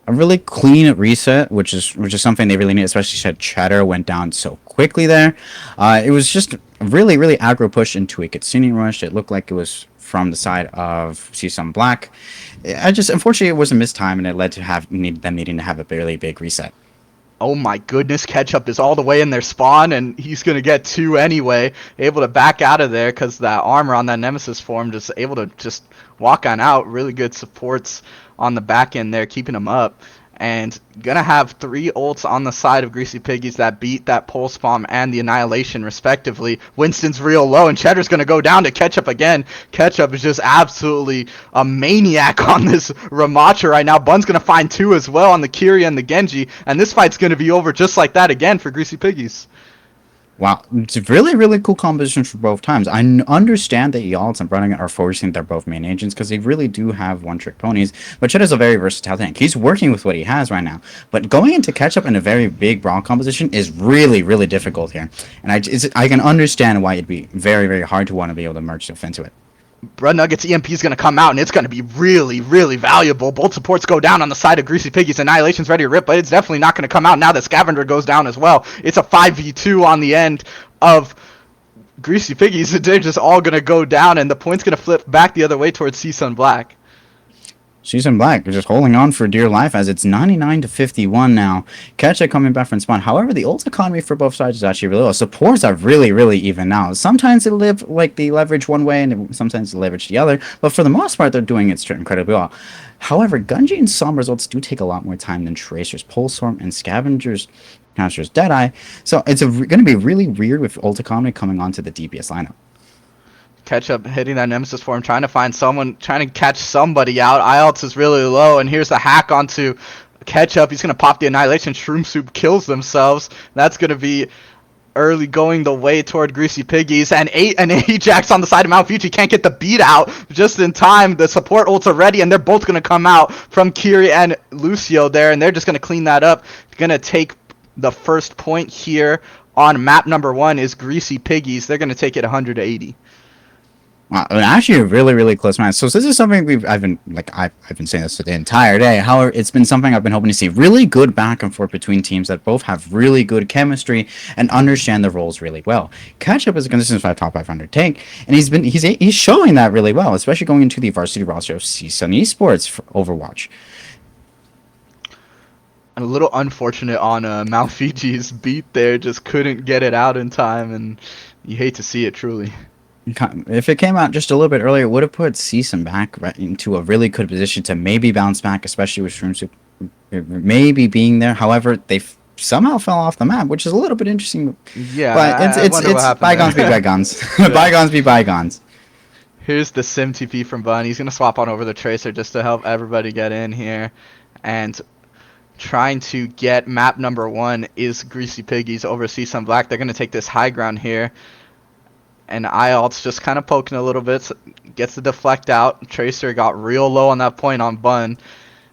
A really clean reset, which is something they really need, especially since Cheddar went down so quickly there. It was just really, really aggro push into a Kitsune rush. It looked like it was from the side of Seasun Black. Unfortunately, it was a missed time, and it led to them needing to have a really big reset. Oh my goodness, Ketchup is all the way in their spawn, and he's going to get 2 anyway. Able to back out of there because that armor on that Nemesis form just able to just walk on out. Really good supports on the back end there, keeping him up. And gonna have 3 ults on the side of Greasy Piggies that beat that Pulse Bomb and the Annihilation respectively. Winston's real low, and Cheddar's gonna go down to Ketchup again. Ketchup is just absolutely a maniac on this Ramacha right now. Bun's gonna find 2 as well on the Kyria and the Genji, and this fight's gonna be over just like that again for Greasy Piggies. Wow, it's a really, really cool composition for both times. I understand that Yaltz and Brunning are forcing their both main agents because they really do have one-trick ponies, but Chet is a very versatile tank. He's working with what he has right now, but going into Ketchup in a very big brawl composition is really, really difficult here, and I can understand why it'd be very, very hard to want to be able to merge stuff into it. Brud Nuggets EMP is going to come out, and it's going to be really, really valuable. Both supports go down on the side of Greasy Piggies. Annihilation's ready to rip, but it's definitely not going to come out now that Scavenger goes down as well. It's a 5v2 on the end of Greasy Piggies. They're just all going to go down, and the point's going to flip back the other way towards Seasun Black. Season Black just holding on for dear life as it's 99 to 51 now. Ketchup coming back from spawn. However, the ult economy for both sides is actually really low. Supports are really, really even now. Sometimes they leverage one way and sometimes they leverage the other, but for the most part, they're doing it incredibly well. However, Gunji and Sombra results do take a lot more time than Tracer's Pulse Storm and Scavenger's Caster's Deadeye. So it's going to be really weird with ult economy coming onto the DPS lineup. Ketchup hitting that Nemesis for him, trying to find someone, trying to catch somebody out. IELTS is really low, and here's the hack onto Ketchup. He's going to pop the Annihilation. Shroom Soup kills themselves. That's going to be early going the way toward Greasy Piggies, and Ajax on the side of Mount Fuji can't get the beat out just in time. The support ults are ready, and they're both going to come out from Kiri and Lucio there, and they're just going to clean that up. Going to take the first point here on map number 1 is Greasy Piggies. They're going to take it 180. Actually, a really, really close match. So this is something I've been saying this the entire day. However, it's been something I've been hoping to see. Really good back and forth between teams that both have really good chemistry and understand the roles really well. Ketchup is a consistent top 500 tank, and he's showing that really well, especially going into the varsity roster of CSUN Esports for Overwatch. A little unfortunate on Mount Fiji's beat there, just couldn't get it out in time, and you hate to see it truly. If it came out just a little bit earlier, it would have put Season back into a really good position to maybe bounce back, especially with Shroom Soup maybe being there. However, they somehow fell off the map, which is a little bit interesting. Yeah, but it's bygones be bygones. Bygones be bygones. Here's the Sim TP from Bun. He's going to swap on over the Tracer just to help everybody get in here. And trying to get map number 1 is Greasy Piggies over Season Black. They're going to take this high ground here. And IELTS just kind of poking a little bit, gets the deflect out. Tracer got real low on that point on Bun.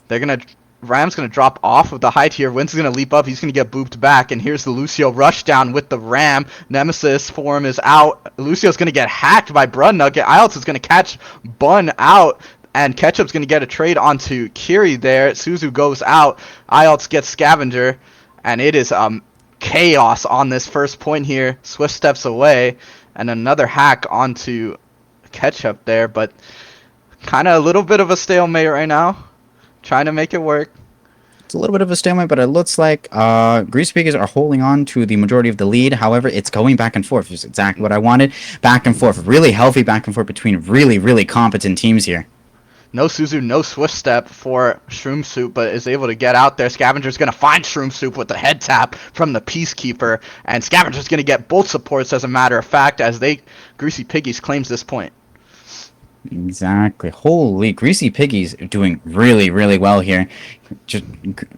Ram's gonna drop off of the height here. Wynn's gonna leap up. He's gonna get booped back. And here's the Lucio rush down with the Ram. Nemesis form is out. Lucio's gonna get hacked by Brun Nugget. IELTS is gonna catch Bun out. And Ketchup's gonna get a trade onto Kiri there. Suzu goes out. IELTS gets Scavenger. And it is chaos on this first point here. Swift steps away. And another hack onto Ketchup there, but kind of a little bit of a stalemate right now. Trying to make it work. It's a little bit of a stalemate, but it looks like Greasy Piggies are holding on to the majority of the lead. However, it's going back and forth. It's exactly what I wanted. Back and forth. Really healthy back and forth between really, really competent teams here. No Suzu, no Swift Step for Shroom Soup, but is able to get out there. Scavenger's going to find Shroom Soup with the head tap from the Peacekeeper, and Scavenger's going to get both supports, as a matter of fact, as Greasy Piggies claims this point. Exactly. Holy, Greasy Piggies doing really, really well here.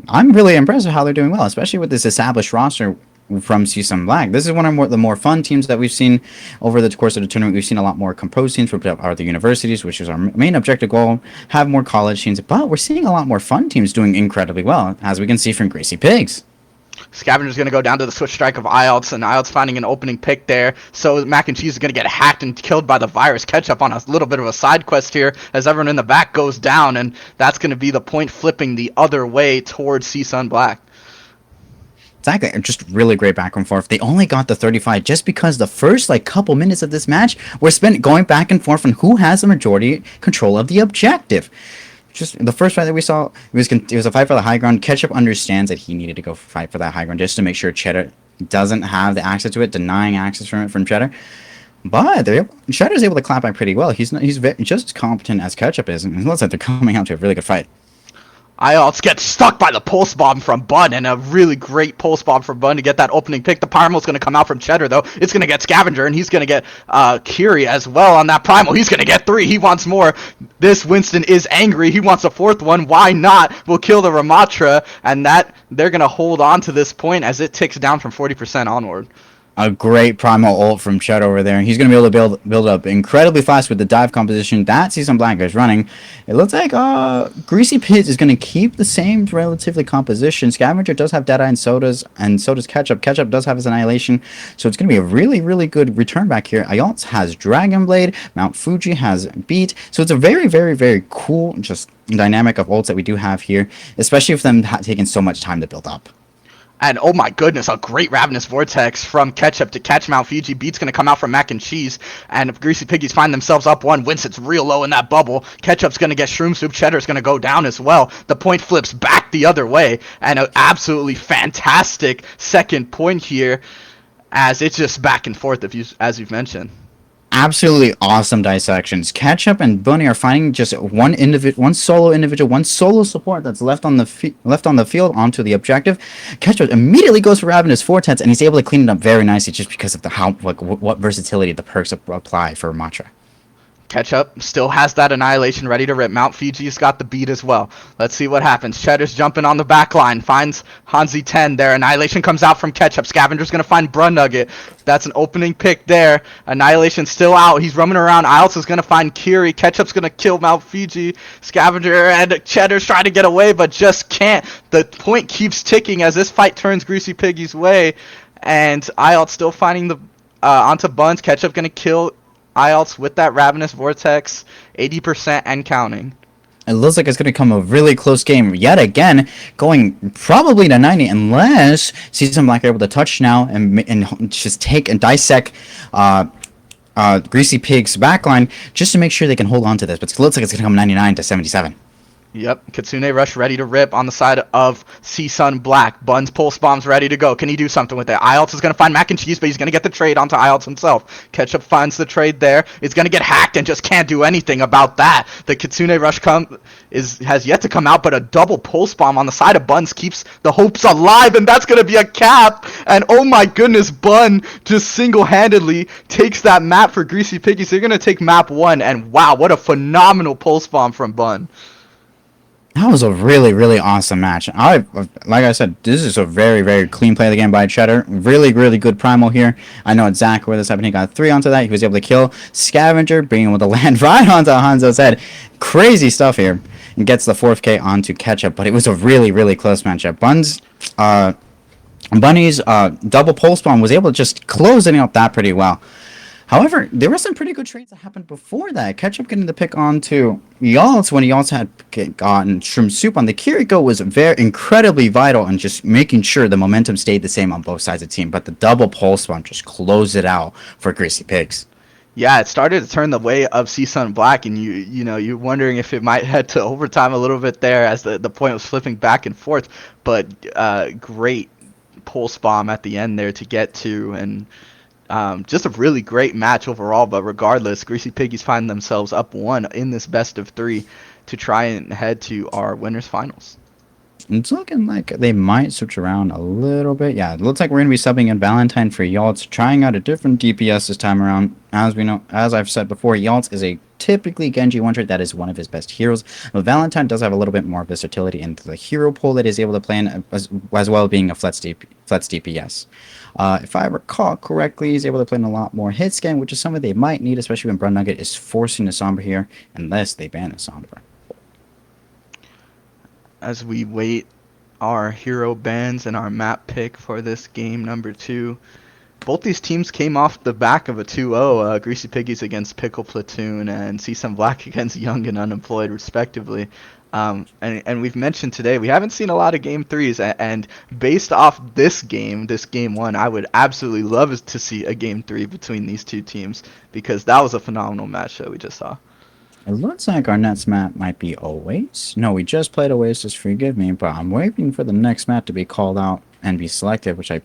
I'm really impressed with how they're doing well, especially with this established roster from Season Black. This is one of the more fun teams that we've seen over the course of the tournament. We've seen a lot more composed teams from other universities, which is our main objective goal, have more college teams, but we're seeing a lot more fun teams doing incredibly well, as we can see from Greasy Pigs. Scavenger's going to go down to the switch strike of IELTS, and IELTS finding an opening pick there. So Mac and Cheese is going to get hacked and killed by the virus. Ketchup on a little bit of a side quest here as everyone in the back goes down, and that's going to be the point flipping the other way towards CSUN Black. Exactly, just really great back and forth. They only got the 35 just because the first couple minutes of this match were spent going back and forth on who has the majority control of the objective. Just the first fight that we saw, it was a fight for the high ground. Ketchup understands that he needed to go fight for that high ground just to make sure Cheddar doesn't have the access to it, denying access from Cheddar. But Cheddar's able to clap back pretty well. He's just as competent as Ketchup is, and it looks like they're coming out to a really good fight. IELTS gets stuck by the pulse bomb from Bun, and a really great pulse bomb from Bun to get that opening pick. The Primal's going to come out from Cheddar, though. It's going to get Scavenger, and he's going to get Kiri as well on that Primal. He's going to get 3. He wants more. This Winston is angry. He wants a 4th one. Why not? We'll kill the Ramatra, and they're going to hold on to this point as it ticks down from 40% onward. A great primal ult from Chet over there. He's going to be able to build up incredibly fast with the dive composition that Season Black is running. It looks like Greasy Pigs is going to keep the same relatively composition. Scavenger does have Deadeye and so does Ketchup. Ketchup does have his Annihilation, so it's going to be a really, really good return back here. IELTS has Dragon Blade. Mount Fuji has Beat. So it's a very, very, very cool just dynamic of ults that we do have here, especially with them taking so much time to build up. And oh my goodness, a great Ravenous Vortex from Ketchup to catch Mount Fiji. Beat's going to come out from Mac and Cheese. And if Greasy Piggies find themselves up one, Winston's real low in that bubble. Ketchup's going to get Shroom Soup. Cheddar's going to go down as well. The point flips back the other way. And an absolutely fantastic second point here as it's just back and forth, as you've mentioned. Absolutely awesome dissections. Ketchup and Bunny are finding just one solo support that's left on the field onto the objective. Ketchup immediately goes for Ravenous Vortex, and he's able to clean it up very nicely just because of what versatility the perks apply for Matra. Ketchup still has that Annihilation ready to rip. Mount Fiji's got the beat as well. Let's see what happens. Cheddar's jumping on the back line. Finds Hanzi 10 there. Annihilation comes out from Ketchup. Scavenger's going to find Brun Nugget. That's an opening pick there. Annihilation still out. He's roaming around. Iles is going to find Kiri. Ketchup's going to kill Mount Fiji. Scavenger and Cheddar's trying to get away, but just can't. The point keeps ticking as this fight turns Greasy Piggy's way. And IELTS still finding the onto Buns. Ketchup going to kill IELTS with that Ravenous Vortex, 80% and counting. It looks like it's going to become a really close game yet again, going probably to 90 unless Season Black are able to touch now and just take and dissect Greasy Pig's backline just to make sure they can hold on to this. But it looks like it's going to come 99 to 77. Yep, Kitsune Rush ready to rip on the side of CSUN Black. Buns Pulse Bomb's ready to go. Can he do something with it? IELTS is going to find Mac and Cheese, but he's going to get the trade onto IELTS himself. Ketchup finds the trade there. He's going to get hacked and just can't do anything about that. The Kitsune Rush has yet to come out, but a double Pulse Bomb on the side of Buns keeps the hopes alive, and that's going to be a cap. And oh my goodness, Bun just single-handedly takes that map for Greasy Piggies. They're going to take map 1, and wow, what a phenomenal Pulse Bomb from Bun. That was a really, really awesome match. Like I said, this is a very, very clean play of the game by Cheddar. Really, really good primal here. I know exactly where this happened. He got 3 onto that. He was able to kill Scavenger, being able to land right onto Hanzo's head. Crazy stuff here. And gets the 4th K onto Ketchup. But it was a really, really close matchup. Bunny's double pulse bomb was able to just close it up that pretty well. However, there were some pretty good trades that happened before that. Ketchup getting the pick onto Yaltz when Yaltz had gotten Shroom Soup on the Kiriko was very incredibly vital in just making sure the momentum stayed the same on both sides of the team. But the double pulse bomb just closed it out for Greasy Pigs. Yeah, it started to turn the way of CSUN Black, and you're wondering if it might head to overtime a little bit there as the point was flipping back and forth. But great pulse bomb at the end there to get to, and just a really great match overall. But regardless, Greasy Piggies find themselves up 1 in this best of 3 to try and head to our winners finals. It's looking like they might switch around a little bit. Yeah, it looks like we're going to be subbing in Valentine for Yaltz, trying out a different DPS this time around. As we know, as I've said before, Yaltz is a typically Genji one-trick that is one of his best heroes. But Valentine does have a little bit more versatility into the hero pool that he's able to play in, as well as being a Fletz DPS. If I recall correctly, he's able to play in a lot more hit scan, which is something they might need, especially when Brun Nugget is forcing a Sombra here, unless they ban a Sombra. As we wait our hero bans and our map pick for this game number 2, both these teams came off the back of a 2-0. Greasy Piggies against Pickle Platoon and CSUN Black against Young and Unemployed, respectively. And we've mentioned today we haven't seen a lot of game 3s, and based off this game 1, I would absolutely love to see a game 3 between these two teams, because that was a phenomenal match that we just saw. It looks like our next map might be Oasis. No, we just played Oasis, forgive me, but I'm waiting for the next map to be called out and be selected, which I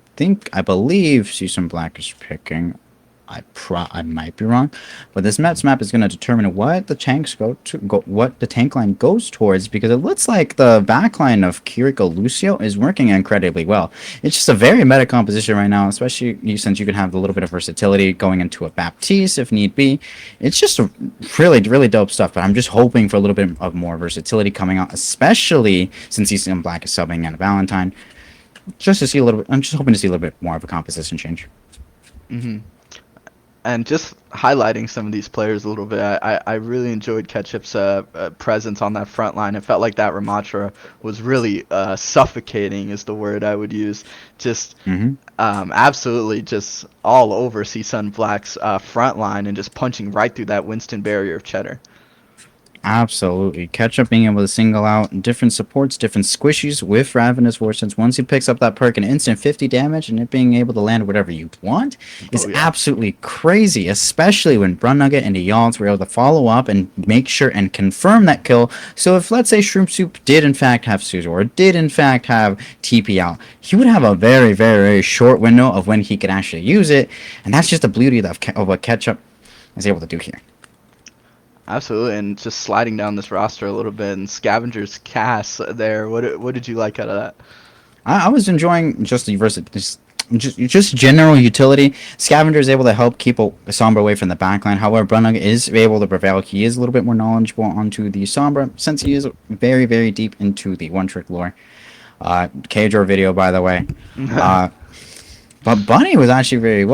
believe Season Black is picking. I might be wrong, but this next map is going to determine what the tanks what the tank line goes towards, because it looks like the back line of Kiriko Lucio is working incredibly well. It's just a very meta composition right now, especially since you can have a little bit of versatility going into a Baptiste if need be. It's just a really, really dope stuff, but I'm just hoping for a little bit of more versatility coming out, especially since Season Black is subbing at Valentine. Just to see a little bit, I'm just hoping to see a little bit more of a composition change. Mm-hmm. And just highlighting some of these players a little bit, I really enjoyed Ketchup's presence on that front line. It felt like that Ramatra was really suffocating is the word I would use. Just absolutely just all over CSUN Black's front line and just punching right through that Winston barrier of Cheddar. Absolutely. Ketchup being able to single out different supports, different squishies with Ravenous Vortex. Once he picks up that perk, an instant 50 damage, and it being able to land whatever you want is Oh yeah. absolutely crazy, especially when Brun Nugget and the Yawns were able to follow up and make sure and confirm that kill. So if, let's say, Shroom Soup did in fact have Suzu or did in fact have TP out, he would have a very, very, very short window of when he could actually use it. And that's just the beauty of what Ketchup is able to do here. Absolutely, and just sliding down this roster a little bit, and Scavenger's cast there. What did you like out of that? I was enjoying just the just general utility. Scavenger is able to help keep a Sombra away from the backline. However, Brunung is able to prevail. He is a little bit more knowledgeable onto the Sombra since he is very, very deep into the one-trick lore. Kajor video, by the way. Uh, but Bunny was actually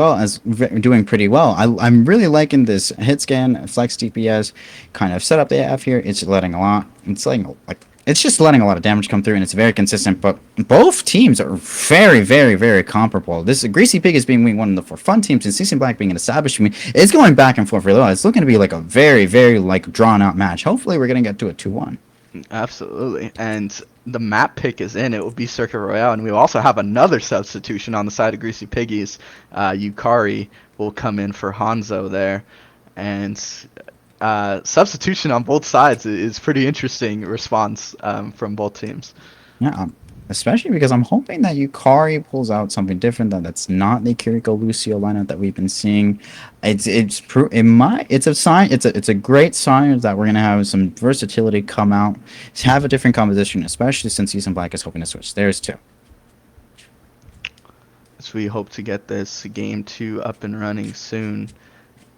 doing pretty well. I'm really liking this hit scan, flex DPS kind of setup they have here. It's letting a lot. It's just letting a lot of damage come through, and it's very consistent. But both teams are very, very, very comparable. This Greasy Pig is being one of the four fun teams, and CC Black being an established team. It's going back and forth really well. It's looking to be like a very, very drawn out match. Hopefully, we're gonna get to a 2-1. Absolutely, and the map pick is in. It will be Circuit Royale, and we also have another substitution on the side of Greasy Piggies. Yukari will come in for Hanzo there, and substitution on both sides is pretty interesting response from both teams. Yeah, especially because I'm hoping that Yukari pulls out something different that's not the Kiriko Lucio lineup that we've been seeing. It's a sign. It's a great sign that we're gonna have some versatility come out, have a different composition, especially since Season Black is hoping to switch theirs too. So we hope to get this game 2 up and running soon.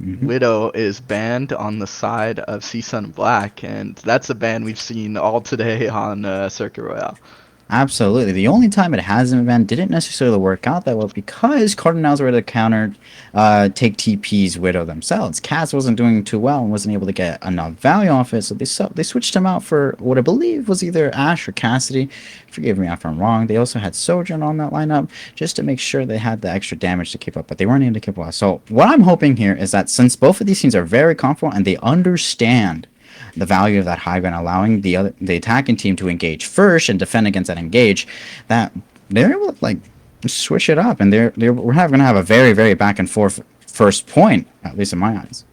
Mm-hmm. Widow is banned on the side of CSUN Black, and that's a ban we've seen all today on Circuit Royale. Absolutely. The only time it hasn't been didn't necessarily work out that well because Cardinals were able to take TP's Widow themselves. Cass wasn't doing too well and wasn't able to get enough value off it, so they switched him out for what I believe was either Ash or Cassidy. Forgive me if I'm wrong. They also had Sojourn on that lineup just to make sure they had the extra damage to keep up, but they weren't able to keep up. So what I'm hoping here is that since both of these teams are very comfortable and they understand the value of that high ground, allowing the attacking team to engage first and defend against that engage, that they're able to switch it up, and we're going to have a very, very back and forth first point, at least in my eyes.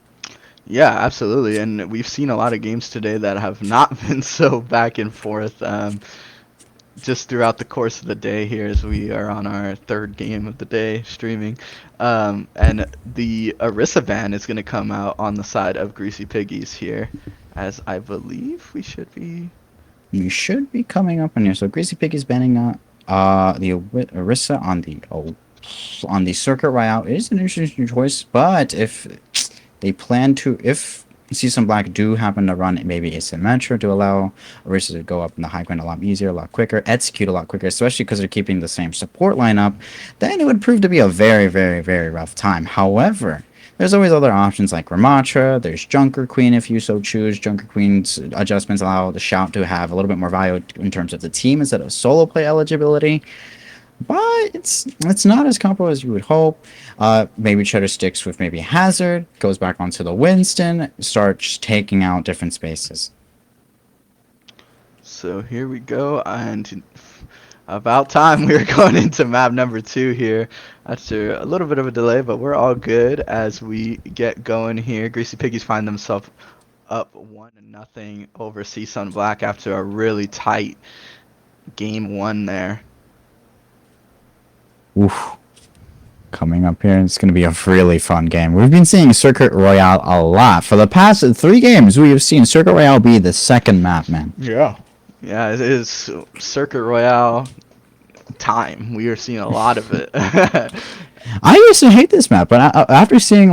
Yeah, absolutely, and we've seen a lot of games today that have not been so back and forth. Just throughout the course of the day here, as we are on our third game of the day streaming, and the Orisa ban is going to come out on the side of Greasy Piggies here, as I believe we should be. You should be coming up on here. So Greasy Piggies banning the Orisa on the Circuit Royale. It is an interesting choice, but if they plan to, if Season Black do happen to run maybe a Symmetra to allow Orisa to go up in the high ground a lot easier, a lot quicker, execute a lot quicker, especially because they're keeping the same support lineup, then it would prove to be a very, very, very rough time. However, there's always other options like Ramatra, there's Junker Queen if you so choose. Junker Queen's adjustments allow the Shout to have a little bit more value in terms of the team instead of solo play eligibility. But it's not as comfortable as you would hope. Maybe Cheddar sticks with maybe Hazard, goes back onto the Winston, starts taking out different spaces. So here we go, and about time we are going into map number 2 here after a little bit of a delay, but we're all good as we get going here. Greasy Piggies find themselves up 1-0 over CSUN Black after a really tight game 1 there. Oof. Coming up here, it's going to be a really fun game. We've been seeing Circuit Royale a lot. For the past 3 games, we have seen Circuit Royale be the second map, man. Yeah, it is Circuit Royale time. We are seeing a lot of it. I used to hate this map, but after seeing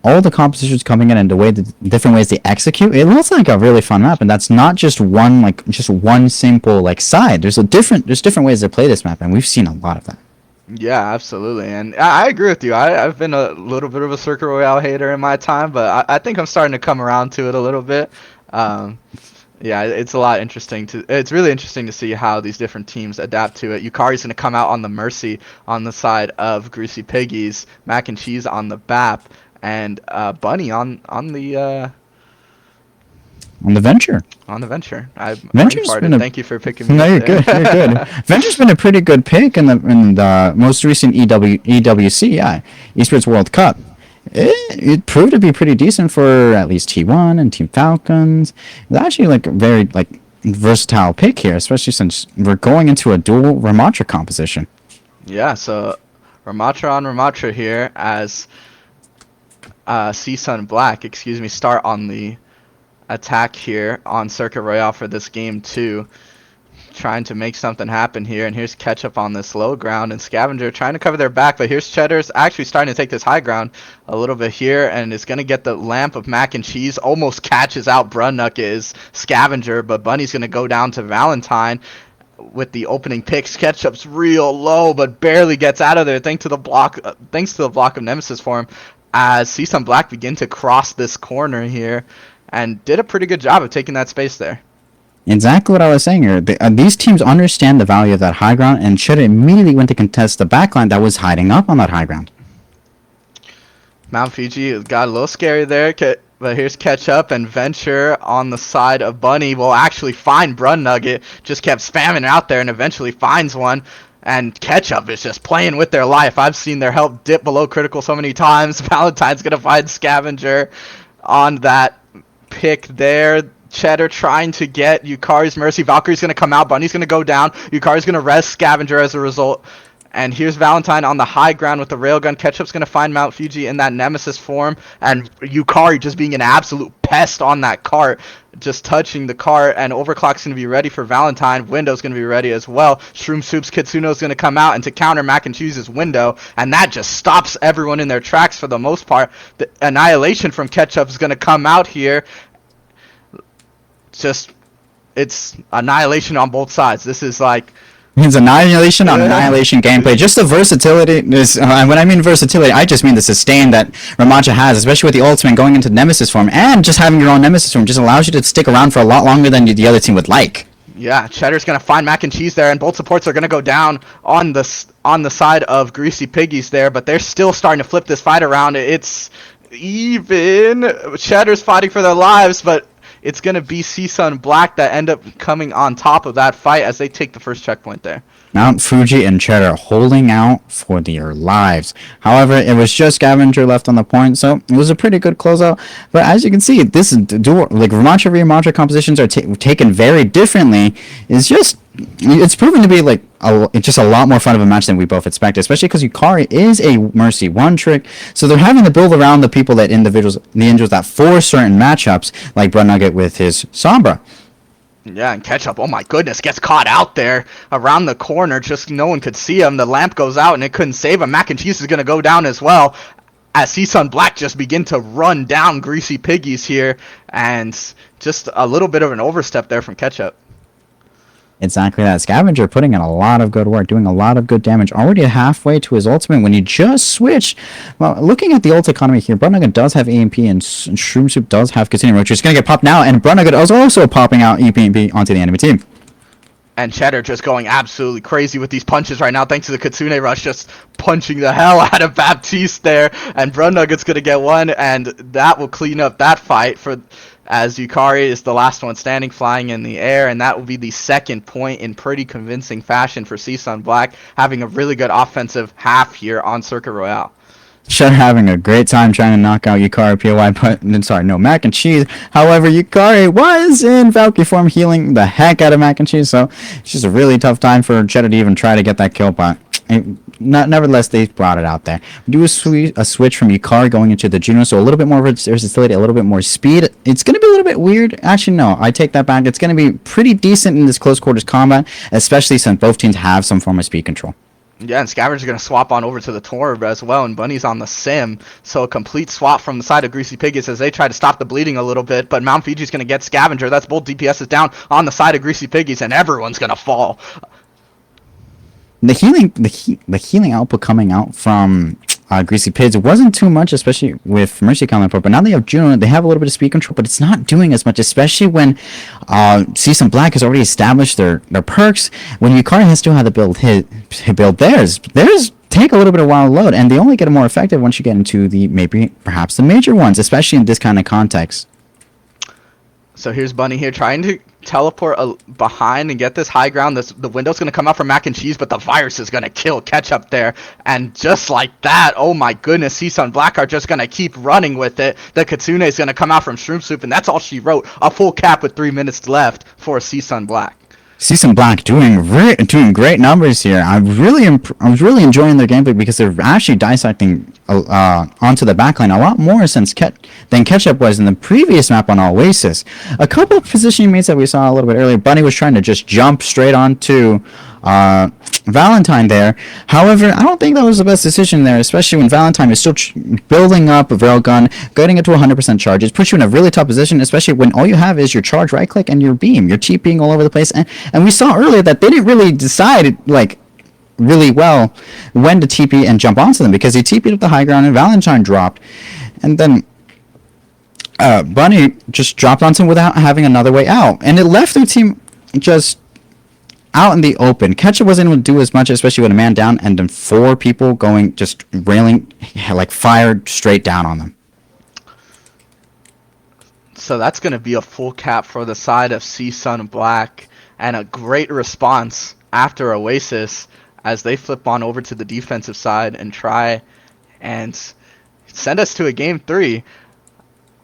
all the compositions coming in and the different ways they execute, it looks like a really fun map. And that's not just one simple side. There's different ways to play this map, and we've seen a lot of that. Yeah, absolutely, and I agree with you. I've been a little bit of a Circuit Royale hater in my time, but I think I'm starting to come around to it a little bit. Yeah, it's it's really interesting to see how these different teams adapt to it. Yukari's going to come out on the Mercy on the side of Greasy Piggies, Mac and Cheese on the BAP, and Bunny on the On the Venture. On the Venture. I brain Venture's farted. been a Thank you for picking me no, up you're there. good. You're good. Venture's been a pretty good pick in the most recent EWC, yeah, Esports World Cup. It proved to be pretty decent for at least T1 and Team Falcons. It's actually like a very like versatile pick here, especially since we're going into a dual Ramatra composition. Yeah, so Ramatra on Ramatra here as CSUN Black, excuse me, start on the attack here on Circuit Royale for this game 2. Trying to make something happen here, and here's Ketchup on this low ground, and Scavenger trying to cover their back, but here's Cheddar's actually starting to take this high ground a little bit here, and is going to get the lamp of mac and cheese, almost catches out Brunnuck is Scavenger, but Bunny's going to go down to Valentine with the opening picks. Ketchup's real low, but barely gets out of there thanks to the block of Nemesis for him, as CSUN Black begin to cross this corner here, and did a pretty good job of taking that space there. Exactly what I was saying here. These teams understand the value of that high ground and should immediately went to contest the backline that was hiding up on that high ground. Mount Fiji got a little scary there, but here's Ketchup, and Venture on the side of Bunny will actually find Brun Nugget. Just kept spamming out there and eventually finds one. And Ketchup is just playing with their life. I've seen their help dip below critical so many times. Valentine's going to find Scavenger on that pick there. Cheddar trying to get Yukari's Mercy. Valkyrie's going to come out. Bunny's going to go down. Yukari's going to res Scavenger as a result. And here's Valentine on the high ground with the railgun. Ketchup's going to find Mount Fuji in that Nemesis form. And Yukari just being an absolute pest on that cart. Just touching the cart. And Overclock's going to be ready for Valentine. Window's going to be ready as well. Shroom Soup's Kitsuno's going to come out and to counter Mac and Cheese's Window. And that just stops everyone in their tracks for the most part. The Annihilation from Ketchup is going to come out here. Just, it's annihilation on both sides. This is like... It's annihilation on annihilation gameplay. Just the versatility is, when I mean versatility, I just mean the sustain that Ramacha has, especially with the ultimate going into Nemesis form, and just having your own Nemesis form just allows you to stick around for a lot longer than the other team would like. Yeah, Cheddar's going to find Mac and Cheese there, and both supports are going to go down on the side of Greasy Piggies there, but they're still starting to flip this fight around. It's even. Cheddar's fighting for their lives, but it's going to be CSUN Black that end up coming on top of that fight as they take the first checkpoint there. Mount Fuji and Cheddar holding out for their lives. However, it was just Scavenger left on the point, so it was a pretty good closeout. But as you can see, this dual, like Ramacha v Ramacha compositions are taken very differently. It's proven to be like just a lot more fun of a match than we both expected, especially because Yukari is a Mercy 1 trick, so they're having to build around the people that individuals that force certain matchups, like Brun Nugget with his Sombra. Yeah, and Ketchup, oh my goodness, gets caught out there around the corner. Just no one could see him. The lamp goes out and it couldn't save him. Mac and Cheese is going to go down as well as CSUN Black just begin to run down Greasy Piggies here. And just a little bit of an overstep there from Ketchup. Exactly that. Scavenger putting in a lot of good work, doing a lot of good damage, already halfway to his ultimate when you just switch. Well, looking at the ult economy here, Brunugget does have AMP and Shroom Soup does have Continuing Roach. It's going to get popped now, and Brunugget is also popping out EMP onto the enemy team. And Cheddar just going absolutely crazy with these punches right now, thanks to the Kitsune Rush, just punching the hell out of Baptiste there. And Brunugget's going to get one, and that will clean up that fight for... as Yukari is the last one standing, flying in the air, and that will be the second point in pretty convincing fashion for CSUN Black, having a really good offensive half here on Circuit Royale. Sure, having a great time trying to knock out Yukari POI, but Mac and Cheese. However, Yukari was in Valkyrie form, healing the heck out of Mac and Cheese, so it's just a really tough time for Cheddar to even try to get that kill, but nevertheless, they brought it out there. We do a switch from Yukari going into the Juno, so a little bit more versatility, a little bit more speed. It's going to be a little bit weird. Actually, no, I take that back. It's going to be pretty decent in this close quarters combat, especially since both teams have some form of speed control. Yeah, and Scavenger's going to swap on over to the Torb as well, and Bunny's on the Sim. So a complete swap from the side of Greasy Piggies as they try to stop the bleeding a little bit, but Mount Fiji's going to get Scavenger. That's both DPSs down on the side of Greasy Piggies, and everyone's going to fall. The healing output coming out from Greasy Pigs wasn't too much, especially with Mercy calling for. But now they have Juno, they have a little bit of speed control, but it's not doing as much, especially when CSUN Black has already established their perks. When Yukari has to have to build theirs take a little bit of while to load, and they only get more effective once you get into perhaps the major ones, especially in this kind of context. So here's Bunny here trying to teleport behind and get this high ground. The window's going to come out from Mac and Cheese, but the virus is going to kill Ketchup there. And just like that, oh my goodness, Seasun Black are just going to keep running with it. The Kitsune is going to come out from Shroom Soup, and that's all she wrote. A full cap with 3 minutes left for Seasun Black. Season Black doing great numbers here. I was really enjoying their gameplay because they're actually dissecting onto the backline a lot more than Ketchup was in the previous map on Oasis. A couple of positioning mates that we saw a little bit earlier. Bunny was trying to just jump straight onto Valentine there. However, I don't think that was the best decision there, especially when Valentine is still building up a railgun, getting it to 100% charge. It puts you in a really tough position, especially when all you have is your charge right click and your beam. You're TPing all over the place. And we saw earlier that they didn't really decide, like, really well when to TP and jump onto them because he TP'd up the high ground and Valentine dropped. And then Bunny just dropped onto him without having another way out. And it left their team just out in the open. Ketchup wasn't able to do as much, especially with a man down, and then 4 people going, just railing, like fired straight down on them. So that's going to be a full cap for the side of Seasun Black, and a great response after Oasis as they flip on over to the defensive side and try and send us to a game 3.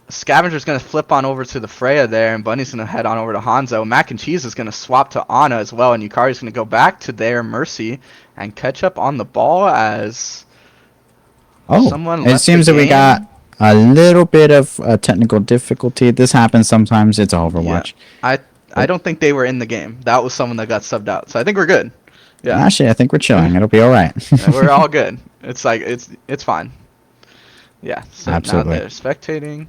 Scavenger's going to flip on over to the Freya there, and Bunny's going to head on over to Hanzo. Mac and Cheese is going to swap to Ana as well, and Yukari's going to go back to their Mercy and catch up on the ball as someone it seems that we got a little bit of technical difficulty. This happens sometimes. It's Overwatch. Yeah. I don't think they were in the game. That was someone that got subbed out, so I think we're good. Yeah. Actually, I think we're chilling. It'll be all right. We're all good. It's like it's fine. Yeah. So Absolutely. Now they're spectating.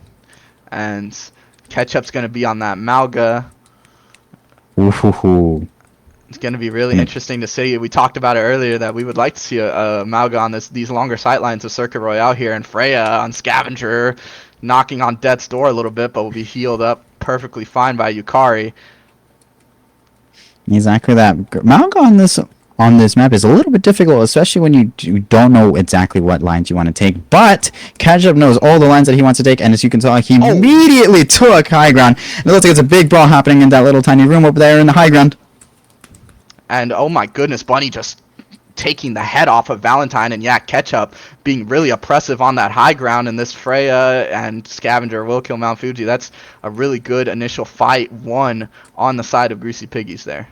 And Ketchup's going to be on that Malga. Ooh. It's going to be really interesting to see. We talked about it earlier that we would like to see a Malga on these longer sightlines of Circuit Royale here, and Freya on Scavenger knocking on Death's door a little bit, but will be healed up perfectly fine by Yukari. Exactly that. Malga on this map is a little bit difficult, especially when you don't know exactly what lines you want to take. But Ketchup knows all the lines that he wants to take, and as you can tell, he immediately took high ground. It looks like it's a big brawl happening in that little tiny room over there in the high ground. And oh my goodness, Bunny just taking the head off of Valentine, and yeah, Ketchup being really oppressive on that high ground, and this Freya and Scavenger will kill Mount Fuji. That's a really good initial fight won on the side of Greasy Piggies there.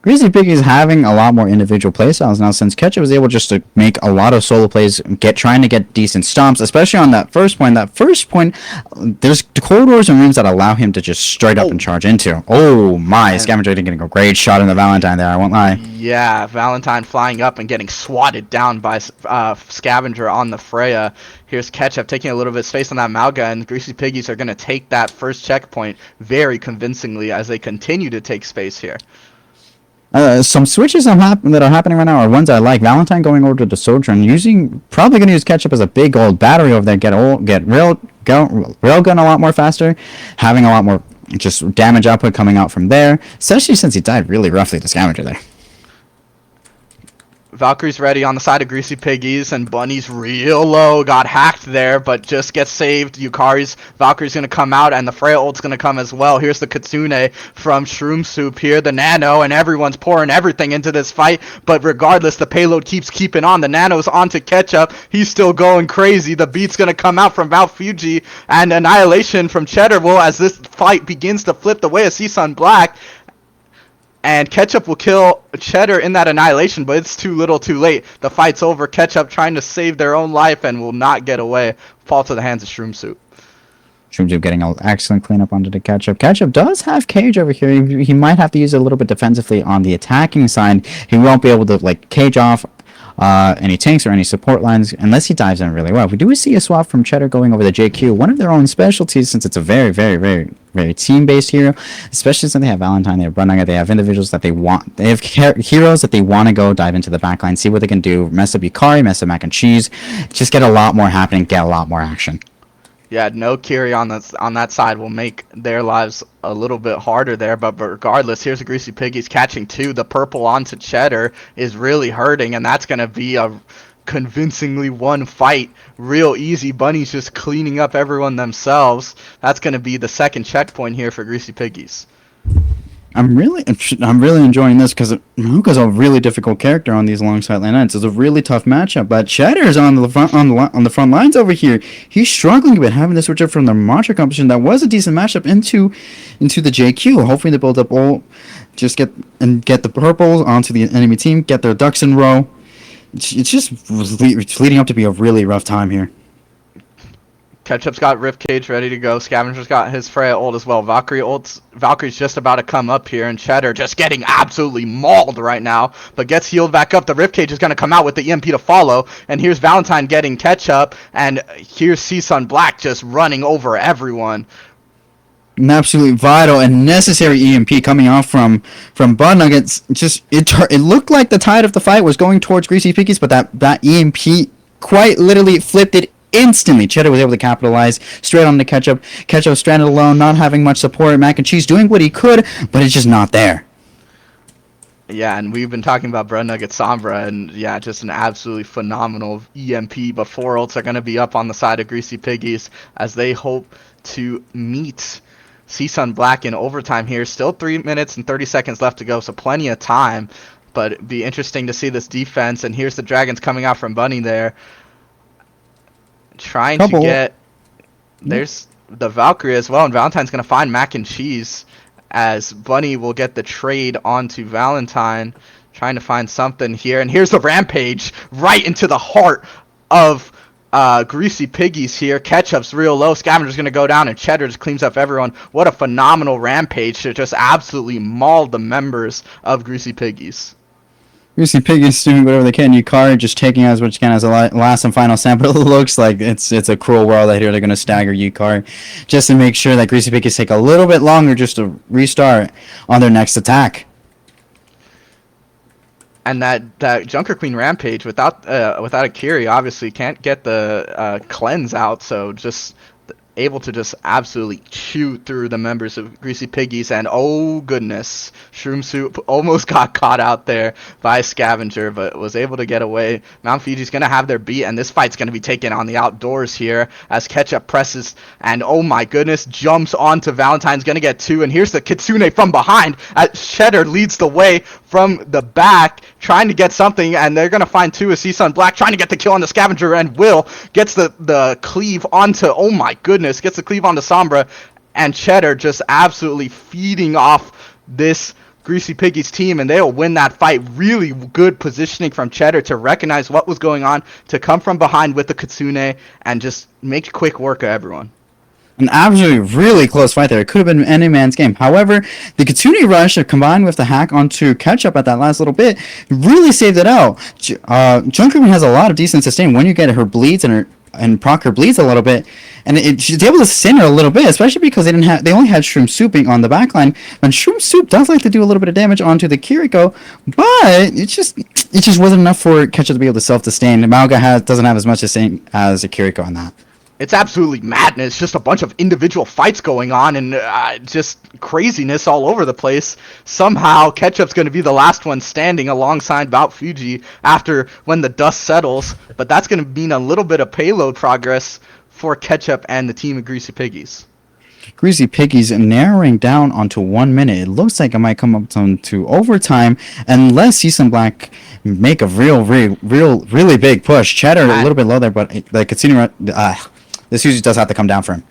Greasy Piggies having a lot more individual playstyles now since Ketchup was able just to make a lot of solo plays, trying to get decent stomps, especially on that first point. That first point, there's corridors and rooms that allow him to just straight up and charge into. Oh my, Scavenger getting a great shot in the Valentine there, I won't lie. Yeah, Valentine flying up and getting swatted down by Scavenger on the Freya. Here's Ketchup taking a little bit of space on that Malga, and Greasy Piggies are going to take that first checkpoint very convincingly as they continue to take space here. Some switches that are happening right now are ones I like. Valentine going over to the Soldier and probably going to use Ketchup as a big old battery over there. Get railgun a lot more faster, having a lot more just damage output coming out from there. Especially since he died really roughly to Scavenger there. Valkyrie's ready on the side of Greasy Piggies, and Bunny's real low, got hacked there, but just gets saved. Valkyrie's going to come out, and the Freya ult's going to come as well. Here's the Kitsune from Shroom Soup here, the Nano, and everyone's pouring everything into this fight, but regardless, the payload keeps keeping on. The Nano's onto Ketchup. He's still going crazy. The beat's going to come out from Mount Fuji, and Annihilation from Cheddar will, as this fight begins to flip the way of Seasun Black. And Ketchup will kill Cheddar in that Annihilation, but it's too little too late. The fight's over. Ketchup trying to save their own life and will not get away. Fall to the hands of Shroom Soup. Shroom Soup getting an excellent cleanup onto the Ketchup. Ketchup does have Cage over here. He might have to use it a little bit defensively on the attacking side. He won't be able to cage off any tanks or any support lines unless he dives in really well. We do see a swap from Cheddar going over the JQ, one of their own specialties since it's a very, very, very, very team-based hero, especially since they have Valentine, they have Brunnaga, they have individuals that they want, they have heroes that they want to go dive into the backline, see what they can do, mess up Yukari, mess up Mac and Cheese, just get a lot more happening, get a lot more action. Yeah, no Kiri on that side will make their lives a little bit harder there, but regardless, here's a Greasy Piggies catching 2. The purple onto Cheddar is really hurting, and that's going to be a convincingly won fight real easy. Bunny's just cleaning up everyone themselves. That's going to be the second checkpoint here for Greasy Piggies. I'm really enjoying this because Mahoka's a really difficult character on these long side lane nights. It's a really tough matchup, but Cheddar's on the front lines over here. He's struggling a bit, having to switch up from the Mantra competition that was a decent matchup into the JQ. Hoping to build up just get the purples onto the enemy team, get their ducks in row. It's leading up to be a really rough time here. Ketchup's got Ripcage ready to go. Scavenger's got his Freya ult as well. Valkyrie's just about to come up here, and Cheddar just getting absolutely mauled right now, but gets healed back up. The Ripcage is going to come out with the EMP to follow, and here's Valentine getting Ketchup, and here's Seasun Black just running over everyone. An absolutely vital and necessary EMP coming off from Bud Nuggets. It looked like the tide of the fight was going towards Greasy Piggies, but that EMP quite literally flipped it instantly. Cheddar was able to capitalize straight on the Ketchup. Ketchup stranded alone, not having much support. Mac and Cheese doing what he could, but it's just not there. Yeah, and we've been talking about Bread Nugget Sombra, and yeah, just an absolutely phenomenal EMP. But 4 ults are going to be up on the side of Greasy Piggies as they hope to meet Seasun Black in overtime here. Still 3 minutes and 30 seconds left to go, so plenty of time. But it'd be interesting to see this defense. And here's the Dragons coming out from Bunny there. Trying to get... There's the Valkyrie as well, and Valentine's going to find Mac and Cheese as Bunny will get the trade onto Valentine. Trying to find something here. And here's the Rampage right into the heart of Greasy Piggies here. Ketchup's real low. Scavenger's going to go down, and Cheddar just cleans up everyone. What a phenomenal Rampage to just absolutely maul the members of Greasy Piggies. Greasy Piggies doing whatever they can. Yukari just taking as much can as a last and final sample. It looks like it's a cruel world out here. They're going to stagger Yukari just to make sure that Greasy Piggies take a little bit longer just to restart on their next attack. And that Junker Queen Rampage without a Kiri obviously can't get the cleanse out, so just able to just absolutely chew through the members of Greasy Piggies. And oh goodness, Shroom Soup almost got caught out there by Scavenger, but was able to get away. Mount Fiji's going to have their beat, and this fight's going to be taken on the outdoors here as Ketchup presses, and oh my goodness, jumps onto Valentine's, going to get 2, and here's the Kitsune from behind as Cheddar leads the way from the back, trying to get something, and they're going to find 2 as Seasun Black trying to get the kill on the Scavenger, and Will gets the cleave onto, oh my goodness, gets the cleave onto Sombra, and Cheddar just absolutely feeding off this Greasy Piggies team, and they'll win that fight. Really good positioning from Cheddar to recognize what was going on, to come from behind with the Kitsune, and just make quick work of everyone. An absolutely really close fight there. It could have been any man's game. However, the Kitsune rush combined with the hack onto Ketchup at that last little bit really saved it out. Junker has a lot of decent sustain when you get her bleeds and proc her bleeds a little bit, and she's able to sustain her a little bit, especially because they only had Shroom Souping on the backline. And Shroom Soup does like to do a little bit of damage onto the Kiriko, but it just wasn't enough for Ketchup to be able to self-sustain. Mauga doesn't have as much sustain as a Kiriko on that. It's absolutely madness, just a bunch of individual fights going on, and just craziness all over the place. Somehow, Ketchup's going to be the last one standing alongside Mount Fuji after when the dust settles, but that's going to mean a little bit of payload progress for Ketchup and the team of Greasy Piggies. Greasy Piggies narrowing down onto 1 minute. It looks like it might come up to overtime unless Seasun Black make a really big push. Cheddar a little bit low there, but the Kitsune this usually does have to come down for him.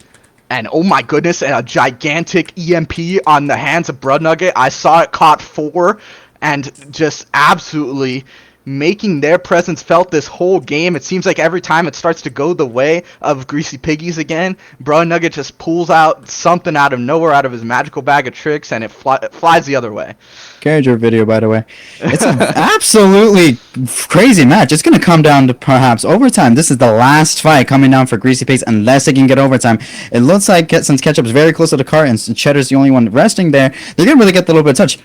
And oh my goodness, a gigantic EMP on the hands of Blood Nugget. I saw it caught 4, and just absolutely making their presence felt this whole game. It seems like every time it starts to go the way of Greasy Piggies again, Blood Nugget just pulls out something out of nowhere, out of his magical bag of tricks, and it flies the other way. Carriager video, by the way. It's an absolutely crazy match. It's going to come down to perhaps overtime. This is the last fight coming down for Greasy Pigs unless they can get overtime. It looks like since Ketchup's very close to the car and Cheddar's the only one resting there, they're going to really get the little bit of touch.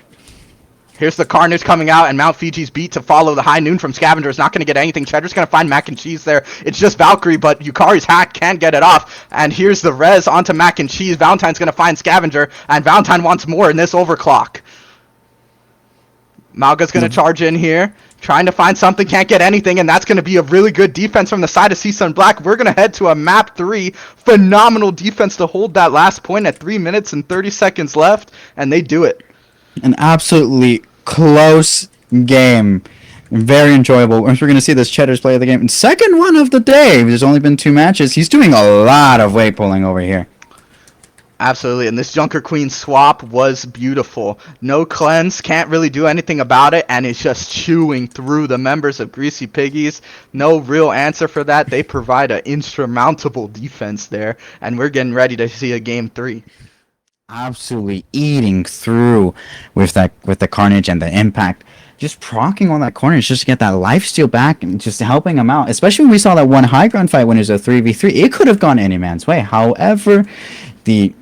Here's the Carnage coming out, and Mount Fiji's beat to follow. The High Noon from Scavenger is not going to get anything. Cheddar's going to find Mac and Cheese there. It's just Valkyrie, but Yukari's hack can't get it off. And here's the res onto Mac and Cheese. Valentine's going to find Scavenger, and Valentine wants more in this overclock. Malga's gonna charge in here, trying to find something, can't get anything, and that's gonna be a really good defense from the side of CSUN Black. We're gonna head to a map 3. Phenomenal defense to hold that last point at 3 minutes and 30 seconds left, and they do it. An absolutely close game. Very enjoyable. We're going to see this Cheddar's play of the game. Second one of the day. There's only been 2 matches. He's doing a lot of weight pulling over here. Absolutely, and this Junker Queen swap was beautiful. No cleanse, can't really do anything about it, and it's just chewing through the members of Greasy Piggies. No real answer for that. They provide an insurmountable defense there, and we're getting ready to see a game 3. Absolutely eating through with the carnage and the impact. Just procking on that corners just to get that life steal back and just helping him out. Especially when we saw that one high ground fight when it was a 3v3. It could have gone any man's way. However, the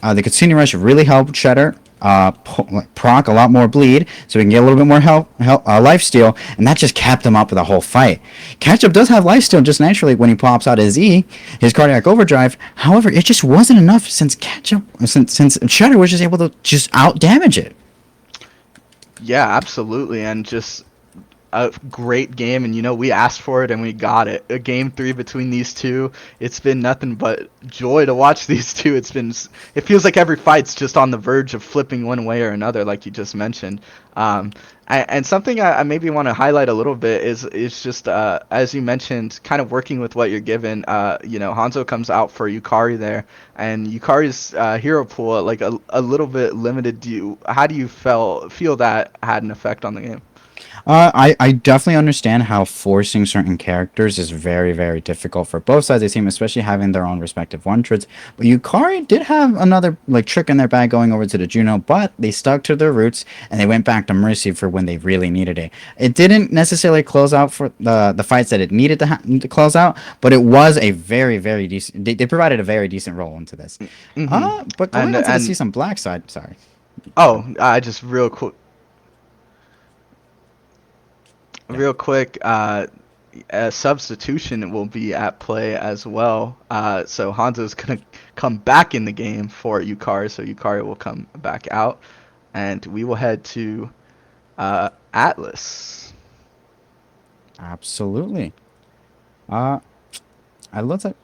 Katsuni Rush really helped Cheddar proc a lot more bleed, so we can get a little bit more life steal, and that just kept him up for the whole fight. Ketchup does have life steal just naturally when he pops out his E, his cardiac overdrive. However, it just wasn't enough since Cheddar was just able to just out damage it. Yeah, absolutely, and just a great game, and we asked for it and we got it. A game 3 between these two. It's been nothing but joy to watch these two. It feels like every fight's just on the verge of flipping one way or another, like you just mentioned. And something I maybe want to highlight a little bit is just as you mentioned, kind of working with what you're given. Hanzo comes out for Yukari there, and Yukari's hero pool like a little bit limited. How do you feel that had an effect on the game? I definitely understand how forcing certain characters is very, very difficult for both sides of the team, especially having their own respective one-tricks. But Yukari did have another trick in their bag going over to the Juno, but they stuck to their roots and they went back to Mercy for when they really needed it. It didn't necessarily close out for the fights that it needed to close out, but it was a very, very decent. They provided a very decent role into this. Mm-hmm. But going And on to the and Season Black side, sorry. oh, just real quick. Yeah. Real quick, a substitution will be at play as well. So Hanzo's gonna come back in the game for Yukari, so Yukari will come back out, and we will head to Atlas. Absolutely. Uh, I love that.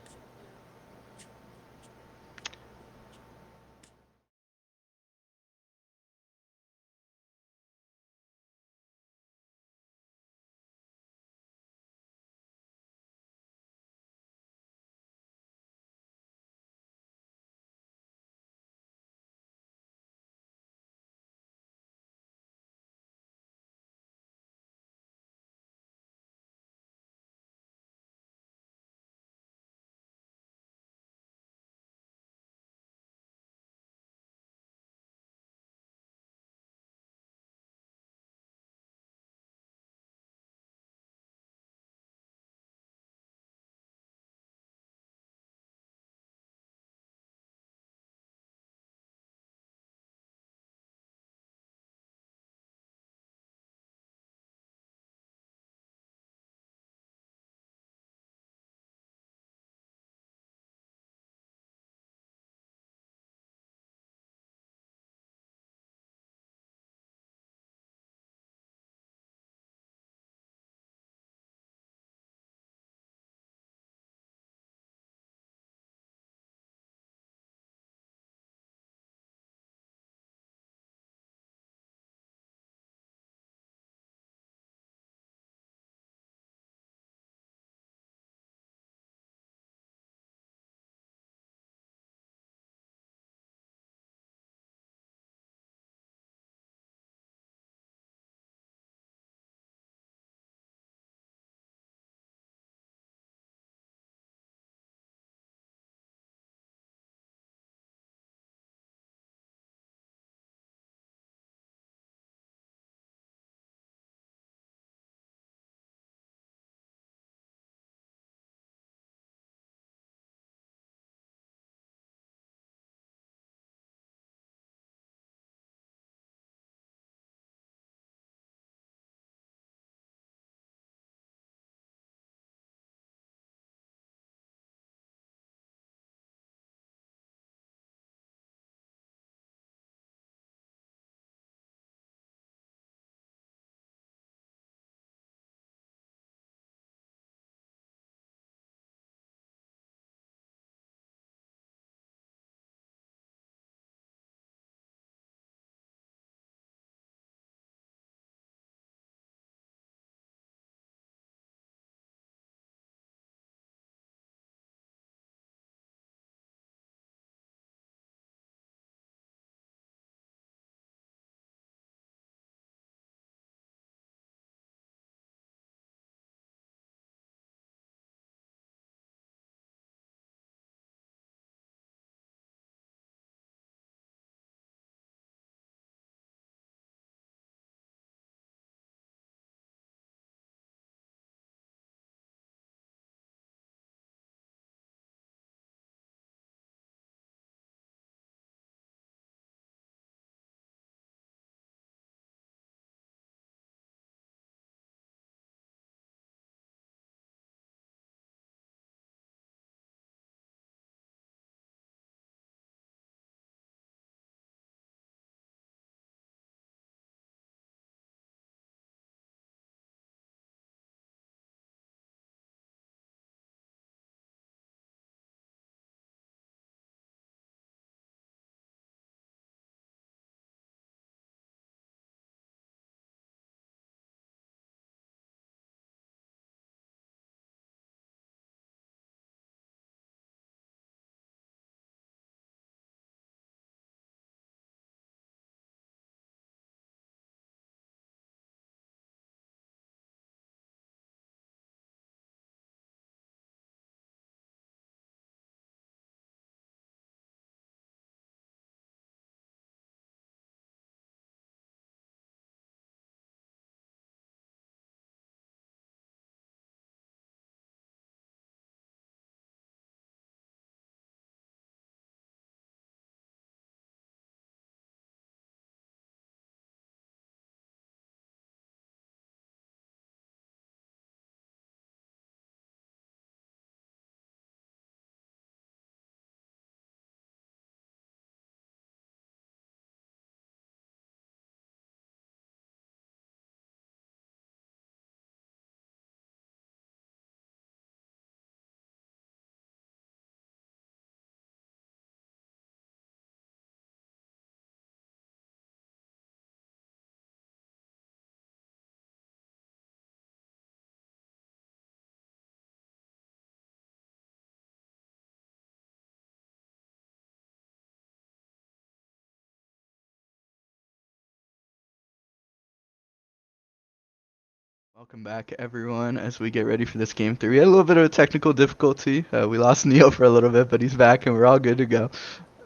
Welcome back, everyone, as we get ready for this game three. We had a little bit of a technical difficulty. We lost Neo for a little bit, but he's back and we're all good to go.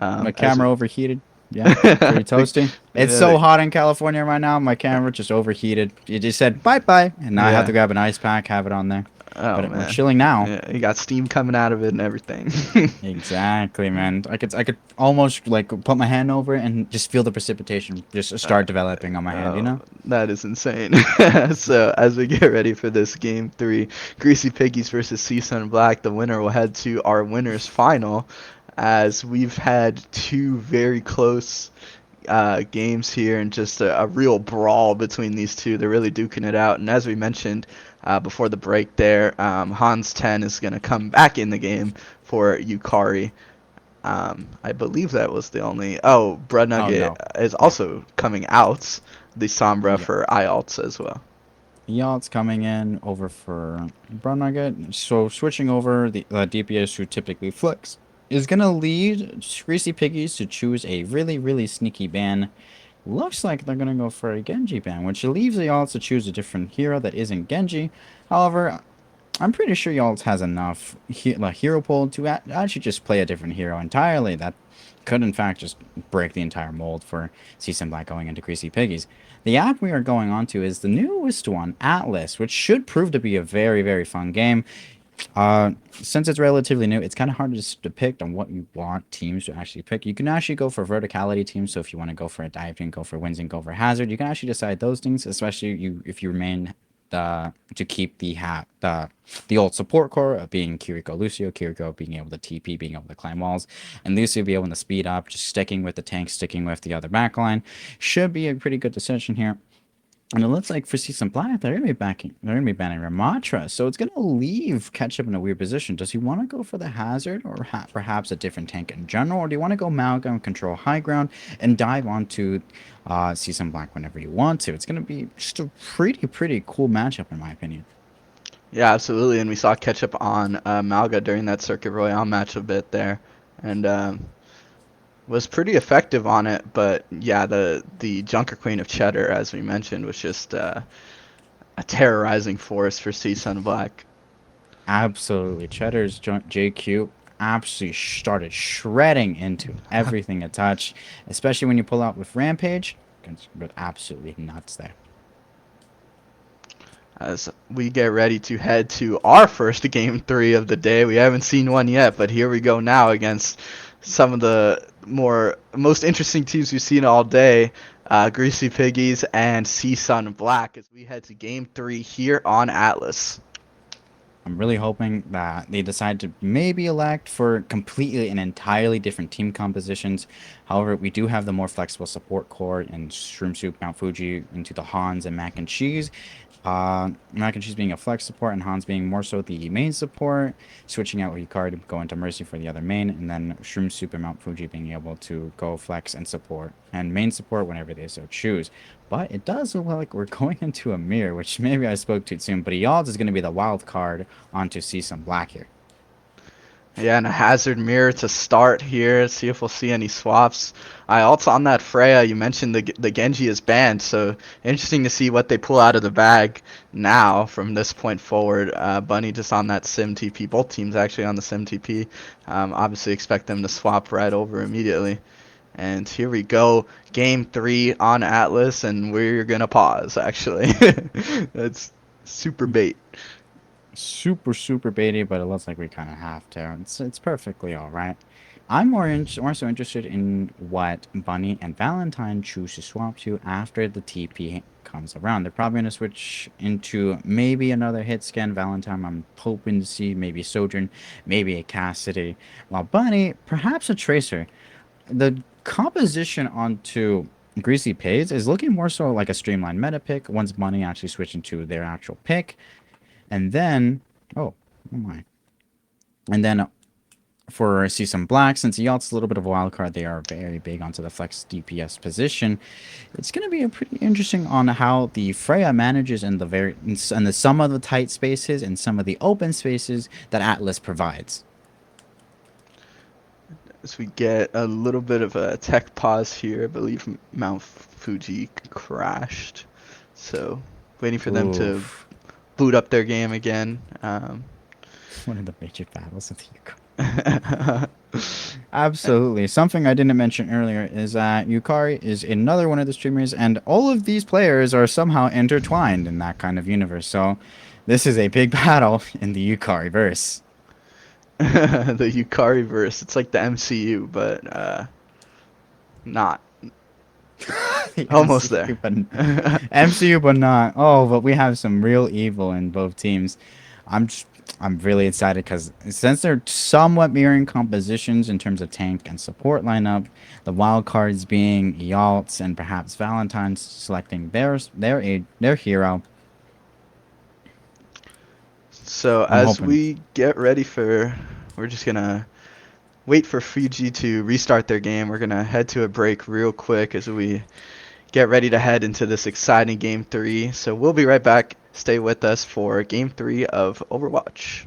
My As camera overheated. Yeah, pretty the, toasty. It's yeah, so hot in California right now. My camera just overheated. It just said bye bye, and now I have to yeah. grab an ice pack, have it on there. Oh But we're man, chilling now. yeah. You got steam coming out of it and everything. Exactly, man. I could almost like put my hand over it and just feel the precipitation just Uh, start developing on my hand. You oh, know. that is insane. So as we get ready for this game three, Greasy Piggies versus Seasun Black, the winner will head to our winners final. As we've had two very close games here and just a real brawl between these two. They're really duking it out. And as we mentioned before the break there, Hans 10 is going to come back in the game for Yukari. I believe that was the only. Oh, Bread Oh Nugget no. is Yeah. also coming out. The Sombra Yeah. for IALTS as well. Yacht's coming in over for Brown Nugget. So switching over the DPS who typically flicks is gonna lead Greasy Piggies to choose a really sneaky ban. Looks like they're gonna go for a Genji ban, which leaves the Yachts to choose a different hero that isn't Genji. However, I'm pretty sure Yachts has enough hero pool to actually just play a different hero entirely. That could, in fact, just break the entire mold for Season Black going into Greasy Piggies. The app we are going on to is the newest one, Atlas, which should prove to be a very fun game. Since it's relatively new, it's kind of hard to just depict on what you want teams to actually pick. You can actually go for verticality teams. So if you want to go for a dive team, go for wins and go for hazard, you can actually decide those things. Especially if you remain to keep the old support core of being Kiriko Lucio, Kiriko being able to TP, being able to climb walls, and Lucio be able to speed up, just sticking with the tank, sticking with the other backline. Should be a pretty good decision here. And it looks like for Season Black, they're gonna be banning Ramatra, so it's gonna leave Ketchup in a weird position. Does he want to go for the hazard, or perhaps a different tank in general, or do you want to go Malcolm, control high ground, and dive onto Season Black whenever you want to? It's gonna be just a pretty cool matchup in my opinion. Yeah, absolutely. And we saw Ketchup on Malga during that Circuit Royale match a bit there. And was pretty effective on it. But yeah, the Junker Queen of Cheddar, as we mentioned, was just a terrorizing force for Seasun Black. Absolutely, Cheddar's JQ absolutely started shredding into everything it touched, especially when you pull out with Rampage. It's absolutely nuts there. As we get ready to head to our first game three of the day. We haven't seen one yet, but here we go now against some of the most interesting teams we've seen all day. Greasy Piggies and Seasun Black as we head to game three here on Atlas. I'm really hoping that they decide to maybe elect for completely and entirely different team compositions. However, we do have the more flexible support core and Shroom Soup, Mount Fuji into the Hans and Mac and Cheese. Mac and Cheese being a flex support and Hans being more so the main support, switching out Hikari to go into Mercy for the other main, and then Shroom Soup and Mount Fuji being able to go flex and support, and main support whenever they so choose. But it does look like we're going into a mirror, which maybe I spoke too soon, but Ealds is going to be the wild card on to see some black here. Yeah, and a hazard mirror to start here. See if we'll see any swaps. I also on that Freya, you mentioned the Genji is banned, so interesting to see what they pull out of the bag now from this point forward. Bunny just on that Sim TP. Both teams actually on the Sim TP. Obviously expect them to swap right over immediately. And here we go, game three on Atlas, and we're gonna pause. Actually, that's super bait. Super baity, but it looks like we kind of have to. It's perfectly all right. More so interested in what Bunny and Valentine choose to swap to after the TP comes around. They're probably gonna switch into maybe another hit scan. Valentine, I'm hoping to see maybe Sojourn, maybe a Cassidy, while Bunny perhaps a Tracer. The composition onto Greasy Pays is looking more so like a streamlined meta pick once Bunny actually switching to their actual pick. And then, oh my. And then for Season Black, since Yacht's a little bit of a wild card, they are very big onto the flex DPS position. It's going to be a pretty interesting on how the Freya manages in the some of the tight spaces and some of the open spaces that Atlas provides. As we get a little bit of a tech pause here, I believe Mount Fuji crashed. So, waiting for them to Oof. boot up their game again. One of the major battles of the Yukari. Absolutely. Something I didn't mention earlier is that Yukari is another one of the streamers, and all of these players are somehow intertwined in that kind of universe. So, this is a big battle in the Yukari verse. The Yukari verse. It's like the MCU, but not. The Almost there. MCU, but not. Oh, but we have some real evil in both teams. I'm just, I'm really excited because since they're somewhat mirroring compositions in terms of tank and support lineup, the wild cards being Yaltz and perhaps Valentine's selecting their hero. So I'm as hoping. we get ready for, we're just gonna wait for Fiji to restart their game. We're gonna head to a break real quick as we get ready to head into this exciting game three. So we'll be right back. Stay with us for game three of Overwatch.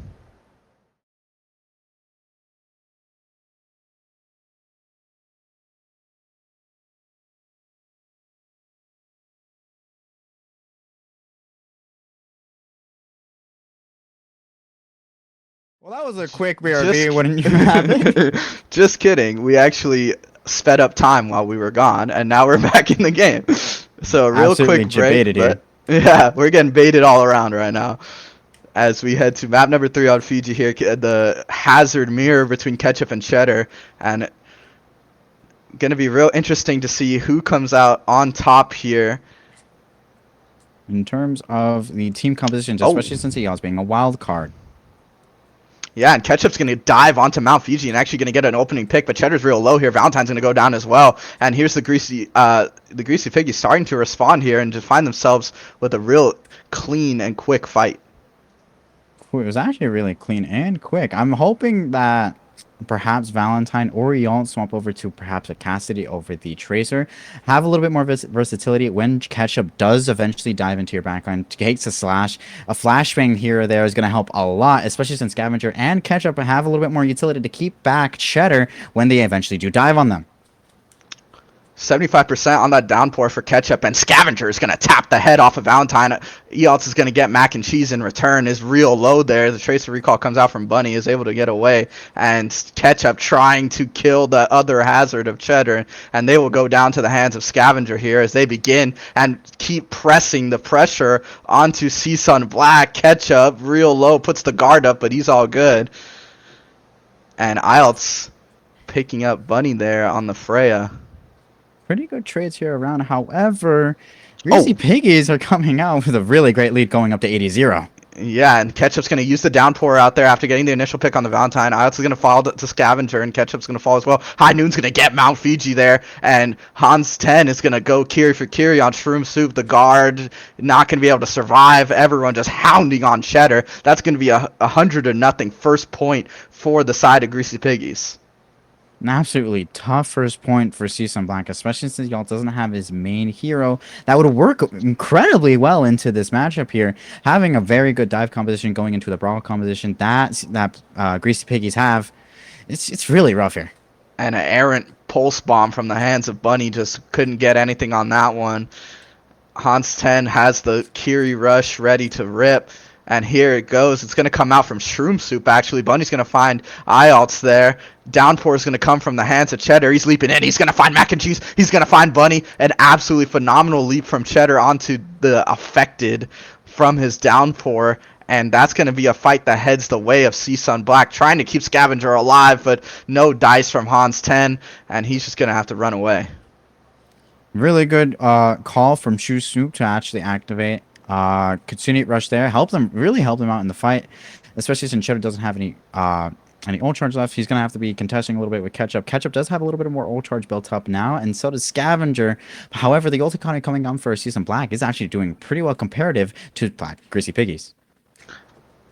Well, that was a quick BRB, Just, wouldn't you have it? just kidding. We actually sped up time while we were gone, and now we're back in the game. So a real Absolutely quick break, debated here. but yeah, we're getting baited all around right now. As we head to map number 3 on Fiji here, the hazard mirror between Ketchup and Cheddar, and gonna be real interesting to see who comes out on top here. In terms of the team compositions, Oh, especially since Yaltz being a wild card. yeah, and Ketchup's gonna dive onto Mount Fiji and actually gonna get an opening pick, but Cheddar's real low here. Valentine's gonna go down as well, and here's the greasy piggies starting to respond here and just find themselves with a real clean and quick fight. It was actually really clean and quick. I'm hoping that perhaps Valentine or Yaltz swap over to perhaps a Cassidy over the Tracer. Have a little bit more versatility when Ketchup does eventually dive into your backline. Takes a slash. A flashbang here or there is going to help a lot, especially since Scavenger and Ketchup have a little bit more utility to keep back Cheddar when they eventually do dive on them. 75% on that downpour for Ketchup, and Scavenger is going to tap the head off of Valentine. Ealtz is going to get mac and cheese in return. Is real low there. The Tracer recall comes out from Bunny, is able to get away, and Ketchup trying to kill the other hazard of Cheddar, and they will go down to the hands of Scavenger here as they begin and keep pressing the pressure onto CSUN Black. Ketchup, real low, puts the guard up, but he's all good. And Ealtz picking up Bunny there on the Freya. Pretty good trades here around. However, Greasy Oh, Piggies are coming out with a really great lead going up to 80-0. yeah, and Ketchup's going to use the downpour out there after getting the initial pick on the Valentine. Iotz is going to fall to Scavenger, and Ketchup's going to fall as well. High Noon's going to get Mount Fiji there, and Hans 10 is going to go Kiri for Kiri on Shroom Soup. The guard not going to be able to survive. Everyone just hounding on Cheddar. That's going to be a 100-0 first point for the side of Greasy Piggies. An absolutely tough first point for Season Black, especially since y'all doesn't have his main hero. That would work incredibly well into this matchup here. Having a very good dive composition going into the brawl composition that Greasy Piggies have, it's really rough here. And an errant pulse bomb from the hands of Bunny just couldn't get anything on that one. Hans 10 has the Kiri rush ready to rip. And here it goes. It's going to come out from Shroom Soup, actually. Bunny's going to find Ialtz there. Downpour is going to come from the hands of Cheddar. He's leaping in. He's going to find Mac and Cheese. He's going to find Bunny. An absolutely phenomenal leap from Cheddar onto the affected from his downpour. And that's going to be a fight that heads the way of CSUN Black, trying to keep Scavenger alive, but no dice from Hans 10, and he's just going to have to run away. Really good call from Shroom Soup to actually activate Kitsune Rush there. Really helped him out in the fight, especially since Cheddar doesn't have any ult charge left. He's gonna have to be contesting a little bit with Ketchup. Ketchup does have a little bit more ult charge built up now, and so does Scavenger. However, the ult economy coming on for Season Black is actually doing pretty well comparative to Black Greasy Piggies.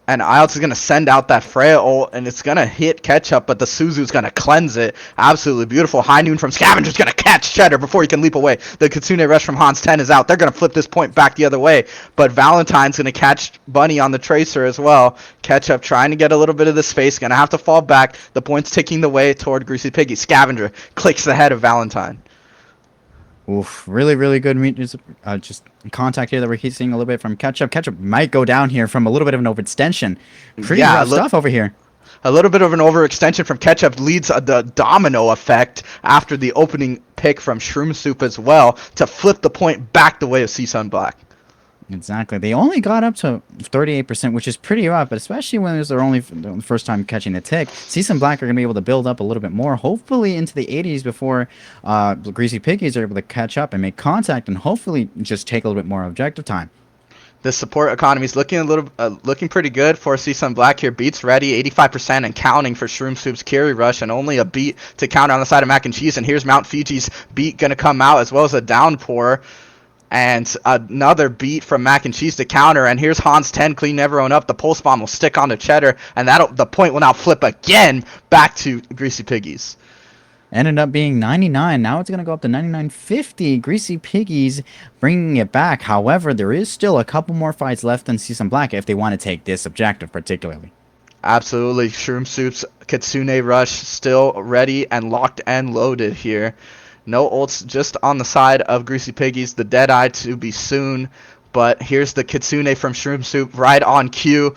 And Ielts is going to send out that Freya ult, and it's going to hit Ketchup, but the Suzu's going to cleanse it. Absolutely beautiful. High Noon from Scavenger's going to catch Cheddar before he can leap away. The Kitsune Rush from Hans 10 is out. They're going to flip this point back the other way, but Valentine's going to catch Bunny on the Tracer as well. Ketchup trying to get a little bit of the space, going to have to fall back. The point's ticking the way toward Greasy Piggy. Scavenger clicks the head of Valentine. Oof, really, really good just contact here that we're seeing a little bit from Ketchup. Ketchup might go down here from a little bit of an overextension. Pretty Yeah, rough stuff over here. a little bit of an overextension from Ketchup leads the domino effect after the opening pick from Shroom Soup as well to flip the point back the way of CSUN Black. Exactly. They only got up to 38%, which is pretty rough, but especially when it was their only first time catching a tick. Season Black are going to be able to build up a little bit more, hopefully into the 80s before Greasy Piggies are able to catch up and make contact and hopefully just take a little bit more objective time. The support economy is looking pretty good for CSUN Black here. Beats ready, 85% and counting for Shroom Soup's carry rush, and only a beat to counter on the side of Mac and Cheese. And here's Mount Fiji's beat going to come out as well as a downpour. And another beat from Mac and Cheese to counter. And here's Hans 10 clean everyone up. The pulse bomb will stick onto Cheddar. And the point will now flip again back to Greasy Piggies. Ended up being 99. Now it's going to go up to 99.50. Greasy Piggies bringing it back. However, there is still a couple more fights left in Season Black if they want to take this objective particularly. Absolutely. Shroom Soup's Kitsune Rush still ready and locked and loaded here. No ults just on the side of Greasy Piggies. The Deadeye to be soon. But here's the Kitsune from Shroom Soup right on cue.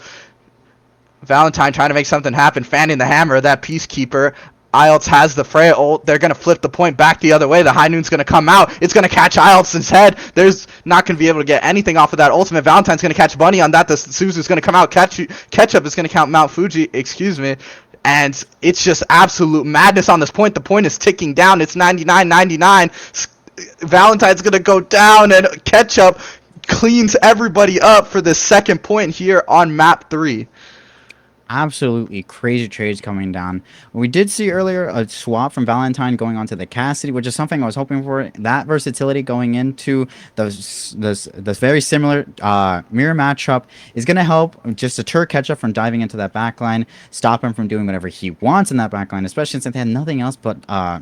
Valentine trying to make something happen. Fanning the hammer. That Peacekeeper. IELTS has the Freya ult. They're going to flip the point back the other way. The High Noon's going to come out. It's going to catch IELTS' head. There's not going to be able to get anything off of that ultimate. Valentine's going to catch Bunny on that. The Suzu's going to come out. Ketchup is going to count Mount Fuji. Excuse me. And it's just absolute madness on this point. The point is ticking down. It's 99-99. Valentine's going to go down, and Ketchup cleans everybody up for the second point here on map 3. Absolutely crazy trades coming down. We did see earlier a swap from Valentine going onto the Cassidy, which is something I was hoping for. That versatility going into this very similar mirror matchup is going to help just deter Ketchup from diving into that backline, stop him from doing whatever he wants in that backline, especially since they had nothing else but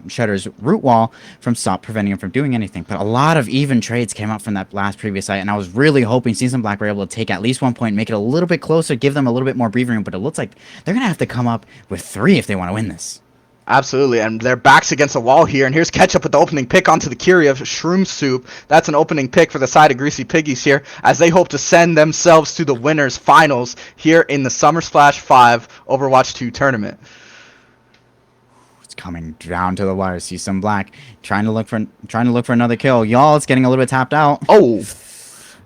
Cheddar's root wall from preventing him from doing anything. But a lot of even trades came out from that last previous site, and I was really hoping Season Black were able to take at least 1 point, make it a little bit closer, give them a little bit more breathing room, but it looks like they're going to have to come up with 3 if they want to win this. Absolutely, and their backs against the wall here, and here's Ketchup with the opening pick onto the Curie of Shroom Soup. That's an opening pick for the side of Greasy Piggies here, as they hope to send themselves to the winners finals here in the Summer Splash 5 Overwatch 2 tournament. It's coming down to the wire. See some Black trying to look for another kill. Y'all, it's getting a little bit tapped out. Oh,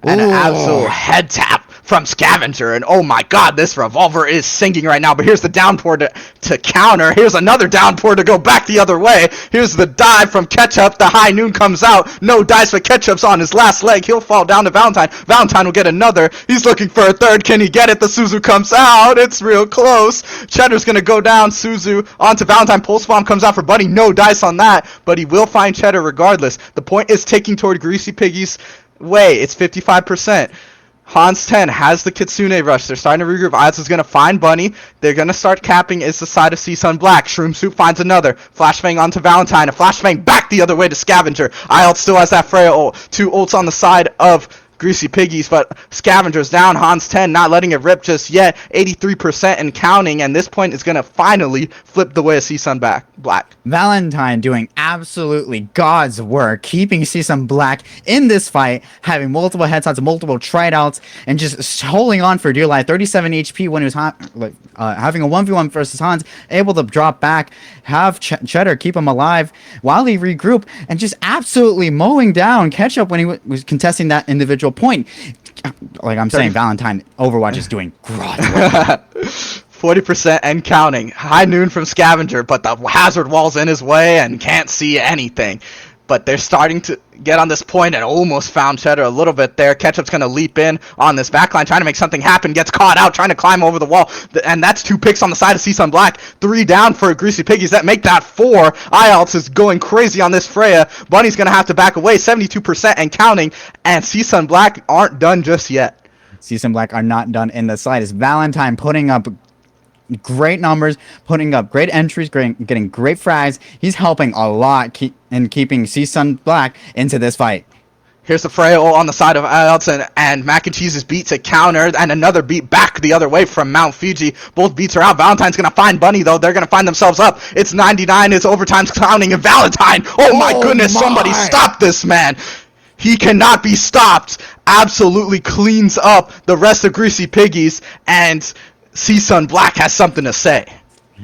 an absolute head tap from Scavenger, and oh my god, this revolver is sinking right now. But here's the downpour to counter. Here's another downpour to go back the other way. Here's the dive from Ketchup. The High Noon comes out. No dice, but Ketchup's on his last leg. He'll fall down to Valentine. Valentine will get another. He's looking for a third. Can he get it? The Suzu comes out. It's real close. Cheddar's gonna go down. Suzu onto Valentine. Pulse bomb comes out for Buddy. No dice on that, but he will find Cheddar regardless. The point is taking toward Greasy Piggies way. It's 55%. Hans 10 has the Kitsune Rush. They're starting to regroup. IELTS is going to find Bunny. They're going to start capping. It's the side of CSUN Black. Shroom Soup finds another. Flashbang onto Valentine. A flashbang back the other way to Scavenger. IELTS still has that Freya ult. 2 ults on the side of Greasy Piggies, but Scavenger's down. Hans 10 not letting it rip just yet. 83% and counting, and this point is going to finally flip the way of CSUN Black. Valentine doing absolutely God's work, keeping CSUN Black in this fight, having multiple headshots, multiple try-outs, and just holding on for dear life. 37 HP when he was having a 1v1 versus Hans, able to drop back, have Cheddar keep him alive while he regroup, and just absolutely mowing down Ketchup when he was contesting that individual point. Like I'm saying, Valentine Overwatch is doing great work. 40% and counting. High Noon from Scavenger, but the hazard wall's in his way and can't see anything. But they're starting to get on this point and almost found Cheddar a little bit there. Ketchup's going to leap in on this backline, trying to make something happen. Gets caught out, trying to climb over the wall. And that's 2 picks on the side of CSUN Black. 3 down for Greasy Piggies. That make that 4. IELTS is going crazy on this Freya. Bunny's going to have to back away. 72% and counting. And CSUN Black aren't done just yet. CSUN Black are not done in the slightest. Valentine putting up great numbers, putting up great entries, getting great frags. He's helping a lot in keeping CSUN Black into this fight. Here's the Frail on the side of Alex, and Mac and Cheese's beat to counter, and another beat back the other way from Mount Fuji. Both beats are out. Valentine's going to find Bunny, though. They're going to find themselves up. It's 99. It's overtime's counting, and Valentine. Oh, my goodness. Somebody stop this man. He cannot be stopped. Absolutely cleans up the rest of Greasy Piggies, and CSUN Black has something to say.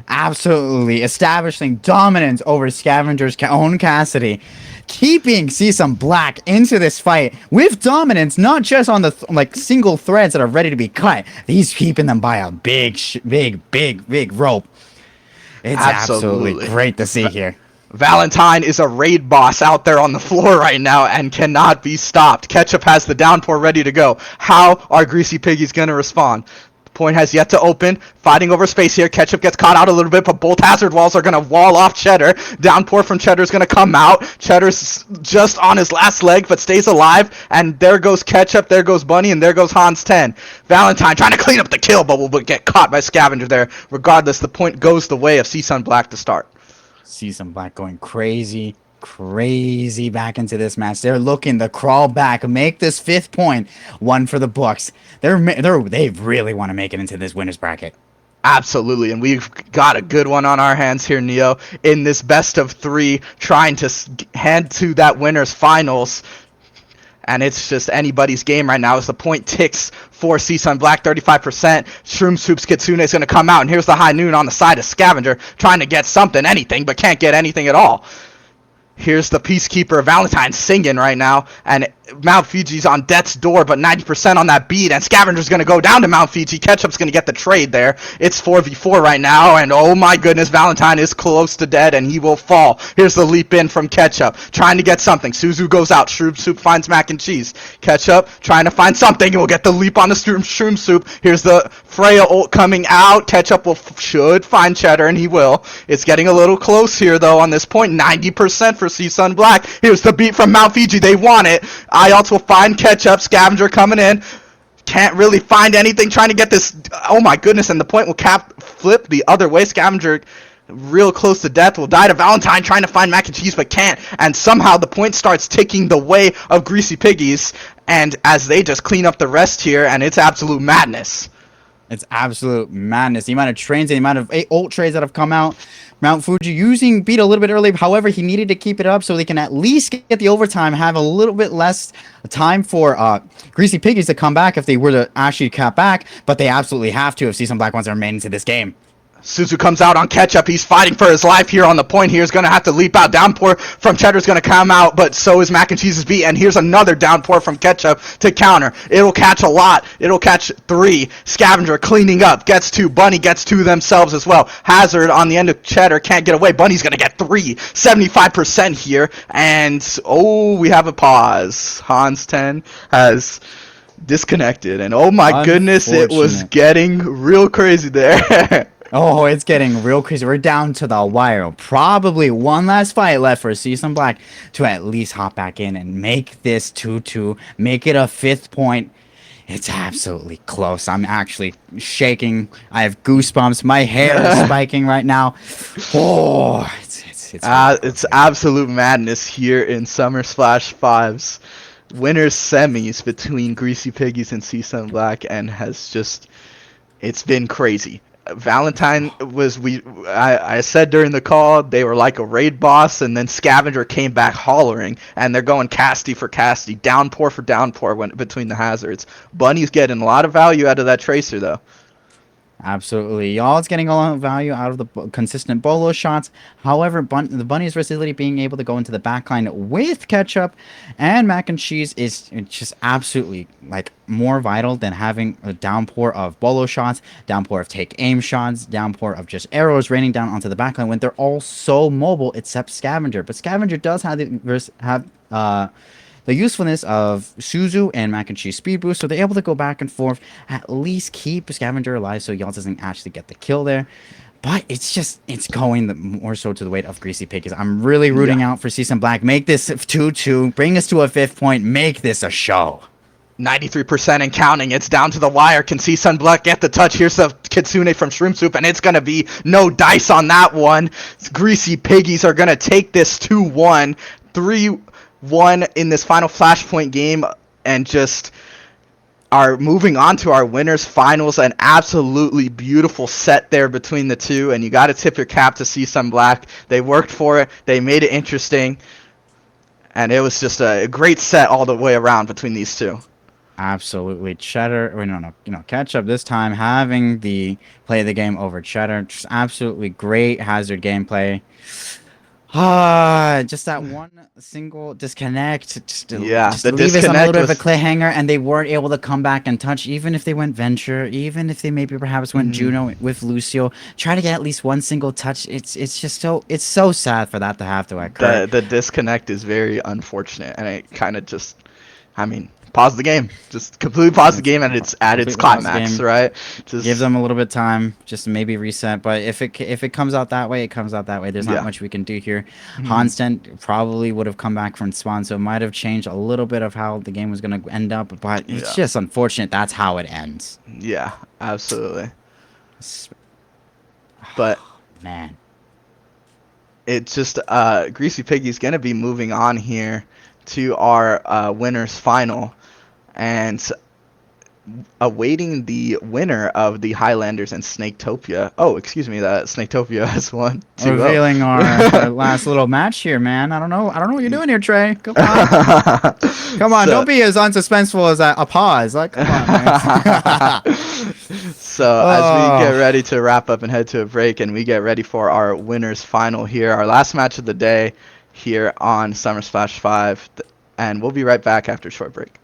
Absolutely establishing dominance over Scavenger's own Cassidy, keeping CSUN Black into this fight with dominance, not just on the single threads that are ready to be cut. He's keeping them by a big rope. It's absolutely great to see here. Valentine is a raid boss out there on the floor right now and cannot be stopped. Ketchup has the downpour ready to go. How are Greasy Piggies going to respond? Point has yet to open. Fighting over space here. Ketchup gets caught out a little bit, but both hazard walls are going to wall off Cheddar. Downpour from Cheddar is going to come out. Cheddar's just on his last leg, but stays alive. And there goes Ketchup, there goes Bunny, and there goes Hans 10. Valentine trying to clean up the kill, but will get caught by Scavenger there. Regardless, the point goes the way of CSUN Black to start. CSUN Black going crazy back into this match. They're looking to crawl back, make this 5th point one for the books. They really want to make it into this winners bracket. Absolutely, and we've got a good one on our hands here, Neo, in this best of 3, trying to head to that winners finals. And it's just anybody's game right now as the point ticks for CSUN Black, 35%. Shroom Soup's Kitsune is going to come out, and here's the high noon on the side of Scavenger, trying to get something, anything, but can't get anything at all. Here's the Peacekeeper Valentine singing right now, and Mount Fuji's on death's door, but 90% on that beat, and Scavenger's going to go down to Mount Fuji. Ketchup's going to get the trade there. It's 4v4 right now, and oh my goodness, Valentine is close to dead, and he will fall. Here's the leap in from Ketchup, trying to get something. Suzu goes out. Shroom Soup finds Mac and Cheese. Ketchup trying to find something, and will get the leap on the Shroom Soup. Here's the Freya ult coming out. Ketchup should find Cheddar, and he will. It's getting a little close here, though, on this point. 90% for CSUN Black. Here's the beat from Mount Fiji. They want it. IELTS will find Ketchup. Scavenger coming in. Can't really find anything. Trying to get this. Oh my goodness. And the point will flip the other way. Scavenger real close to death. Will die to Valentine. Trying to find Mac and Cheese but can't. And somehow the point starts ticking the way of Greasy Piggies. And as they just clean up the rest here. And it's absolute madness. It's absolute madness. The amount of trains, the amount of ult trades that have come out. Mount Fuji using beat a little bit early. However, he needed to keep it up so they can at least get the overtime, have a little bit less time for Greasy Piggies to come back if they were to actually cap back. But they absolutely have to if CSUN Black wants to remain into this game. Suzu comes out on Ketchup. He's fighting for his life here on the point. Here's going to have to leap out. Downpour from Cheddar's going to come out, but so is Mac and Cheese's beat. And here's another downpour from Ketchup to counter. It'll catch a lot. It'll catch 3. Scavenger cleaning up. Gets 2. Bunny gets 2 themselves as well. Hazard on the end of Cheddar. Can't get away. Bunny's going to get 3. 75% here. And, oh, we have a pause. Hans 10 has disconnected. And, oh, my goodness, it was getting real crazy there. Oh, it's getting real crazy. We're down to the wire. Probably one last fight left for CSUN Black to at least hop back in and make this 2-2. Make it a 5th point. It's absolutely close. I'm actually shaking. I have goosebumps. My hair is spiking right now. Oh, it's absolute madness here in Summer Splash 5's winners semis between Greasy Piggies and CSUN Black, and it's been crazy. Valentine was I said during the call they were like a raid boss, and then Scavenger came back hollering, and they're going Casty for Casty, downpour for downpour between the hazards. Bunny's getting a lot of value out of that Tracer though. Absolutely. Y'all's getting a lot of value out of the consistent bolo shots. However, the Bunny's versatility being able to go into the backline with Ketchup and Mac and Cheese is just absolutely like more vital than having a downpour of bolo shots, downpour of take aim shots, downpour of just arrows raining down onto the backline when they're all so mobile except Scavenger. But Scavenger does have the usefulness of Suzu and Mac and Cheese speed boost, so they're able to go back and forth, at least keep Scavenger alive so y'all doesn't actually get the kill there. But it's going more so to the weight of Greasy Piggies. I'm really rooting out for CSUN Black. Make this 2-2, bring us to a 5th point, make this a show. 93% and counting. It's down to the wire. Can CSUN Black get the touch? Here's the Kitsune from Shroom Soup, and it's going to be no dice on that one. Greasy Piggies are going to take this 2-1. won in this final Flashpoint game and just are moving on to our winners finals. An absolutely beautiful set there between the two, and you got to tip your cap to CSUN Black. They worked for it. They made it interesting, and it was just a great set all the way around between these two. Absolutely, Cheddar. Or no, no, catch up this time. Having the play the game over Cheddar, just absolutely great hazard gameplay. Ah, just that one single disconnect Yeah, just the leave us on a little disconnect bit of a was. cliffhanger, and they weren't able to come back and touch. Even if they went Venture, even if they maybe perhaps went Mhm. Juno with Lucio, try to get at least one single touch. It's just so sad for that to have to occur. The disconnect is very unfortunate, and it kind of just, I mean, pause the game, just completely pause the It's game, and it's at its completely pause the climax, game. right? Give Just them a little bit of time, just to maybe reset. But if it comes out that way, it comes out that way. There's not yeah. much we can do here. Mhm. Hanstent probably would have come back from spawn, so it might have changed a little bit of how the game was gonna end up. But it's Yeah. just unfortunate that's how it ends. Yeah, absolutely. S- But Man, it's just Greasy Piggy's gonna be moving on here to our winners final, and awaiting the winner of the Highlanders and Snaketopia. Oh, excuse me, that Snaketopia has won 2-0. revealing our last little match here, man. I don't know what you're doing here, Trey. Come on. Come on, don't So be as unsuspenseful as a pause. Like, come on, man. so as we get Oh, ready to wrap up and head to a break, and we get ready for our winners final here, our last match of the day here on Summer Splash 5, and we'll be right back after a short break.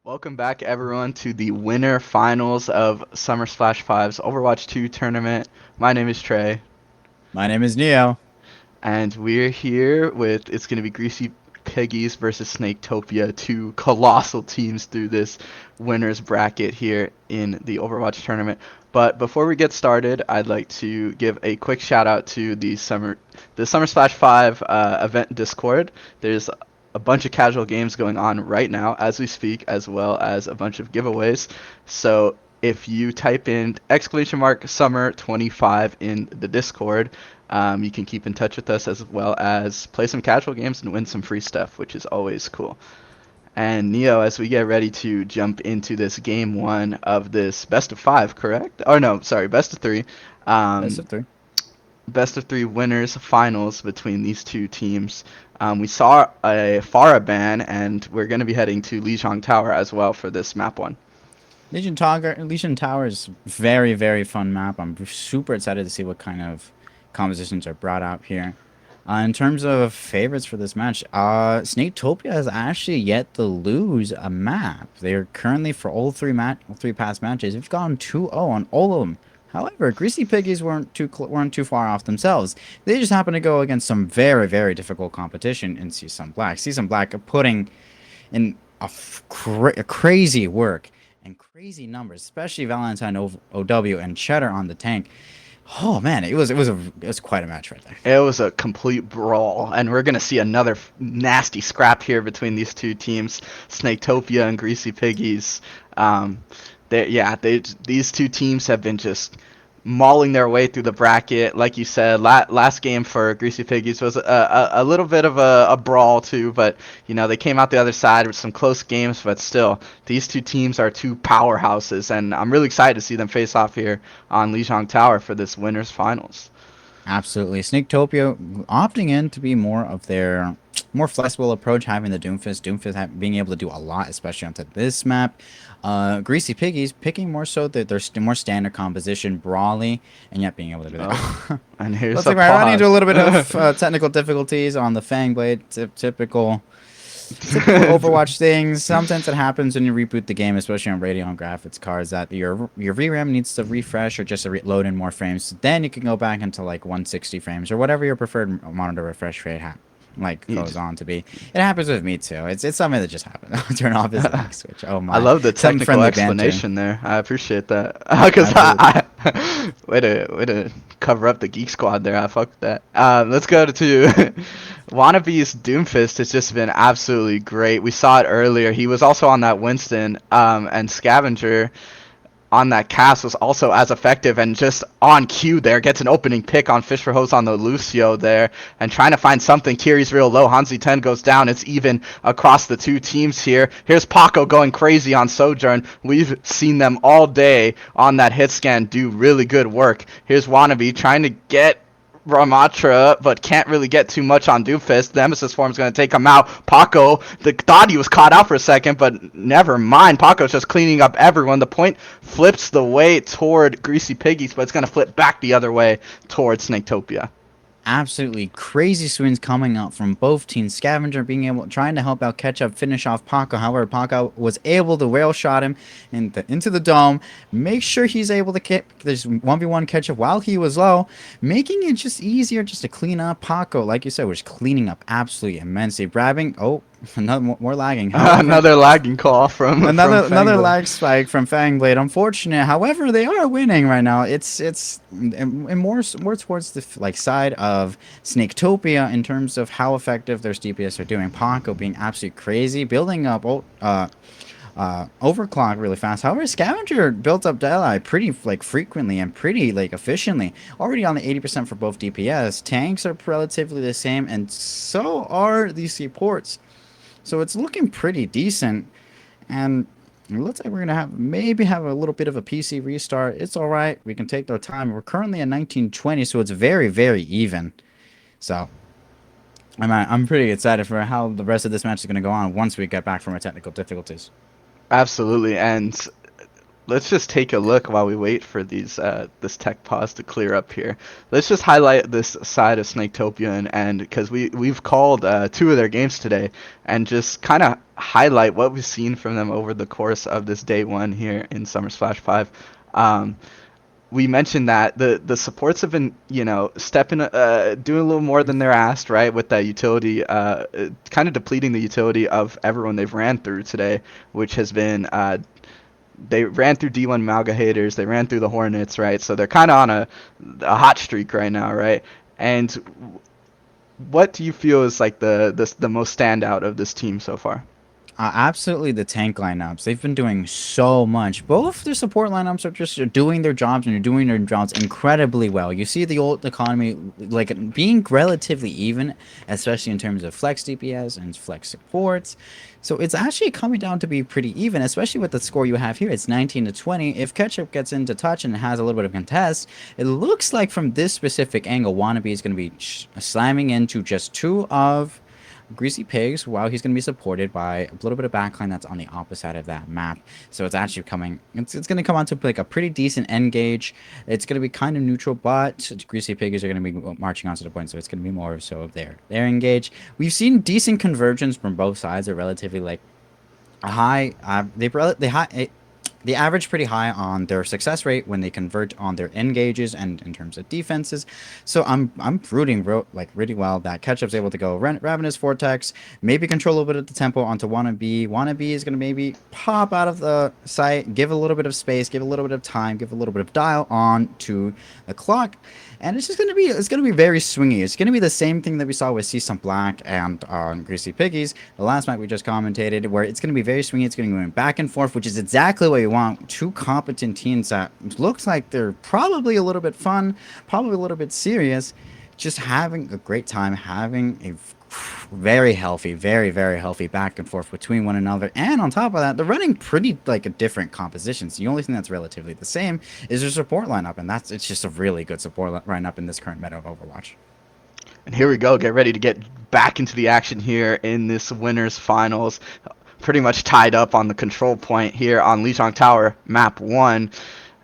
Welcome back, everyone, to the winter finals of Summer Splash 5's Overwatch 2 tournament. My name is Trey, My name is Neo. and we're here with it's going to be Greasy Piggies versus Snaketopia, two colossal teams through this winners bracket here in the Overwatch tournament. But before we get started, I'd like to give a quick shout out to the Summer Splash 5 event Discord. There's a bunch of casual games going on right now as we speak, as well as a bunch of giveaways. So if you type in exclamation mark summer 25 in the Discord, you can keep in touch with us as well as play some casual games and win some free stuff, which is always cool. And Neo, as we get ready to jump into this game one of this best of five, correct? Or no, sorry, best of three. Best Um, of three. best of three winners finals between these two teams. We saw a Pharah ban, and we're going to be heading to Lijiang Tower as well for this map one. Legion Tower is very, very fun map. I'm super excited to see what kind of compositions are brought out here. In terms of favorites for this match, Snaketopia has actually yet to lose a map. They are currently for all three past matches, they've gone 2-0 on all of them. However, Greasy Piggies weren't too far off themselves. They just happened to go against some very, very difficult competition in Season Black. Season Black putting in a crazy work and crazy numbers, especially Valentine OW and Cheddar on the tank. Oh man, it was quite a match right there. It was a complete brawl, and we're going to see another nasty scrap here between these two teams, Snaketopia and Greasy Piggies. Um, these two teams have been just mauling their way through the bracket. Like you said, last game for Greasy Piggies was a little bit of a brawl too, but they came out the other side with some close games. But still, these two teams are two powerhouses, and I'm really excited to see them face off here on Lijiang Tower for this winners finals. Absolutely. Snaketopia opting in to be more of their more flexible approach, having the Doomfist. Being able to do a lot, especially onto this map. Greasy Piggies picking more so that their more standard composition, Brawly, and yet being able to do Oh, that. and here's Looks a like we're running into a little bit of pause. technical difficulties on the Fang Blade. Typical Overwatch things. Sometimes it happens when you reboot the game, especially on Radeon graphics cards, that your VRAM needs to refresh or just to load in more frames. Then you can go back into like 160 frames or whatever your preferred monitor refresh rate goes on to be. It happens with me too. It's something that just happened. I'll turn off this lag switch. Oh I my! love the Some technical friendly banter. explanation there. I appreciate that. Because Absolutely. way to cover up the Geek Squad there. I fuck with that. Let's go to Wannabe's Doomfist has just been absolutely great. We saw it earlier. He was also on that Winston and Scavenger on that cast was also as effective and just on cue there. Gets an opening pick on Fish for Hose on the Lucio there and trying to find something. Kiri's real low. Hansi 10 goes down. It's even across the two teams here. Here's Paco going crazy on Sojourn. We've seen them all day on that hit scan do really good work. Here's Wannabe trying to get Ramatra, but can't really get too much on Doomfist. The Nemesis form's going to take him out. Paco, thought he was caught out for a second, but never mind. Paco's just cleaning up everyone. The point flips the way toward Greasy Piggies, but it's going to flip back the other way towards Snaketopia. Absolutely crazy swings coming out from both teams. Scavenger trying to help out catch up, finish off Paco. However, Paco was able to rail shot him into the dome. Make sure he's able to get this 1v1 catch up while he was low, making it just easier just to clean up Paco. Like you said, was cleaning up absolutely immensely. Grabbing, another more lagging. However, Another lagging call from Another Fangblade. lag spike from Fangblade. Unfortunate. However, they are winning right now. It's and more towards the side of Snaketopia in terms of how effective their DPS are doing. Paco being absolutely crazy, building up overclock really fast. However, Scavenger built up Delhi pretty frequently and pretty efficiently. Already on the 80% for both DPS. Tanks are relatively the same, and so are these supports. So it's looking pretty decent. And it looks like we're gonna have a little bit of a PC restart. It's all right. We can take our time. We're currently at 1920, so it's very, very even. So I'm pretty excited for how the rest of this match is gonna go on once we get back from our technical difficulties. Absolutely, and let's just take a look while we wait for these this tech pause to clear up here. Let's just highlight this side of Snaketopia and because we've called two of their games today and just kind of highlight what we've seen from them over the course of this day one here in Summer Splash 5. Um, we mentioned that the supports have been, stepping, doing a little more than they're asked, right? With that utility, kind of depleting the utility of everyone they've ran through today, which has been, they ran through D1 Malga haters, they ran through the Hornets, right? So they're kind of on a hot streak right now, right? And what do you feel is like the most standout of this team so far? Absolutely, the tank lineups. They've been doing so much. Both the support lineups are just doing their jobs and are doing their jobs incredibly well. You see the old economy like being relatively even, especially in terms of flex DPS and flex supports. So it's actually coming down to be pretty even, especially with the score you have here. It's 19 to 20. If Ketchup gets into touch and has a little bit of contest, it looks like from this specific angle, Wannabe is going to be slamming into just two of Greasy Pigs, while he's going to be supported by a little bit of backline that's on the opposite side of that map. So it's actually coming, it's going to come on to like a pretty decent engage. It's going to be kind of neutral, but Greasy Pigs are going to be marching on to the point, so it's going to be more so of their engage. We've seen decent convergence from both sides, are relatively like a high, they average pretty high on their success rate when they convert on their engages and in terms of defenses. So I'm rooting like really well that Ketchup's able to go Ravenous Vortex, maybe control a little bit of the tempo onto Wannabe. Wannabe is gonna maybe pop out of the site, give a little bit of space, give a little bit of time, give a little bit of dial on to the clock. And it's gonna be very swingy. It's gonna be the same thing that we saw with Seasons Black and Greasy Piggies, the last match we just commentated, where it's gonna be very swingy. It's gonna be going back and forth, which is exactly what you want. Two competent teams that looks like they're probably a little bit fun, probably a little bit serious, just having a great time, having a very healthy, very healthy back and forth between one another. And on top of that, they're running pretty like a different compositions. The only thing that's relatively the same is their support lineup, and it's just a really good support lineup in this current meta of Overwatch. And here we go. Get ready to get back into the action here in this winners finals. Pretty much tied up on the control point here on Lijiang Tower, map 1.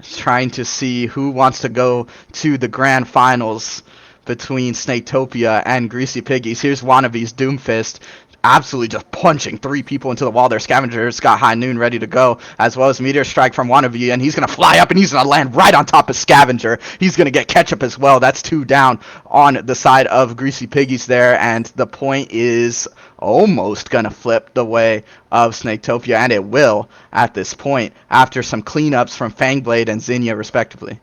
Trying to see who wants to go to the grand finals between Snaketopia and Greasy Piggies. Here's Wannabe's Doomfist. Absolutely just punching three people into the wall. Their Scavenger's got High Noon ready to go, as well as Meteor Strike from Wannabe, and he's going to fly up and he's going to land right on top of Scavenger. He's going to get Ketchup as well. That's two down on the side of Greasy Piggies there, and the point is almost going to flip the way of Snaketopia, and it will at this point after some cleanups from Fangblade and Zinnia, respectively.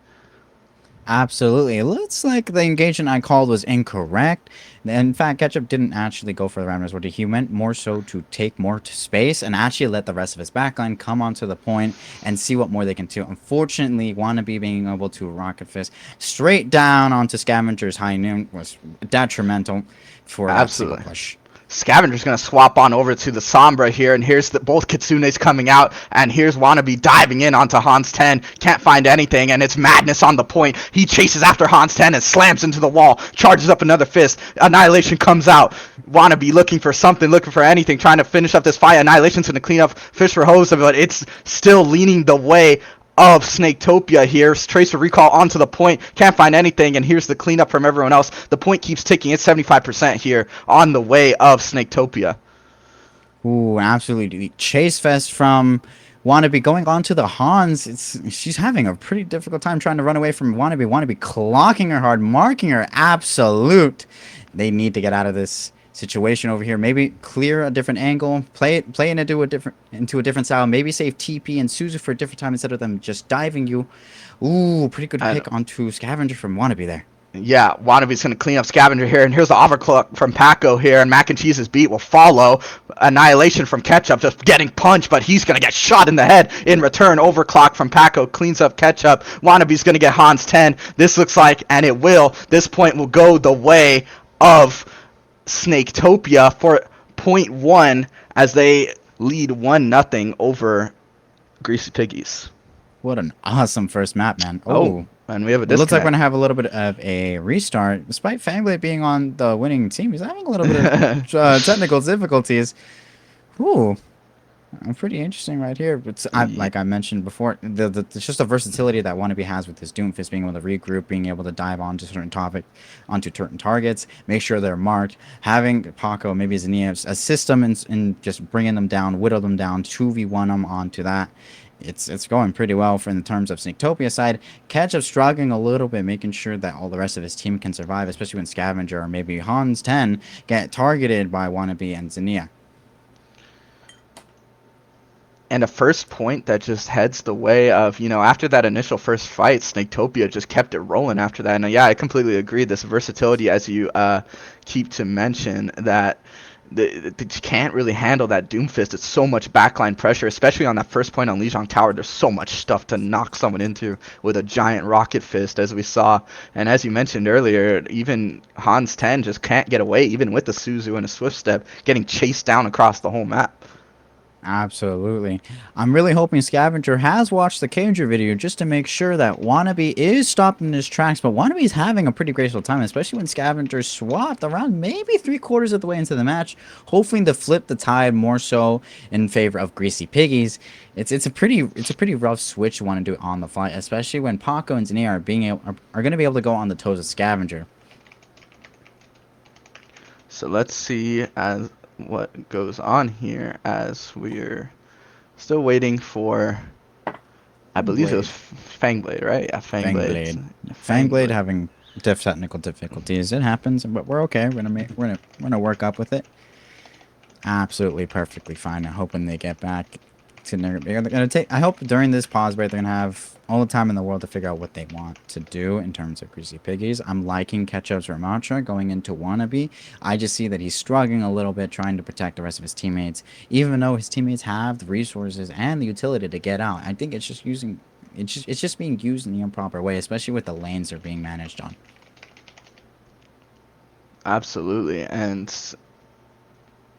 Absolutely. It looks like the engagement I called was incorrect. In fact, Ketchup didn't actually go for the Ravenous Vortex. He went more so to take more space and actually let the rest of his backline come onto the point and see what more they can do. Unfortunately, Wannabe being able to Rocket Fist straight down onto Scavenger's High Noon was detrimental for that single Absolutely. push. Scavenger's going to swap on over to the Sombra here, and here's both Kitsunes coming out, and here's Wannabe diving in onto Hans 10. Can't find anything, and it's Madness on the point. He chases after Hans 10 and slams into the wall, charges up another fist. Annihilation comes out. Wannabe looking for something, looking for anything, trying to finish up this fight. Annihilation's going to clean up Fish for Hose, but it's still leaning the way of Snaketopia here. Tracer recall onto the point. Can't find anything, and here's the cleanup from everyone else. The point keeps ticking. It's 75% here on the way of Snaketopia. Ooh, absolutely. Chase Fest from Wannabe going on to the Hans. She's having a pretty difficult time trying to run away from Wannabe. Wannabe clocking her hard, marking her absolute. They need to get out of this situation over here. Maybe clear a different angle, play into a different style. Maybe save TP and Suzu for a different time instead of them just diving you. Ooh, pretty good And pick onto Scavenger from Wannabe there. yeah, Wannabe's going to clean up Scavenger here, and here's the overclock from Paco here, and Mac and Cheese's beat will follow. Annihilation from Ketchup, just getting punched, but he's going to get shot in the head in return. Overclock from Paco cleans up Ketchup. Wannabe's going to get Hans 10. This looks like, and it will, this point will go the way of Snaketopia for point one as they lead 1-0 over Greasy Piggies. What an awesome first map, man. Oh, Oh. and we have a It looks like we're disconnect. gonna have a little bit of a restart. Despite Fangblade being on the winning team, he's having a little bit of technical difficulties. Ooh, Pretty interesting right here. But Ye- like I mentioned before, it's just the versatility that Wannabe has with his Doomfist, being able to regroup, being able to dive onto certain targets, make sure they're marked, having Paco, maybe Zenya's a system, and just bringing them down, whittle them down, 2v1 them onto that. It's going pretty well for in terms of Sneaktopia side. Ketchup struggling a little bit, making sure that all the rest of his team can survive, especially when Scavenger or maybe Hans 10 get targeted by Wannabe and Zenia. and a first point that just heads the way of, after that initial first fight, Snaketopia just kept it rolling after that. And yeah, I completely agree. This versatility, as you keep to mention, that you can't really handle that Doomfist. It's so much backline pressure, especially on that first point on Lijiang Tower. There's so much stuff to knock someone into with a giant rocket fist, as we saw. And as you mentioned earlier, even Hans 10 just can't get away, even with the Suzu and a Swift Step, getting chased down across the whole map. Absolutely. I'm really hoping Scavenger has watched the Cager video just to make sure that Wannabe is stopped in his tracks, but Wannabe's having a pretty graceful time, especially when Scavenger swapped around maybe 3/4 of the way into the match, hoping to flip the tide more so in favor of Greasy Piggies. It's a pretty rough switch to want to do on the fly, especially when Paco and Zania are going to be able to go on the toes of Scavenger. So let's see as what goes on here as we're still waiting for. I believe it was Blade. Fangblade, right? Yeah, Fangblade. Fangblade. Fangblade Fangblade. having technical difficulties. It happens, but we're okay. We're gonna work up with it. Absolutely perfectly fine. I'm hoping they get back to they're gonna take. I hope during this pause break they're gonna have all the time in the world to figure out what they want to do in terms of Greasy Piggies. I'm liking Ketchup's Ramattra going into Wannabe. I just see that he's struggling a little bit trying to protect the rest of his teammates, even though his teammates have the resources and the utility to get out. I think it's just being used in the improper way, especially with the lanes they're being managed on. Absolutely. And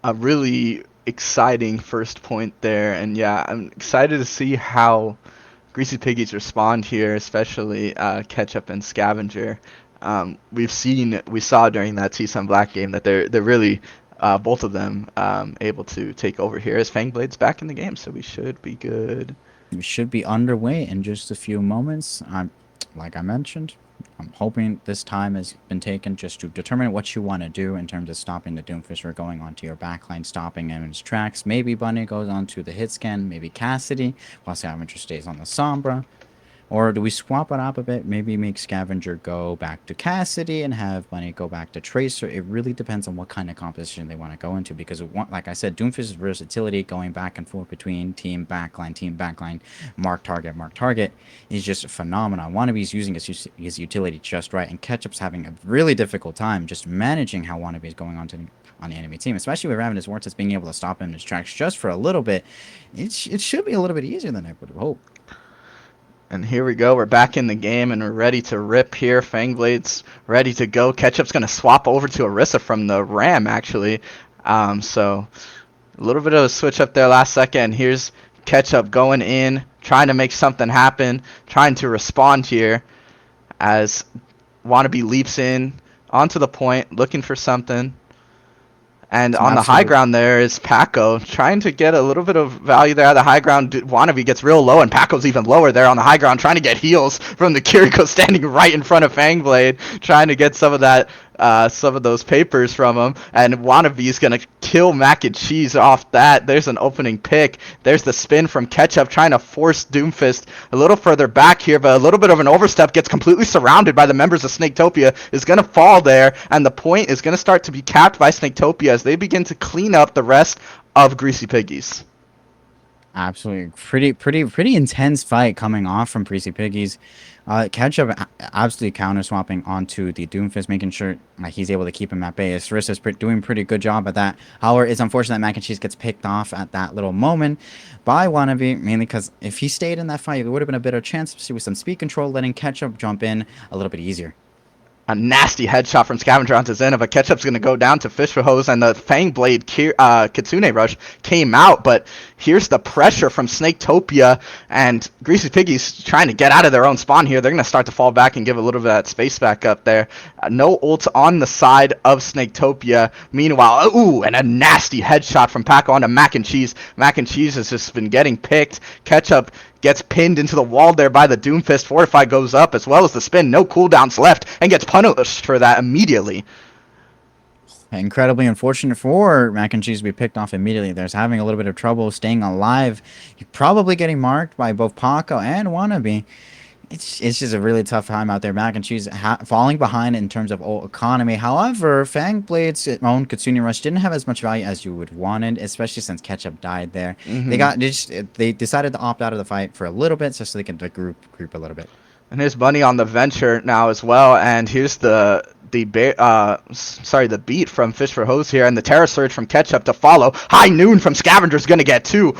a really exciting first point there. And yeah, I'm excited to see how Greasy Piggies respond here, especially Ketchup and Scavenger. We saw during that T-Sun Black game that they're really both of them able to take over here as Fangblade's back in the game, so we should be good. We should be underway in just a few moments. Like I mentioned, I'm hoping this time has been taken just to determine what you want to do in terms of stopping the Doomfisher going onto your backline, stopping him in his tracks. Maybe Bunny goes onto the hit scan, maybe Cassidy, while Scavenger stays on the Sombra. Or do we swap it up a bit? Maybe make Scavenger go back to Cassidy and have Bunny go back to Tracer. It really depends on what kind of composition they want to go into because, like I said, Doomfist's versatility going back and forth between team backline, mark target is just phenomenal. Wannabe's using his utility just right, and Ketchup's having a really difficult time just managing how Wannabe is going on the enemy team, especially with Ravenous Vortex being able to stop him in his tracks just for a little bit. It should be a little bit easier than I would have hoped. And here we go. We're back in the game and we're ready to rip here. Fangblade's ready to go. Ketchup's going to swap over to Orisa from the Ram, actually. So a little bit of a switch up there last second. Here's Ketchup going in, trying to make something happen, trying to respond here as Wannabe leaps in onto the point, looking for something. And on the high Absolutely. ground there is Paco trying to get a little bit of value there. The high ground Wannabe gets real low, and Paco's even lower there on the high ground, trying to get heals from the Kiriko standing right in front of Fangblade, trying to get some of those papers from him. And Wannabe's gonna kill Mac and Cheese off that. There's an opening pick. There's the spin from Ketchup, trying to force Doomfist a little further back here, but a little bit of an overstep, gets completely surrounded by the members of Snaketopia, is gonna fall there, and the point is gonna start to be capped by Snaketopia as they begin to clean up the rest of Greasy Piggies. Absolutely, pretty intense fight coming off from Greasy Piggies. Ketchup absolutely counter swapping onto the Doomfist, making sure he's able to keep him at bay. Sarissa's doing pretty good job at that. However, it's unfortunate that Mac and Cheese gets picked off at that little moment by Wannabe, mainly because if he stayed in that fight, there would have been a better chance, especially with some speed control, letting Ketchup jump in a little bit easier. A nasty headshot from Scavenger onto Zenna, but Ketchup's going to go down to Fish for Hose, and the Fang Blade Kitsune Rush came out, but here's the pressure from Snaketopia, and Greasy Piggy's trying to get out of their own spawn here. They're going to start to fall back and give a little bit of that space back up there. No ults on the side of Snaketopia. Meanwhile, ooh, and a nasty headshot from Paco onto Mac and Cheese. Mac and Cheese has just been getting picked. Ketchup gets pinned into the wall there by the Doomfist. Fortify goes up as well as the spin. No cooldowns left and gets punished for that immediately. Incredibly unfortunate for Mac and Cheese to be picked off immediately. There's having a little bit of trouble staying alive. You're probably getting marked by both Paco and Wannabe. It's just a really tough time out there. Mac and Cheese falling behind in terms of economy. However, Fangblade's own Kitsune Rush didn't have as much value as you would wanted, especially since Ketchup died there. They decided to opt out of the fight for a little bit just so they can group a little bit. And here's Bunny on the venture now as well. And here's the beat from Fish for Hose here, and the Terror Surge from Ketchup to follow. High Noon from Scavenger's gonna get two,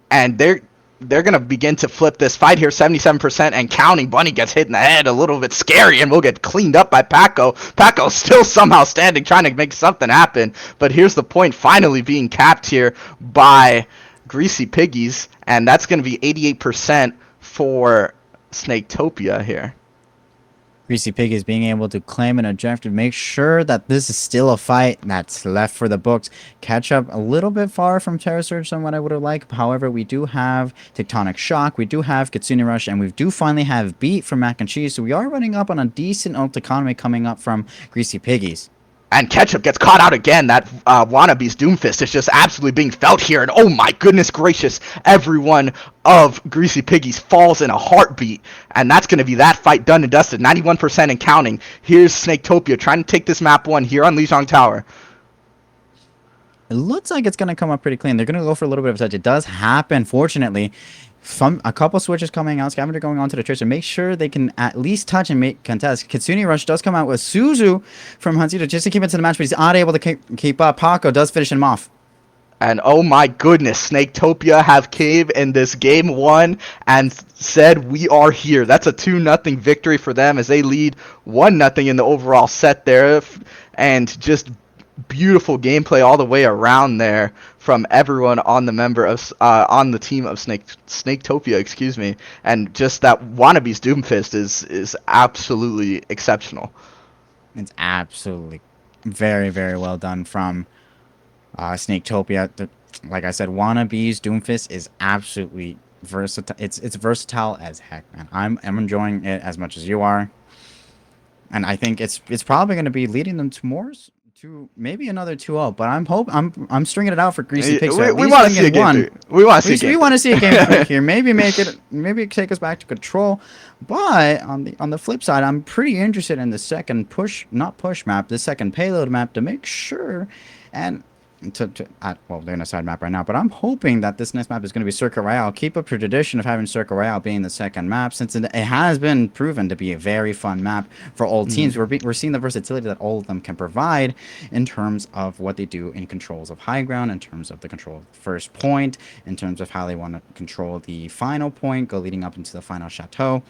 and they're going to begin to flip this fight here, 77% and counting. Bunny gets hit in the head, a little bit scary, and will get cleaned up by Paco. Paco still somehow standing, trying to make something happen. But here's the point finally being capped here by Greasy Piggies, and that's going to be 88% for Snaketopia here. Greasy Pig is being able to claim an objective, make sure that this is still a fight that's left for the books. Ketchup a little bit far from Terror Surge than what I would have liked. However, we do have Tectonic Shock, we do have Kitsune Rush, and we do finally have Beat from Mac and Cheese. So we are running up on a decent ult economy coming up from Greasy Piggies. And Ketchup gets caught out again. That Wannabe's Doomfist is just absolutely being felt here. And oh my goodness gracious, everyone of Greasy Piggies falls in a heartbeat. And that's going to be that fight done and dusted. 91% and counting. Here's Snaketopia trying to take this map 1 here on Lijiang Tower. It looks like it's going to come up pretty clean. They're going to go for a little bit of a touch. It does happen, fortunately. A couple switches coming out, Scavenger going on to the church, and make sure they can at least touch and make contest. Kitsune Rush does come out with Suzu from Hansito just to keep it to the match, but he's not able to keep up. Paco does finish him off. And oh my goodness, Snaketopia have caved in this game 1 and said we are here. That's a 2-0 victory for them as they lead 1-0 in the overall set there. And just beautiful gameplay all the way around there from everyone on the team of Snaketopia, excuse me. And just that Wannabe's Doomfist is absolutely exceptional. It's absolutely very, very well done from Snaketopia. Like I said, Wannabe's Doomfist is absolutely versatile. It's versatile as heck, man. I'm enjoying it as much as you are, and I think it's probably going to be leading them to maybe another 2-0. But I'm stringing it out for Greasy Pig. So we want to see a game 3. We want to see a game 3 here. Maybe take us back to control. But on the flip side, I'm pretty interested in the second the second payload map to make sure and. They're in a side map right now, but I'm hoping that this next map is going to be Circuit Royale. Keep up your tradition of having Circuit Royale being the second map, since it has been proven to be a very fun map for all teams. We're seeing the versatility that all of them can provide in terms of what they do in controls of high ground, in terms of the control of the first point, in terms of how they want to control the final point, go leading up into the final chateau.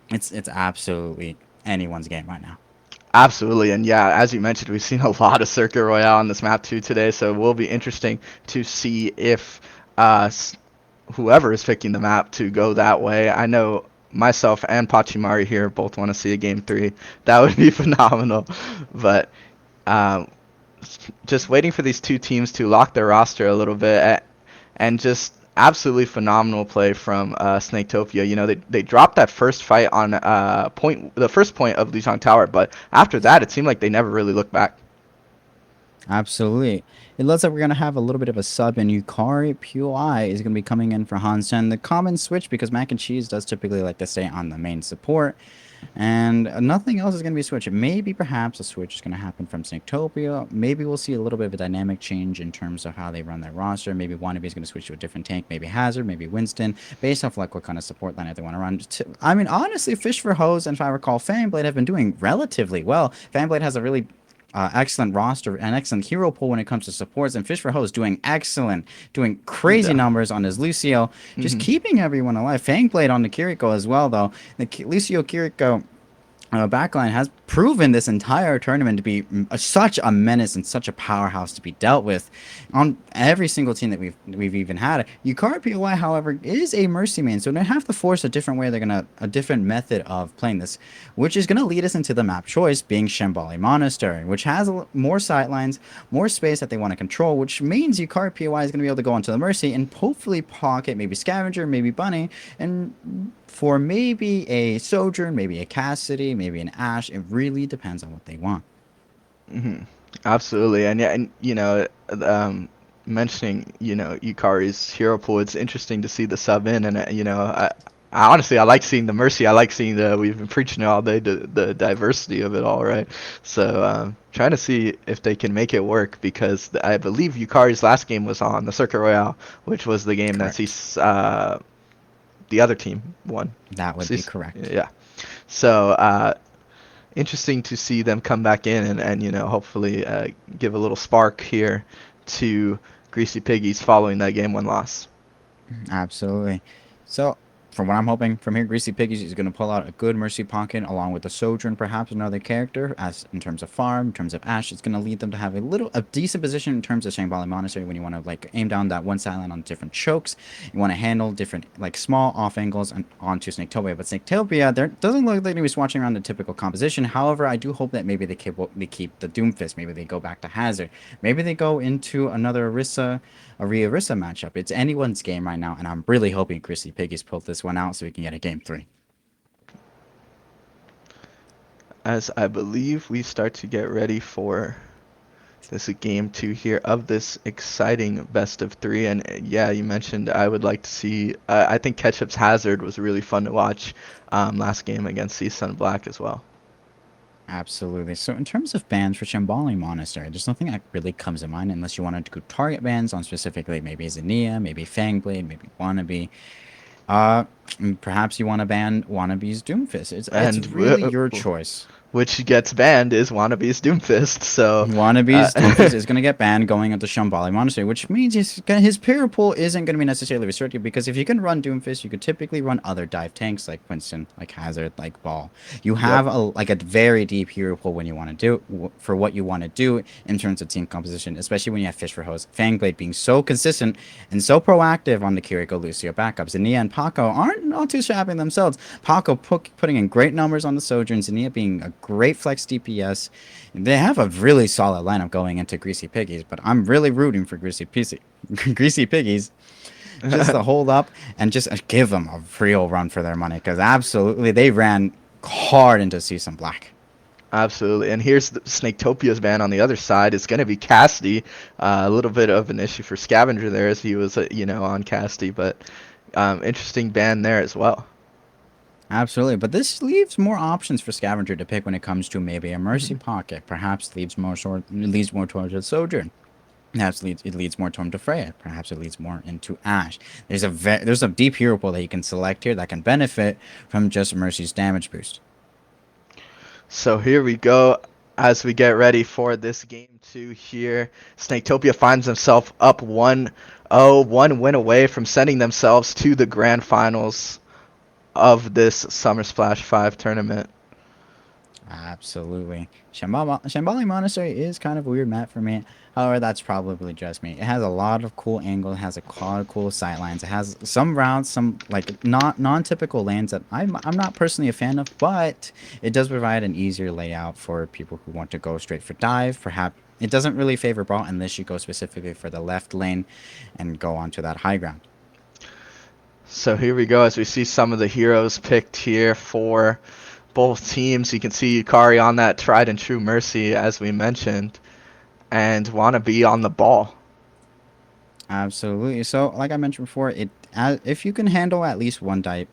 It's absolutely anyone's game right now. Absolutely, and yeah, as you mentioned, we've seen a lot of Circuit Royale on this map too today, so it will be interesting to see if whoever is picking the map to go that way. I know myself and Pachimari here both want to see a game 3. That would be phenomenal, but just waiting for these two teams to lock their roster a little bit and just absolutely phenomenal play from Snaketopia. You know, they dropped that first fight on the first point of Lijiang Tower, but after that, it seemed like they never really looked back. Absolutely. It looks like we're going to have a little bit of a sub, and Yukari POI is going to be coming in for Hansen. The common switch, because Mac and Cheese does typically like to stay on the main support. And nothing else is going to be switched. Maybe perhaps a switch is going to happen from Snaketopia. Maybe we'll see a little bit of a dynamic change in terms of how they run their roster. Maybe Wannabe is going to switch to a different tank. Maybe Hazard, maybe Winston, based off like what kind of support line they want to run. I mean, honestly, Fish for Hose and if I recall, Fanblade have been doing relatively well. Fanblade has a really excellent roster and excellent hero pool when it comes to supports, and Fish for Hose doing excellent, doing crazy numbers on his Lucio, just keeping everyone alive. Fangblade on the Kiriko as well, though. The Lucio Kiriko backline has proven this entire tournament to be such a menace and such a powerhouse to be dealt with on every single team that we've even had. Yukari POI, however, is a mercy main, so they have to force a different way. They're gonna a different method of playing this, which is gonna lead us into the map choice being Shambali Monastery, which has more sightlines, more space that they want to control, which means Yukari POI is gonna be able to go onto the mercy and hopefully pocket maybe Scavenger, maybe Bunny, and for maybe a Sojourn, maybe a Cassidy, maybe an Ash. It really depends on what they want. Hmm. Absolutely, and yeah, and um, mentioning Yukari's hero pool, it's interesting to see the sub in, and I honestly I like seeing the mercy. I like seeing the we've been preaching it all day the diversity of it all, right? So trying to see if they can make it work because I believe Yukari's last game was on the Circuit Royale, which was the game that Correct. sees the other team won. That would be Sees, correct. yeah. So interesting to see them come back in and hopefully give a little spark here to Greasy Piggies following that game one loss. Absolutely. So, from what I'm hoping from here, Greasy Piggies is going to pull out a good Mercy Pocket along with the Sojourn, perhaps another character. As in terms of farm, in terms of Ash, it's going to lead them to have a decent position in terms of Shambhala Monastery when you want to like aim down that one sideline on different chokes. You want to handle different like small off angles and onto Snaketopia. But Snaketopia, there doesn't look like he was watching around the typical composition. However, I do hope that maybe they keep the Doomfist. Maybe they go back to Hazard. Maybe they go into another a Rhea Rissa matchup. It's anyone's game right now, and I'm really hoping Chrissy Piggies pulled this one out so we can get a game three. As I believe we start to get ready for this game two here of this exciting best of three. And yeah, you mentioned I would like to see. I think Ketchup's Hazard was really fun to watch last game against Sea Sun Black as well. Absolutely. So in terms of bans for Shambali Monastery, there's nothing that really comes to mind unless you wanted to go target bans on specifically maybe Xenia, maybe Fangblade, maybe Wannabe. Uh, Perhaps you want to ban Wannabe's Doomfist. It's And really your choice. which gets banned is Wannabe's Doomfist. So, Wannabe's Doomfist is going to get banned going into Shambali Monastery, which means his player pool isn't going to be necessarily restricted because if you can run Doomfist, you could typically run other dive tanks like Winston, like Hazard, like Ball. You yep, have a very deep hero pool when you want to do for what you want to do in terms of team composition, especially when you have Fish for Hose. Fangblade being so consistent and so proactive on the Kiriko Lucio backups. Zania and Paco aren't not too shabby themselves. Paco putting in great numbers on the Sojourn, Zania being a great flex DPS. They have a really solid lineup going into Greasy Piggies, but I'm really rooting for Greasy Piggies just to hold up and just give them a real run for their money because absolutely they ran hard into Season Black. absolutely. And here's Snaketopia's ban on the other side. It's going to be Cassidy. A little bit of an issue for Scavenger there as he was, on Cassidy, but interesting ban there as well. Absolutely, but this leaves more options for Scavenger to pick when it comes to maybe a Mercy Mhm. Pocket. Perhaps leads more towards a Sojourn. Perhaps it leads more to Freya. Perhaps it leads more into Ash. There's a deep hero pool that you can select here that can benefit from just Mercy's damage boost. So here we go as we get ready for this game two here. Snaketopia finds himself up 1-0, one win away from sending themselves to the grand finals of this Summer Splash 5 tournament. Absolutely. Shambali Monastery is kind of a weird map for me. However, that's probably just me. It has a lot of cool angles, it has a lot of cool sightlines. It has some routes, some like not non-typical lanes that I'm not personally a fan of, but it does provide an easier layout for people who want to go straight for dive. Perhaps it doesn't really favor brawl unless you go specifically for the left lane and go onto that high ground. So here we go as we see some of the heroes picked here for both teams. You can see Yukari on that tried and true Mercy, as we mentioned, and Wannabe on the ball. Absolutely. So, like I mentioned before, if you can handle at least one dive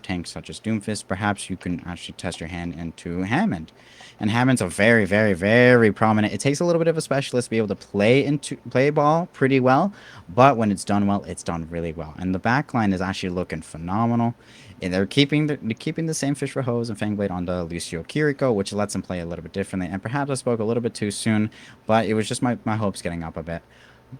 tank such as Doomfist, perhaps you can actually test your hand into Hammond. And Hammond's a very, very, very prominent. It takes a little bit of a specialist to be able to play ball pretty well, but when it's done well, it's done really well. And the back line is actually looking phenomenal. And they're keeping the same fish for hose and Fangblade on the Lucio Kiriko, which lets them play a little bit differently. And perhaps I spoke a little bit too soon, but it was just my hopes getting up a bit.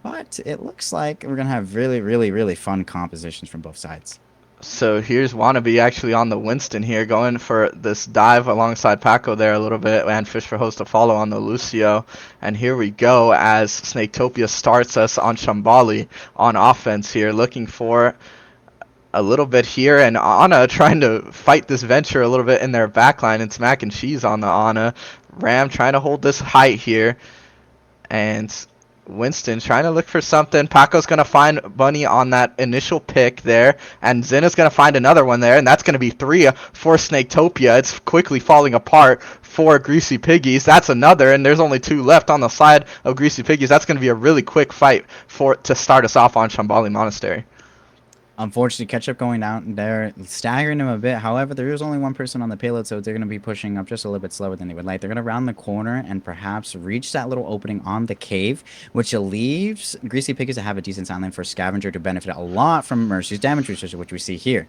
But it looks like we're going to have really, really, really fun compositions from both sides. So here's Wannabe actually on the Winston here, going for this dive alongside Paco there a little bit, and Fish for Host to follow on the Lucio. And here we go as Snaketopia starts us on Shambali on offense here, looking for a little bit here, and Ana trying to fight this venture a little bit in their backline, and Smack and Cheese on the Ana. Ram trying to hold this height here, and Winston trying to look for something. Paco's going to find Bunny on that initial pick there, and Zinna's going to find another one there, and that's going to be 3 for Snaketopia. It's quickly falling apart for Greasy Piggies. That's another, and there's only 2 left on the side of Greasy Piggies. That's going to be a really quick fight to start us off on Shambali Monastery. Unfortunately, Ketchup going down there, staggering him a bit. However, there is only one person on the payload, so they're going to be pushing up just a little bit slower than they would like. They're going to round the corner and perhaps reach that little opening on the cave, which leaves Greasy Piggies to have a decent sound line for Scavenger to benefit a lot from Mercy's damage research, which we see here.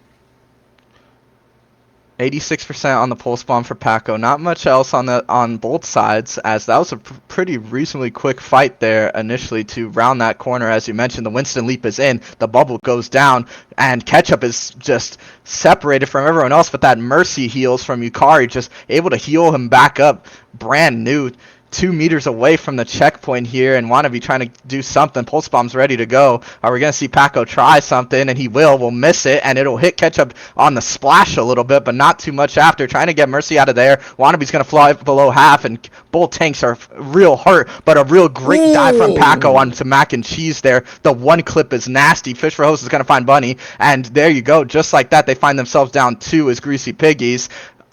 86% on the pulse bomb for Paco. Not much else on both sides, as that was a pretty reasonably quick fight there initially to round that corner. As you mentioned, the Winston leap is in, the bubble goes down, and Ketchup is just separated from everyone else. But that Mercy heals from Yukari, just able to heal him back up, brand new. 2 meters away from the checkpoint here, and Wannabe trying to do something. Pulse bomb's ready to go. Are we going to see Paco try something? And he will. We'll miss it, and it'll hit Ketchup on the splash a little bit, but not too much after. Trying to get Mercy out of there. Wannabe's going to fly below half, and both tanks are real hurt, but a real great dive from Paco onto Mac and Cheese there. The one clip is nasty. Fish for Host is going to find Bunny, and there you go. Just like that, they find themselves down 2 as Greasy Piggies.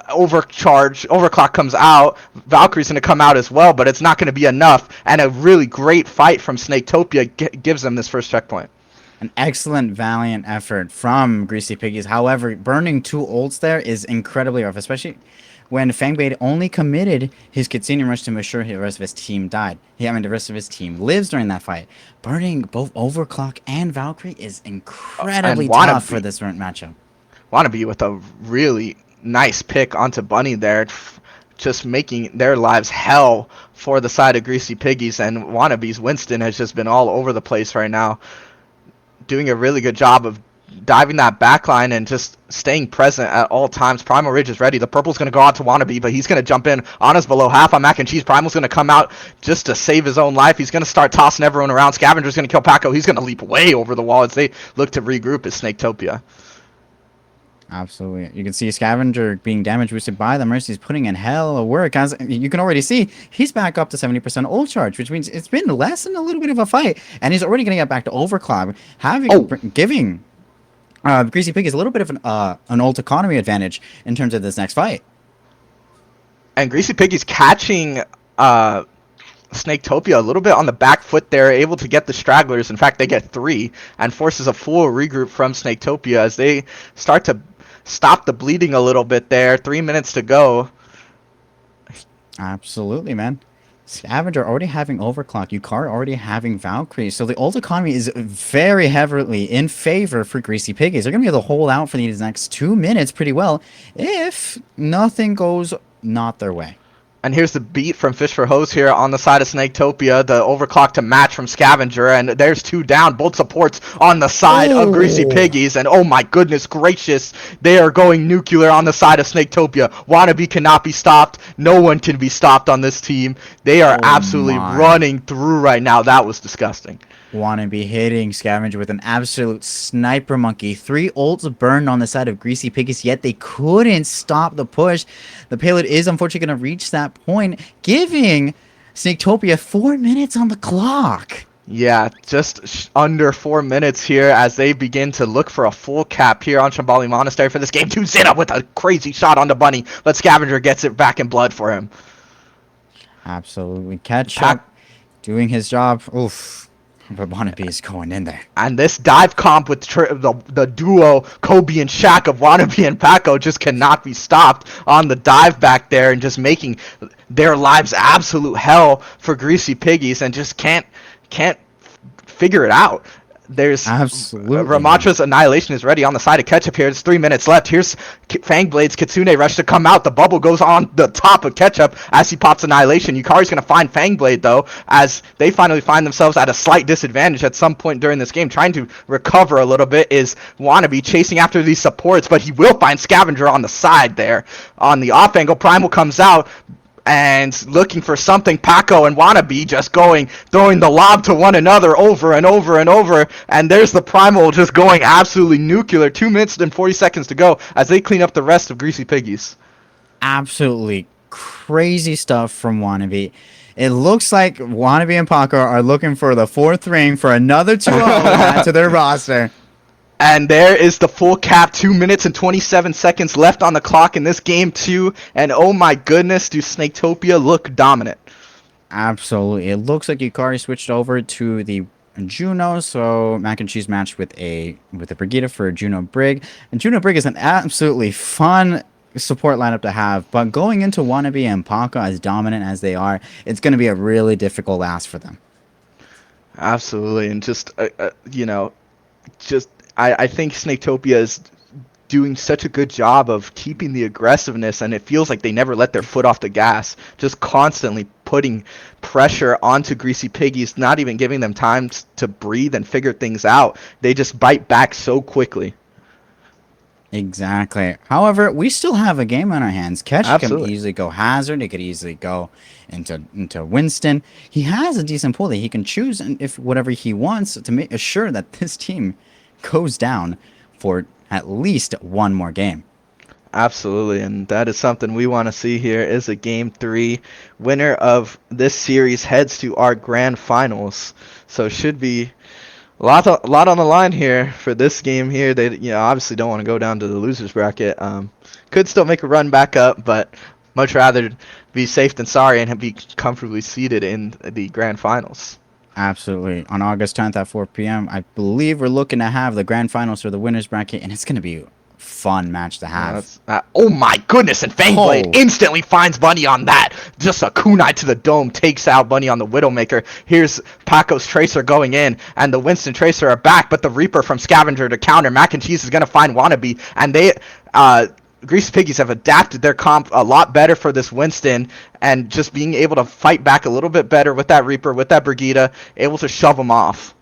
Overclock comes out. Valkyrie's going to come out as well, but it's not going to be enough. And a really great fight from Snaketopia gives them this first checkpoint. An excellent, valiant effort from Greasy Piggies. However, burning 2 ults there is incredibly rough, especially when Fangbait only committed his Kitsune rush to make sure the rest of his team died. The rest of his team lives during that fight. Burning both Overclock and Valkyrie is incredibly tough for this matchup. Wannabe with a really nice pick onto Bunny there, just making their lives hell for the side of Greasy Piggies, and Wannabe's Winston has just been all over the place right now, doing a really good job of diving that backline and just staying present at all times. Primal Ridge is ready. The purple's going to go out to Wannabe, but he's going to jump in. Anna's below half on Mac and Cheese. Primal's going to come out just to save his own life. He's going to start tossing everyone around. Scavenger's going to kill Paco. He's going to leap way over the wall as they look to regroup as Snaketopia. Absolutely. You can see Scavenger being damage boosted by the Mercy's putting in hell of work. As you can already see, he's back up to 70% ult charge, which means it's been less than a little bit of a fight. And he's already going to get back to Overclock, giving Greasy Piggies a little bit of an ult economy advantage in terms of this next fight. And Greasy Piggies catching Snaketopia a little bit on the back foot there, able to get the stragglers. In fact, they get 3 and forces a full regroup from Snaketopia as they start to stop the bleeding a little bit there. 3 minutes to go. Absolutely, man. Scavenger already having Overclock, Yukari already having Valkyrie. So the ult economy is very heavily in favor for Greasy Piggies. They're going to be able to hold out for these next 2 minutes pretty well if nothing goes not their way. And here's the beat from Fish for Hose here on the side of Snaketopia. The overclock to match from Scavenger. And there's 2 down. Both supports on the side of Greasy Piggies. And oh my goodness gracious, they are going nuclear on the side of Snaketopia. Wannabe cannot be stopped. No one can be stopped on this team. They are absolutely running through right now. That was disgusting. Wannabe hitting Scavenger with an absolute sniper monkey. 3 ults burned on the side of Greasy Piggies, yet they couldn't stop the push. The payload is unfortunately going to reach that point, giving Snaketopia 4 minutes on the clock. Yeah, just under 4 minutes here as they begin to look for a full cap here on Shambali Monastery for this game. 2 Zeta with a crazy shot on the Bunny, but Scavenger gets it back in blood for him. Absolutely. Ketchup doing his job. Oof. But Wannabe is going in there. And this dive comp with the duo Kobe and Shaq of Wannabe and Paco just cannot be stopped on the dive back there and just making their lives absolute hell for Greasy Piggies and just can't figure it out. There's Absolutely not. Ramatra's Annihilation is ready on the side of Ketchup here. It's 3 minutes left. Here's Fangblade's Kitsune rush to come out. The bubble goes on the top of Ketchup as he pops Annihilation. Yukari's going to find Fangblade, though, as they finally find themselves at a slight disadvantage at some point during this game. Trying to recover a little bit is Wannabe chasing after these supports, but he will find Scavenger on the side there. On the off angle, Primal comes out and looking for something. Paco and Wannabe just throwing the lob to one another over and over and over, and there's the Primal just going absolutely nuclear. 2 minutes and 40 seconds to go as they clean up the rest of Greasy Piggies. Absolutely crazy stuff from Wannabe. It looks like Wannabe and Paco are looking for the fourth ring for another 2-0 to add to their roster. And there is the full cap, 2 minutes and 27 seconds left on the clock in this game 2. And oh my goodness, do Snaketopia look dominant. Absolutely. It looks like Yukari switched over to the Juno, so Mac and Cheese matched with a Brigitte for Juno Brig. And Juno Brig is an absolutely fun support lineup to have, but going into Wannabe and Paco as dominant as they are, it's going to be a really difficult ask for them. Absolutely, and just, I think Snaketopia is doing such a good job of keeping the aggressiveness, and it feels like they never let their foot off the gas, just constantly putting pressure onto Greasy Piggies, not even giving them time to breathe and figure things out. They just bite back so quickly. Exactly. However, we still have a game on our hands. Ketch can Absolutely. easily go Hazard. He could easily go into Winston. He has a decent pool that he can choose, and if whatever he wants to make assure that this team goes down for at least one more game. Absolutely, and that is something we want to see here is a Game 3. Winner of this series heads to our grand finals. So should be a lot on the line here for this game here. They obviously don't want to go down to the losers bracket. Could still make a run back up, but much rather be safe than sorry and be comfortably seated in the grand finals. Absolutely. On August 10th at 4 p.m., I believe we're looking to have the grand finals for the winners bracket, and it's going to be a fun match to have. Oh my goodness, and Fangblade Oh. instantly finds Bunny on that. Just a kunai to the dome, takes out Bunny on the Widowmaker. Here's Paco's Tracer going in, and the Winston Tracer are back, but the Reaper from Scavenger to counter. Mac and Cheese is going to find Wannabe, and Greasy Piggies have adapted their comp a lot better for this Winston, and just being able to fight back a little bit better with that Reaper, with that Brigitte, able to shove them off.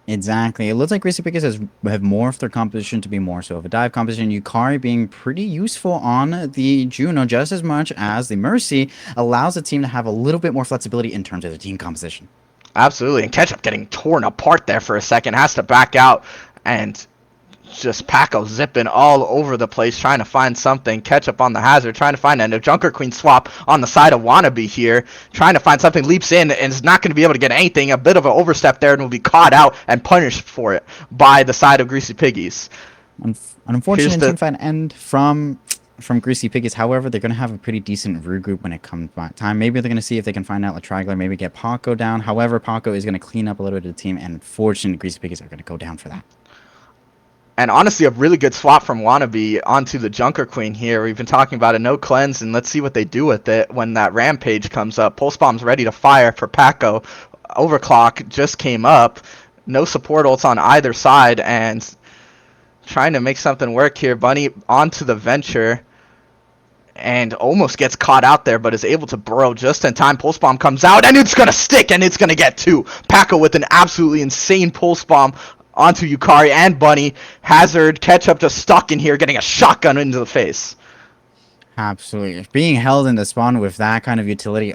Exactly. It looks like Greasy Piggies have morphed their composition to be more so of a dive composition. Yukari being pretty useful on the Juno just as much as the Mercy allows the team to have a little bit more flexibility in terms of the team composition. Absolutely, and Ketchup getting torn apart there for a second, has to back out, and just Paco zipping all over the place, trying to find something. Ketchup on the Hazard, trying to find a Junker Queen swap on the side of Wannabe here, trying to find something, leaps in, and is not going to be able to get anything. A bit of an overstep there, and will be caught out and punished for it by the side of Greasy Piggies. An unfortunate team fight end from Greasy Piggies. However, they're going to have a pretty decent regroup when it comes back time. Maybe they're going to see if they can find out Latragler, maybe get Paco down. However, Paco is going to clean up a little bit of the team, and unfortunately, Greasy Piggies are going to go down for that. And honestly, a really good swap from Wannabe onto the Junker Queen here. We've been talking about a no cleanse, and let's see what they do with it when that Rampage comes up. Pulse Bomb's ready to fire for Paco. Overclock just came up. No support ults on either side, and trying to make something work here. Bunny onto the Venture, and almost gets caught out there, but is able to burrow just in time. Pulse Bomb comes out, and it's going to stick, and it's going to get two. Paco with an absolutely insane Pulse Bomb onto Yukari and Bunny. Hazard, Ketchup just stuck in here, getting a shotgun into the face. Absolutely. Being held in the spawn with that kind of utility,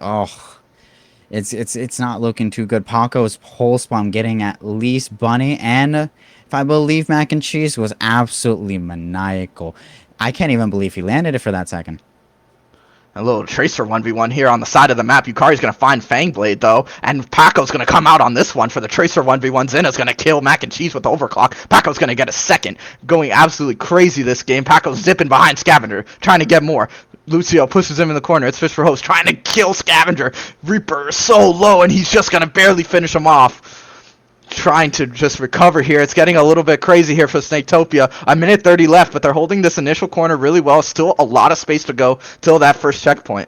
it's not looking too good. Paco's Pulse Bomb getting at least Bunny, and if I believe Mac and Cheese was absolutely maniacal. I can't even believe he landed it for that second. A little Tracer 1v1 here on the side of the map. Yukari's going to find Fangblade, though, and Paco's going to come out on this one for the Tracer 1v1. Zena's going to kill Mac and Cheese with the Overclock. Paco's going to get a second. Going absolutely crazy this game. Paco's zipping behind Scavenger, trying to get more. Lucio pushes him in the corner. It's Fish for Host trying to kill Scavenger. Reaper is so low, and he's just going to barely finish him off. Trying to just recover here. It's getting a little bit crazy here for Snaketopia. A minute 30 left, but they're holding this initial corner really well. Still a lot of space to go till that first checkpoint.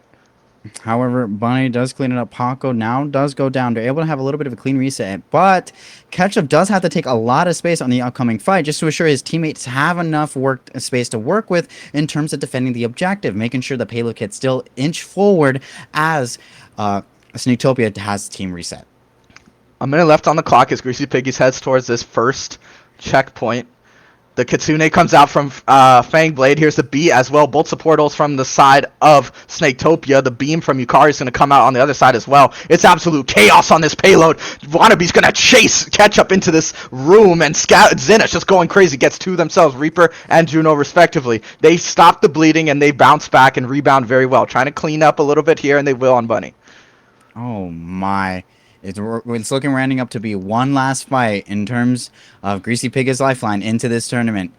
However, Bunny does clean it up. Paco now does go down. They're able to have a little bit of a clean reset, but Ketchup does have to take a lot of space on the upcoming fight just to assure his teammates have enough work space to work with in terms of defending the objective, making sure the payload kit still inch forward as Sneaktopia has team reset. A minute left on the clock as Greasy Piggies heads towards this first checkpoint. The Kitsune comes out from Fang Blade. Here's the B as well. Both supportals from the side of Snaketopia. The beam from Yukari is going to come out on the other side as well. It's absolute chaos on this payload. Wannabe's going to chase Ketchup into this room, and Zenith's just going crazy. Gets two themselves, Reaper and Juno respectively. They stop the bleeding, and they bounce back and rebound very well. Trying to clean up a little bit here, and they will on Bunny. Oh my. It's looking rounding up to be one last fight in terms of Greasy Pig's lifeline into this tournament.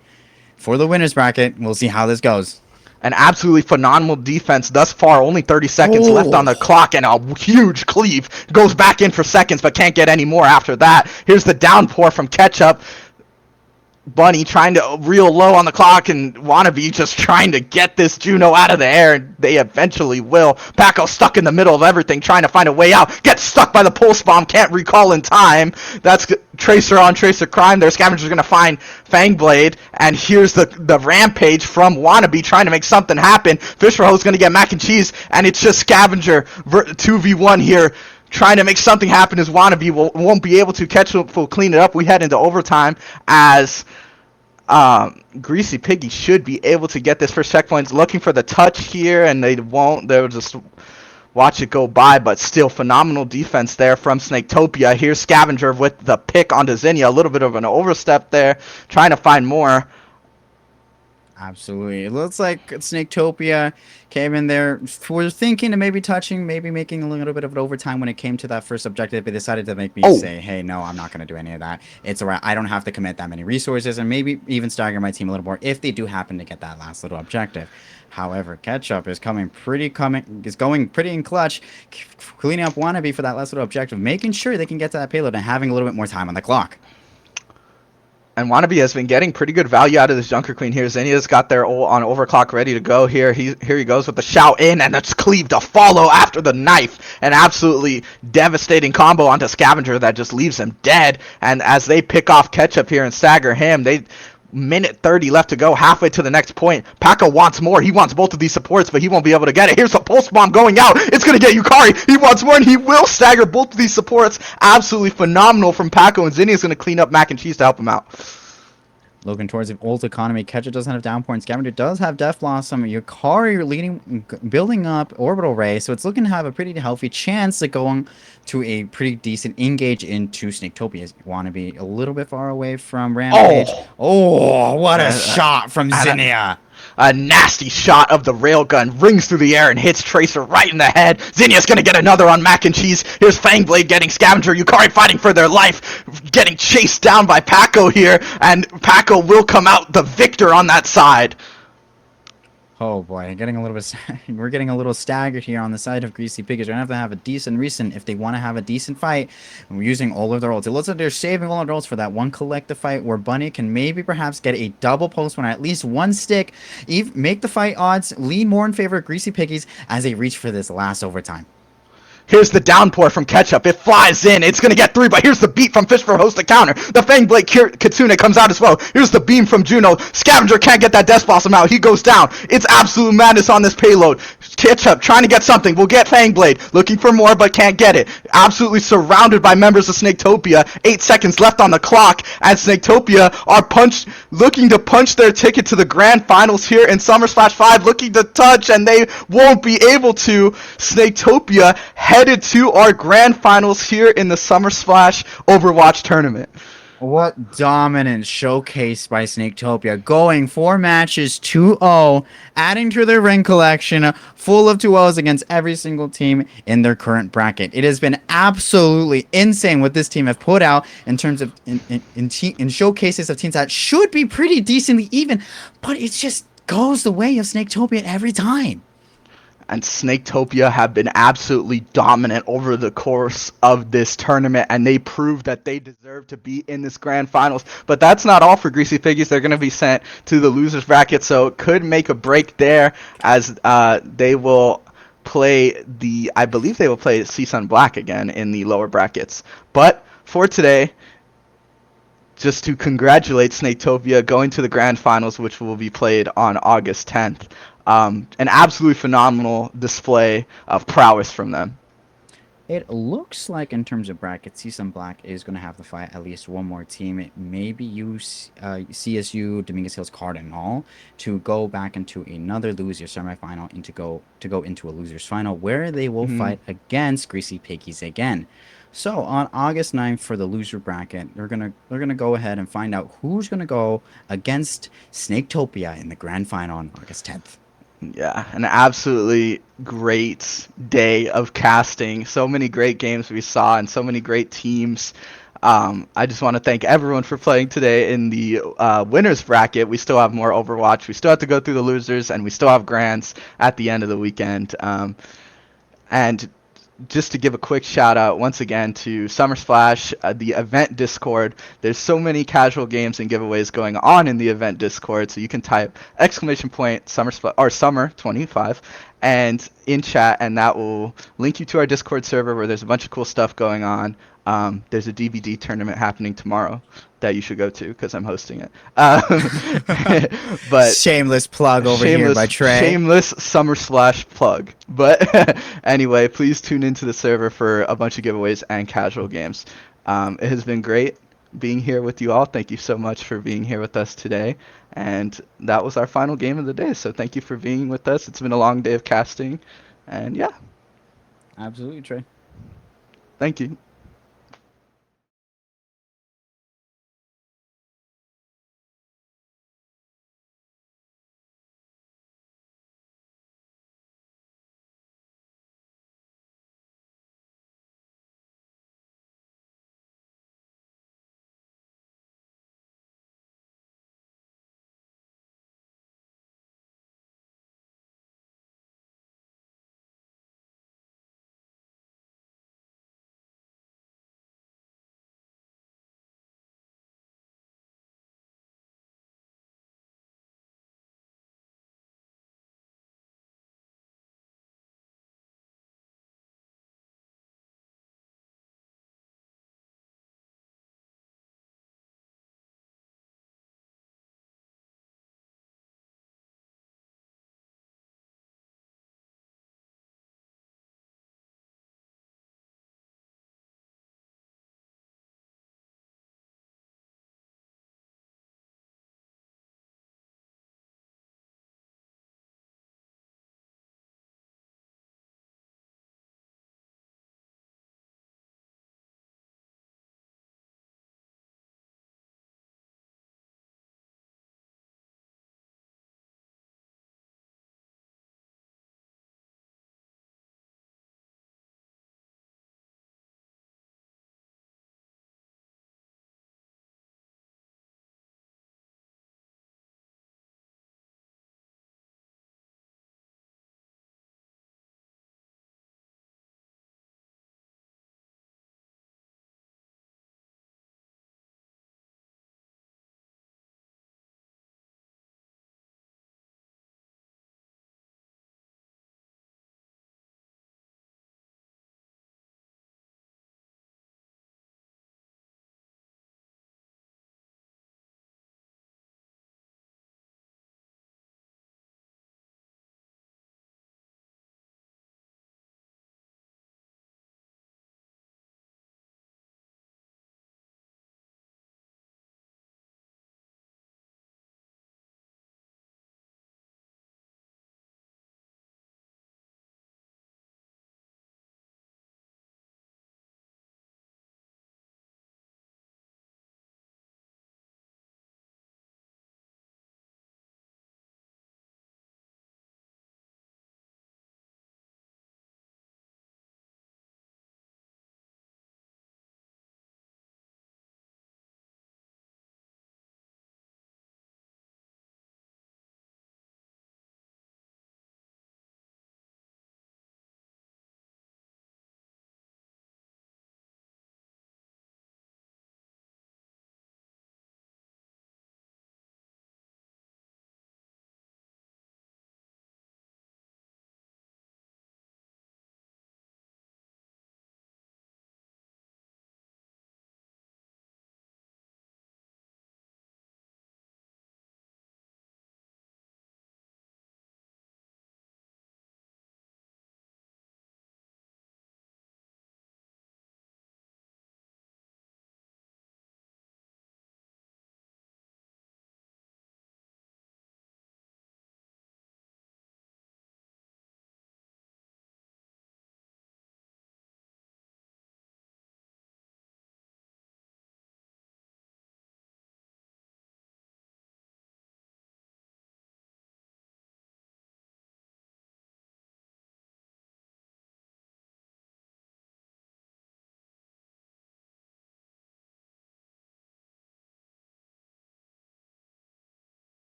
For the winners bracket, we'll see how this goes. An absolutely phenomenal defense thus far. Only 30 seconds left on the clock, and a huge cleave. Goes back in for seconds, but can't get any more after that. Here's the downpour from Ketchup. Bunny trying to real low on the clock, and Wannabe just trying to get this Juno out of the air, and they eventually will. Paco stuck in the middle of everything, trying to find a way out. Gets stuck by the pulse bomb, can't recall in time. That's Tracer on Tracer crime there. Scavenger's going to find Fangblade, and here's the rampage from Wannabe trying to make something happen. Fisherho's going to get mac and cheese, and it's just Scavenger 2v1 here, trying to make something happen as Wannabe won't be able to. Ketchup will clean it up. We head into overtime as Greasy Piggy should be able to get this first checkpoint. Looking for the touch here, and they won't. They'll just watch it go by, but still phenomenal defense there from Snaketopia. Here's Scavenger with the pick onto Zinnia. A little bit of an overstep there, trying to find more. Absolutely. It looks like Snaketopia came in there. We're thinking of maybe touching, maybe making a little bit of an overtime when it came to that first objective. They decided to make me say, hey, no, I'm not going to do any of that. It's all right. I don't have to commit that many resources, and maybe even stagger my team a little more if they do happen to get that last little objective. However, Ketchup is going pretty in clutch, cleaning up Wannabe for that last little objective, making sure they can get to that payload and having a little bit more time on the clock. And Wannabe has been getting pretty good value out of this Junker Queen here. Zinnia's got their ult on overclock ready to go here. Here he goes with the shout in, and it's Cleave to follow after the knife. An absolutely devastating combo onto Scavenger that just leaves him dead. And as they pick off Ketchup here and stagger him, minute 30 left to go, halfway to the next point. Paco wants more. He wants both of these supports, but he won't be able to get it. Here's a pulse bomb going out. It's going to get Yukari. He wants more, and he will stagger both of these supports. Absolutely phenomenal from Paco, and Zinnia's going to clean up mac and cheese to help him out. Looking towards the ult economy, Ketchup doesn't have downpour, and Scavenger does have Death Blossom. Yukari building up Orbital Ray, so it's looking to have a pretty healthy chance of going to a pretty decent engage into Snaketopia. Want to be a little bit far away from Rampage. Oh, what a shot from Zinnia! A nasty shot of the railgun rings through the air and hits Tracer right in the head. Zinnia's gonna get another on mac and cheese. Here's Fangblade getting Scavenger. Yukari fighting for their life, getting chased down by Paco here, and Paco will come out the victor on that side. Oh boy, we're getting a little staggered here on the side of Greasy Piggies. We're gonna have to have a decent recent if they want to have a decent fight. And we're using all of their ults. It looks like they're saving all of their ults for that one collective fight where Bunny can maybe perhaps get a double post one, or at least one stick. Make the fight odds lean more in favor of Greasy Piggies as they reach for this last overtime. Here's the downpour from Ketchup. It flies in. It's going to get 3, but here's the beat from Fish for Host to counter. The Fangblade Kitsune comes out as well. Here's the beam from Juno. Scavenger can't get that Death Blossom out. He goes down. It's absolute madness on this payload. Ketchup trying to get something. Will get Fangblade. Looking for more, but can't get it. Absolutely surrounded by members of Snaketopia. 8 seconds left on the clock, and Snaketopia are looking to punch their ticket to the grand finals here in Summer Splash 5, looking to touch, and they won't be able to. Snaketopia headed to our grand finals here in the Summer Splash Overwatch tournament. What dominant showcase by Snaketopia, going 4 matches 2-0, adding to their ring collection full of 2-0s against every single team in their current bracket. It has been absolutely insane what this team have put out in terms of in showcases of teams that should be pretty decently even, but it just goes the way of Snaketopia every time. And Snaketopia have been absolutely dominant over the course of this tournament, and they proved that they deserve to be in this grand finals. But that's not all for Greasy Piggies. They're going to be sent to the losers bracket, so it could make a break there as they will play I believe they will play CSUN Black again in the lower brackets. But for today, just to congratulate Snaketopia going to the grand finals, which will be played on August 10th. An absolutely phenomenal display of prowess from them. It looks like in terms of brackets, Season Black is going to have to fight at least one more team. It may be CSU, Dominguez Hills Cardinal, to go back into another loser semifinal and to go into a losers final where they will Mm-hmm. fight against Greasy Piggies again. So on August 9th for the loser bracket, they're gonna go ahead and find out who's gonna go against Snaketopia in the grand final on August 10th. Yeah, an absolutely great day of casting. So many great games we saw and so many great teams. I just want to thank everyone for playing today in the winners bracket. We still have more Overwatch. We still have to go through the losers, and we still have grands at the end of the weekend. And just to give a quick shout out once again to Summer Splash, the event Discord. There's so many casual games and giveaways going on in the event Discord, so you can type exclamation point Summer or Summer 25 and in chat, and that will link you to our Discord server where there's a bunch of cool stuff going on. There's a DVD tournament happening tomorrow that you should go to because I'm hosting it. But Shameless plug over here by Trey. shameless summer slash plug. But anyway, please tune into the server for a bunch of giveaways and casual games. It has been great being here with you all. Thank you so much for being here with us today. And that was our final game of the day. So thank you for being with us. It's been a long day of casting. And yeah, Absolutely, Trey. thank you.